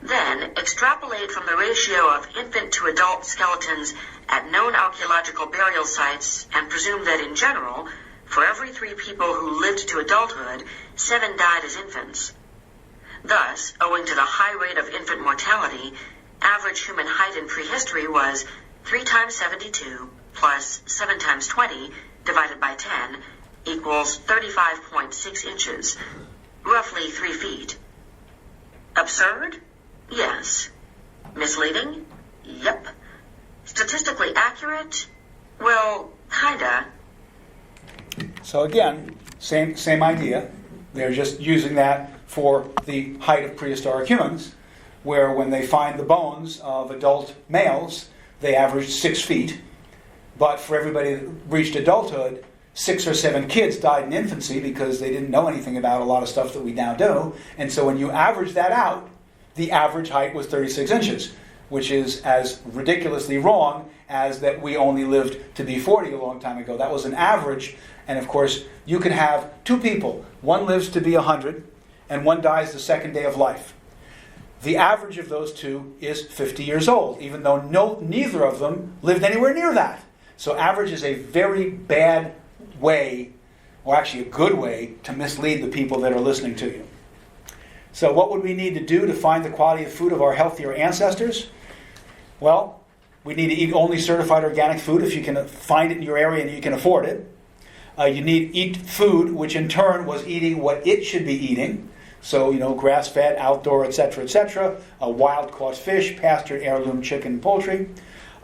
Then extrapolate from the ratio of infant to adult skeletons at known archaeological burial sites and presume that in general, for every 3 people who lived to adulthood, 7 died as infants. Thus, owing to the high rate of infant mortality, average human height in prehistory was 3 times 72 plus 7 times 20 divided by 10 equals 35.6 inches, roughly 3 feet. Absurd? Yes. Misleading? Yep. Statistically accurate? Well, kinda. So again, same idea. They're just using that for the height of prehistoric humans, where when they find the bones of adult males, they averaged 6 feet. But for everybody that reached adulthood, 6 or 7 kids died in infancy because they didn't know anything about a lot of stuff that we now do. And so when you average that out, the average height was 36 inches, which is as ridiculously wrong as that we only lived to be 40 a long time ago. That was an average. And of course, you can have 2 people. One lives to be 100, and one dies the second day of life. The average of those 2 is 50 years old, even though neither of them lived anywhere near that. So average is a very bad way, or actually a good way, to mislead the people that are listening to you. So what would we need to do to find the quality of food of our healthier ancestors? Well, we need to eat only certified organic food if you can find it in your area and you can afford it. You need to eat food which in turn was eating what it should be eating. So, grass-fed, outdoor, etc., wild-caught fish, pastured heirloom chicken and poultry.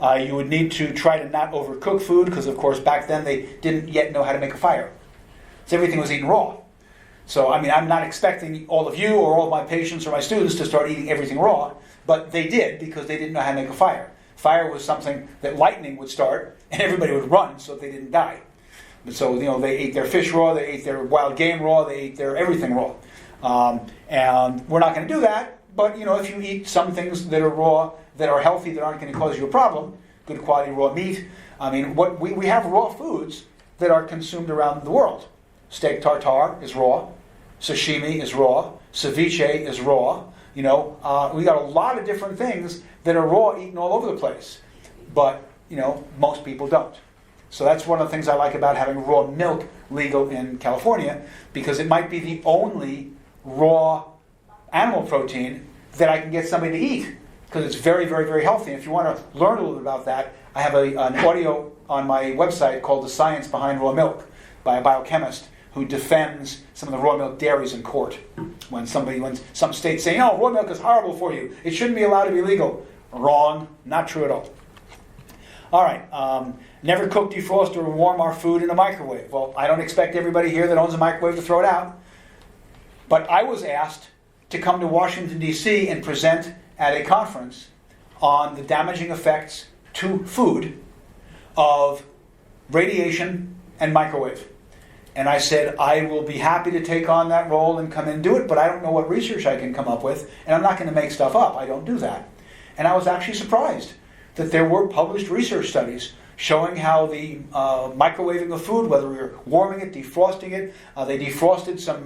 You would need to try to not overcook food because, of course, back then they didn't yet know how to make a fire. So everything was eaten raw. So, I'm not expecting all of you or all of my patients or my students to start eating everything raw, but they did because they didn't know how to make a fire. Fire was something that lightning would start and everybody would run so they didn't die. So, they ate their fish raw, they ate their wild game raw, they ate their everything raw. And we're not going to do that, but, if you eat some things that are raw, that are healthy, that aren't going to cause you a problem, good quality raw meat. What we have raw foods that are consumed around the world. Steak tartare is raw. Sashimi is raw. Ceviche is raw. We got a lot of different things that are raw eaten all over the place. But, most people don't. So that's one of the things I like about having raw milk legal in California, because it might be the only raw animal protein that I can get somebody to eat, because it's very, very, very healthy. And if you want to learn a little bit about that, I have an audio on my website called The Science Behind Raw Milk by a biochemist who defends some of the raw milk dairies in court. When some states say, no, raw milk is horrible for you, it shouldn't be allowed to be legal. Wrong, not true at all. All right, never cook, defrost, or warm our food in a microwave. Well, I don't expect everybody here that owns a microwave to throw it out. But I was asked to come to Washington, D.C. and present at a conference on the damaging effects to food of radiation and microwave. And I said, I will be happy to take on that role and come and do it, but I don't know what research I can come up with, and I'm not going to make stuff up. I don't do that. And I was actually surprised that there were published research studies showing how the microwaving of food, whether we were warming it, defrosting it, they defrosted some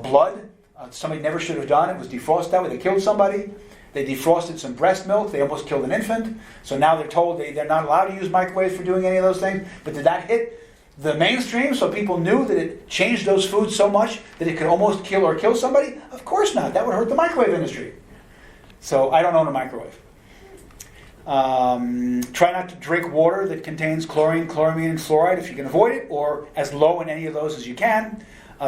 blood. Somebody never should have done it. It was defrosted that way. They killed somebody. They defrosted some breast milk. They almost killed an infant. So now they're told they're not allowed to use microwaves for doing any of those things. But did that hit the mainstream so people knew that it changed those foods so much that it could almost kill somebody? Of course not. That would hurt the microwave industry. So I don't own a microwave. Try not to drink water that contains chlorine, chloramine, and fluoride if you can avoid it, or as low in any of those as you can.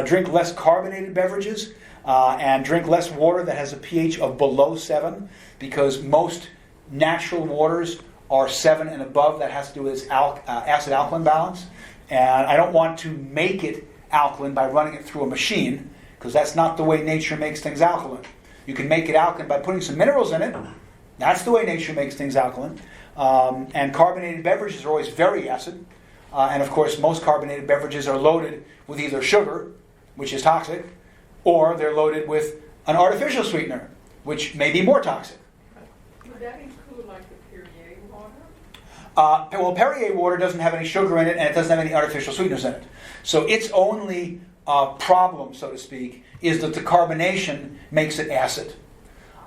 Drink less carbonated beverages, and drink less water that has a pH of below 7, because most natural waters are 7 and above. That has to do with its acid-alkaline balance. And I don't want to make it alkaline by running it through a machine, because that's not the way nature makes things alkaline. You can make it alkaline by putting some minerals in it. That's the way nature makes things alkaline. And carbonated beverages are always very acid. And of course, most carbonated beverages are loaded with either sugar, which is toxic, or they're loaded with an artificial sweetener, which may be more toxic. Would that include like the Perrier water? Well, Perrier water doesn't have any sugar in it, and it doesn't have any artificial sweeteners in it. So its only problem, so to speak, is that the carbonation makes it acid.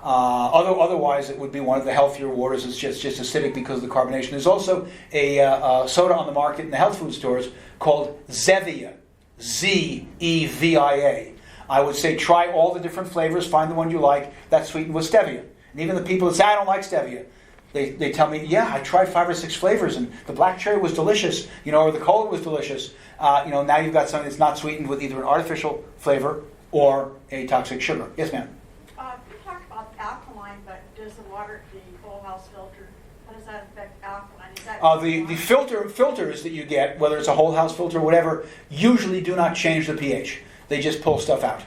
Otherwise, it would be one of the healthier waters. It's just acidic because of the carbonation. There's also a soda on the market in the health food stores called Zevia, Z-E-V-I-A. I would say try all the different flavors, find the one you like, that's sweetened with stevia. And even the people that say, I don't like stevia, they tell me, yeah, I tried 5 or 6 flavors, and the black cherry was delicious, or the cola was delicious. Now you've got something that's not sweetened with either an artificial flavor or a toxic sugar. Yes, ma'am? You talked about alkaline, but does the water, the whole house filter, how does that affect alkaline? Is that The filters that you get, whether it's a whole house filter or whatever, usually do not change the pH. They just pull stuff out.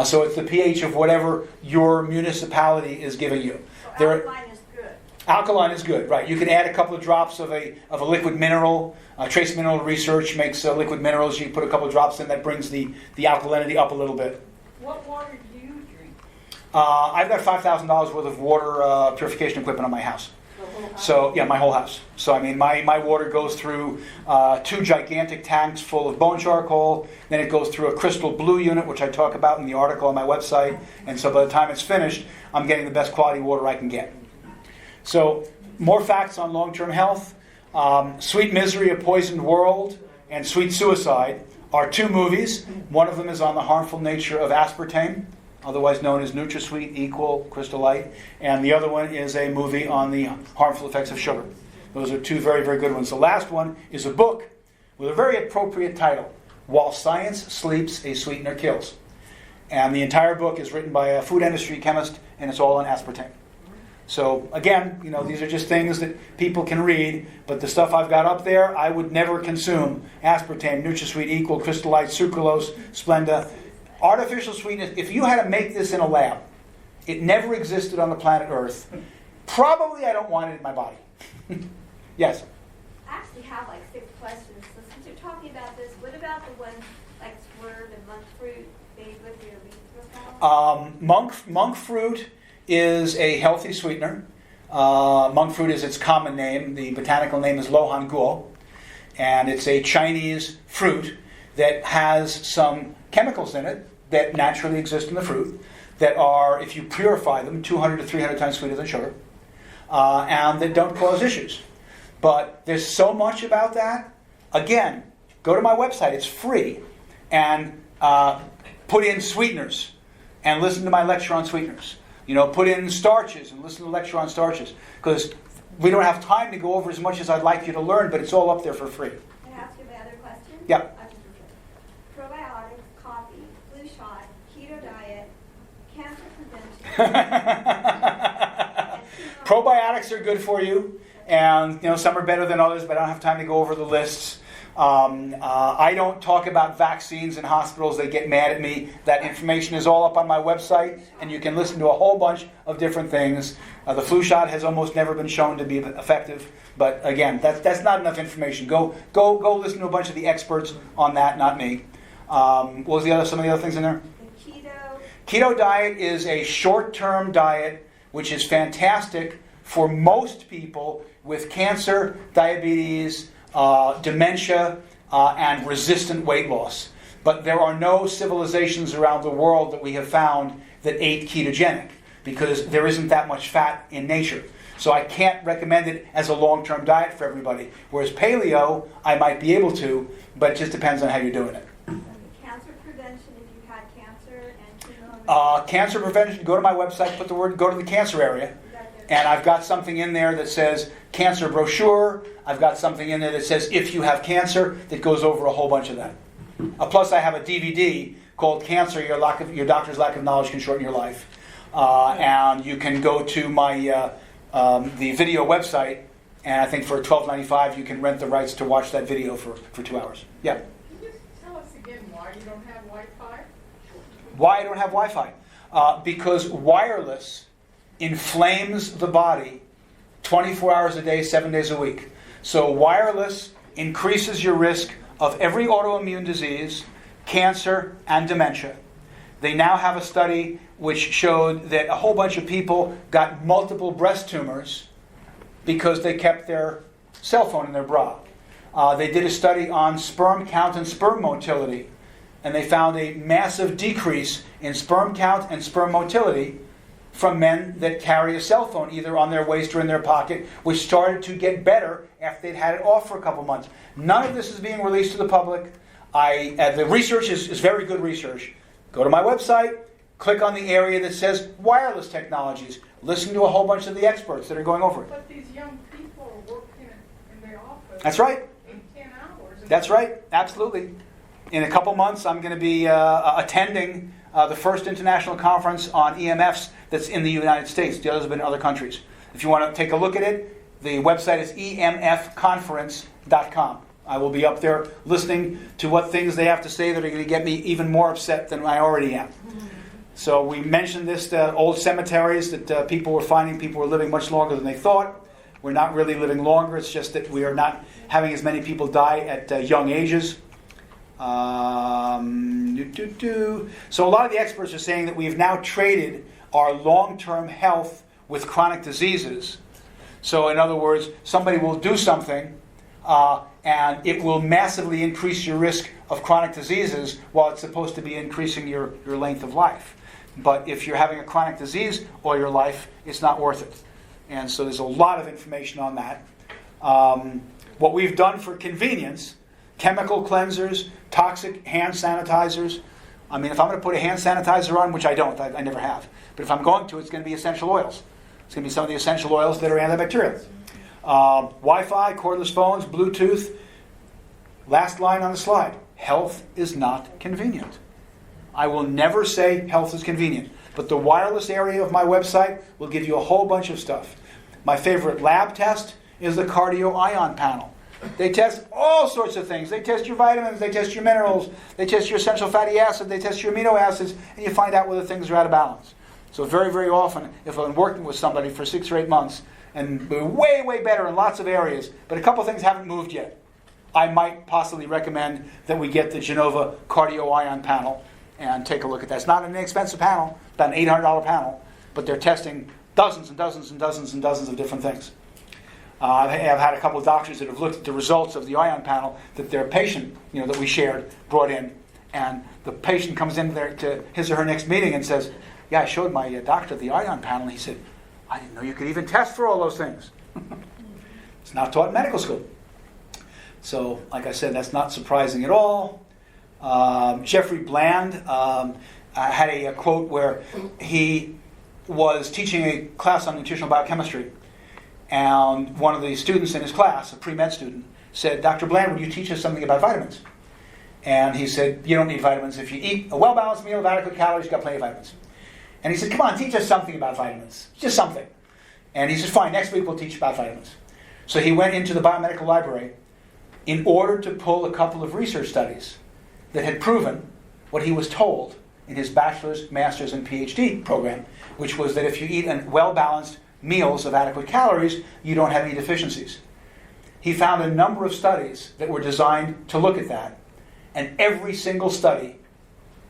So it's the pH of whatever your municipality is giving you. So alkaline is good. Alkaline is good, right. You can add a couple of drops of a liquid mineral. Trace Mineral Research makes liquid minerals. You put a couple of drops in, that brings the alkalinity up a little bit. What water do you drink? I've got $5,000 worth of water purification equipment on my house. So, yeah, my whole house. So, I mean, my water goes through 2 gigantic tanks full of bone charcoal. Then it goes through a crystal blue unit, which I talk about in the article on my website. And so by the time it's finished, I'm getting the best quality water I can get. So, more facts on long-term health. Sweet Misery, A Poisoned World, and Sweet Suicide are 2 movies. One of them is on the harmful nature of aspartame, otherwise known as NutraSweet, Equal, Crystal Light. And the other one is a movie on the harmful effects of sugar. Those are 2 very, very good ones. The last one is a book with a very appropriate title, While Science Sleeps, A Sweetener Kills. And the entire book is written by a food industry chemist, and it's all on aspartame. So again, these are just things that people can read, but the stuff I've got up there, I would never consume. Aspartame, NutraSweet, Equal, Crystal Light, Sucralose, Splenda. Artificial sweetness, if you had to make this in a lab, it never existed on the planet Earth. Probably I don't want it in my body. Yes? I actually have like 6 questions. So since you're talking about this, what about the ones like swerve and monk fruit made with your erythropoietin? Monk fruit is a healthy sweetener. Monk fruit is its common name. The botanical name is Lohan Guo. And it's a Chinese fruit that has some chemicals in it that naturally exist in the fruit that are, if you purify them, 200 to 300 times sweeter than sugar, and that don't cause issues. But there's so much about that. Again, go to my website. It's free. And put in sweeteners. and listen to my lecture on sweeteners. Put in starches and listen to the lecture on starches. Because we don't have time to go over as much as I'd like you to learn, but it's all up there for free. Can I ask you another question? Yeah. Probiotics, coffee, flu shot, keto diet, cancer prevention. Probiotics are good for you, and some are better than others, but I don't have time to go over the lists. I don't talk about vaccines in hospitals. They get mad at me. That information is all up on my website, and you can listen to a whole bunch of different things. The flu shot has almost never been shown to be effective, but again, that's not enough information. Go listen to a bunch of the experts on that, not me. What was some of the other things in there? The keto. Keto diet is a short-term diet, which is fantastic for most people with cancer, diabetes, dementia, and resistant weight loss. But there are no civilizations around the world that we have found that ate ketogenic, because there isn't that much fat in nature. So I can't recommend it as a long-term diet for everybody. Whereas paleo, I might be able to, but it just depends on how you're doing it. Cancer prevention if you had cancer and chemo. Cancer prevention, go to my website, go to the cancer area. And I've got something in there that says cancer brochure. I've got something in there that says if you have cancer, that goes over a whole bunch of that. Plus, I have a DVD called Cancer, Your Doctor's Lack of Knowledge Can Shorten Your Life. And you can go to my the video website, and I think for $12.95 you can rent the rights to watch that video for 2 hours. Yeah? Can you just tell us again why you don't have Wi-Fi? Why I don't have Wi-Fi? Because wireless inflames the body 24 hours a day, 7 days a week. So wireless increases your risk of every autoimmune disease, cancer, and dementia. They now have a study which showed that a whole bunch of people got multiple breast tumors because they kept their cell phone in their bra. They did a study on sperm count and sperm motility, and they found a massive decrease in sperm count and sperm motility from men that carry a cell phone either on their waist or in their pocket, which started to get better after they'd had it off for a couple months. None of this is being released to the public. The research is very good research. Go to my website, click on the area that says wireless technologies. Listen to a whole bunch of the experts that are going over it. But these young people are working in their office. That's right. 8-10 hours. That's right. Absolutely. In a couple months, I'm going to be attending the first international conference on EMFs that's in the United States. The others have been in other countries. If you want to take a look at it, the website is emfconference.com. I will be up there listening to what things they have to say that are going to get me even more upset than I already am. So we mentioned this, the old cemeteries that people were finding people were living much longer than they thought. We're not really living longer. It's just that we are not having as many people die at young ages. So a lot of the experts are saying that we've now traded our long-term health with chronic diseases. So in other words, somebody will do something and it will massively increase your risk of chronic diseases while it's supposed to be increasing your length of life. But if you're having a chronic disease all your life, it's not worth it. And so there's a lot of information on that. What we've done for convenience, chemical cleansers, toxic hand sanitizers. I mean, if I'm going to put a hand sanitizer on, which I don't, I never have, but if I'm going to, it's going to be essential oils. It's going to be some of the essential oils that are antibacterial. Wi-Fi, cordless phones, Bluetooth. Last line on the slide. Health is not convenient. I will never say health is convenient, but the wireless area of my website will give you a whole bunch of stuff. My favorite lab test is the cardio ion panel. They test all sorts of things. They test your vitamins, they test your minerals, they test your essential fatty acid, they test your amino acids, and you find out whether things are out of balance. So very, very often, if I'm working with somebody for 6 or 8 months, and we're way, way better in lots of areas, but a couple things haven't moved yet, I might possibly recommend that we get the Genova Cardio Ion panel and take a look at that. It's not an inexpensive panel, about an $800 panel, but they're testing dozens and dozens and dozens and dozens of different things. I've had a couple of doctors that have looked at the results of the ion panel that their patient, that we shared, brought in, and the patient comes in there to his or her next meeting and says, "Yeah, I showed my doctor the ion panel," and he said, "I didn't know you could even test for all those things." It's not taught in medical school. So, like I said, that's not surprising at all. Jeffrey Bland had a quote where he was teaching a class on nutritional biochemistry, and one of the students in his class, a pre-med student, said, "Dr. Bland, would you teach us something about vitamins?" And he said, "You don't need vitamins. If you eat a well-balanced meal of adequate calories, you've got plenty of vitamins." And he said, "Come on, teach us something about vitamins. Just something." And he said, "Fine, next week we'll teach about vitamins." So he went into the biomedical library in order to pull a couple of research studies that had proven what he was told in his bachelor's, master's, and PhD program, which was that if you eat well-balanced meals of adequate calories, you don't have any deficiencies. He found a number of studies that were designed to look at that, and every single study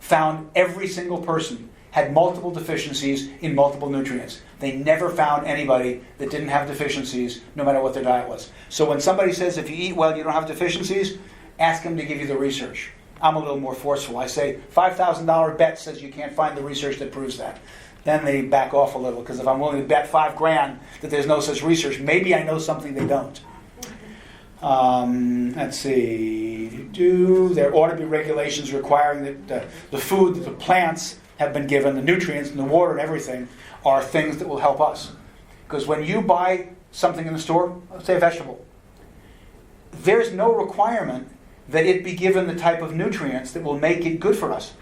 found every single person had multiple deficiencies in multiple nutrients. They never found anybody that didn't have deficiencies, no matter what their diet was. So when somebody says, if you eat well, you don't have deficiencies, ask them to give you the research. I'm a little more forceful. I say, $5,000 bet says you can't find the research that proves that. Then they back off a little, because if I'm willing to bet $5,000 that there's no such research, maybe I know something they don't. Let's see. There ought to be regulations requiring that the food that the plants have been given, the nutrients and the water and everything, are things that will help us. Because when you buy something in the store, let's say a vegetable, there's no requirement that it be given the type of nutrients that will make it good for us.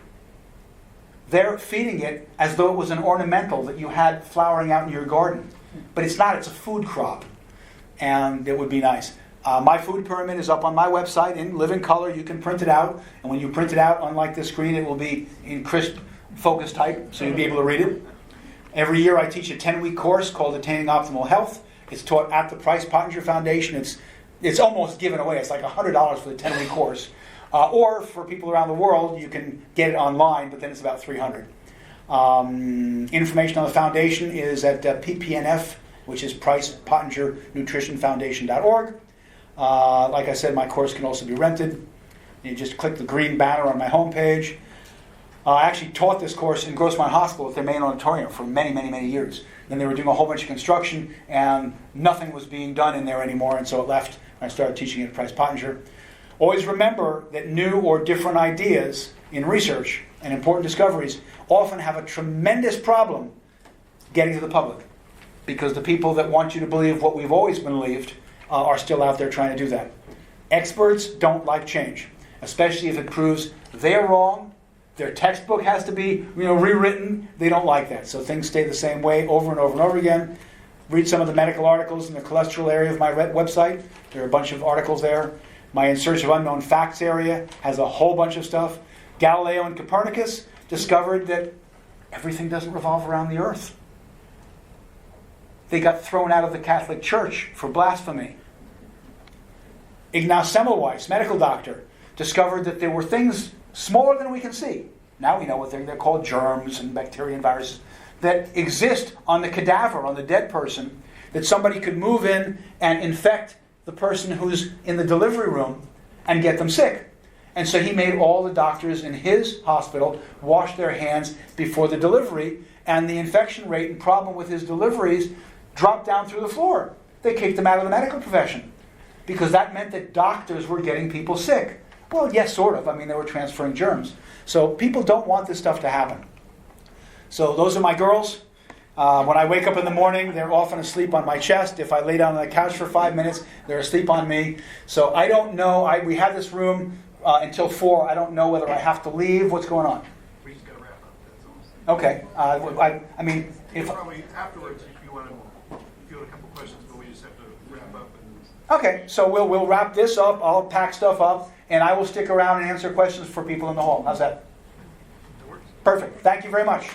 They're feeding it as though it was an ornamental that you had flowering out in your garden. But it's not, it's a food crop. And it would be nice. My food pyramid is up on my website in living color. You can print it out. And when you print it out, unlike this screen, it will be in crisp focus type, so you'll be able to read it. Every year I teach a 10-week course called Attaining Optimal Health. It's taught at the Price Pottinger Foundation. It's almost given away. It's like $100 for the 10-week course. Or for people around the world, you can get it online, but then it's about $300. Information on the foundation is at PPNF, which is Price Pottinger Nutrition Foundation.org. Like I said, my course can also be rented. You just click the green banner on my homepage. I actually taught this course in Grossmont Hospital at their main auditorium for many, many, many years. Then they were doing a whole bunch of construction, and nothing was being done in there anymore, and so it left. I started teaching it at Price Pottinger. Always remember that new or different ideas in research and important discoveries often have a tremendous problem getting to the public, because the people that want you to believe what we've always believed are still out there trying to do that. Experts don't like change, especially if it proves they're wrong. Their textbook has to be rewritten. They don't like that. So things stay the same way over and over and over again. Read some of the medical articles in the cholesterol area of my website. There are a bunch of articles there. My In Search of Unknown Facts area has a whole bunch of stuff. Galileo and Copernicus discovered that everything doesn't revolve around the earth. They got thrown out of the Catholic Church for blasphemy. Ignaz Semmelweis, medical doctor, discovered that there were things smaller than we can see. Now we know what they're called, germs and bacteria and viruses, that exist on the cadaver, on the dead person, that somebody could move in and infect the person who's in the delivery room and get them sick. And so he made all the doctors in his hospital wash their hands before the delivery, and the infection rate and problem with his deliveries dropped down through the floor. They kicked him out of the medical profession because that meant that doctors were getting people sick. Well, yes, sort of. I mean, they were transferring germs. So people don't want this stuff to happen. So those are my girls. When I wake up in the morning, they're often asleep on my chest. If I lay down on the couch for 5 minutes, they're asleep on me. So I don't know. We have this room until 4. I don't know whether I have to leave. What's going on? We just got to wrap up. That's all. Okay. I mean, if probably afterwards, if you want to field a couple questions, but we just have to wrap up. Okay, so we'll wrap this up. I'll pack stuff up, and I will stick around and answer questions for people in the hall. How's that? That works. Perfect. Thank you very much.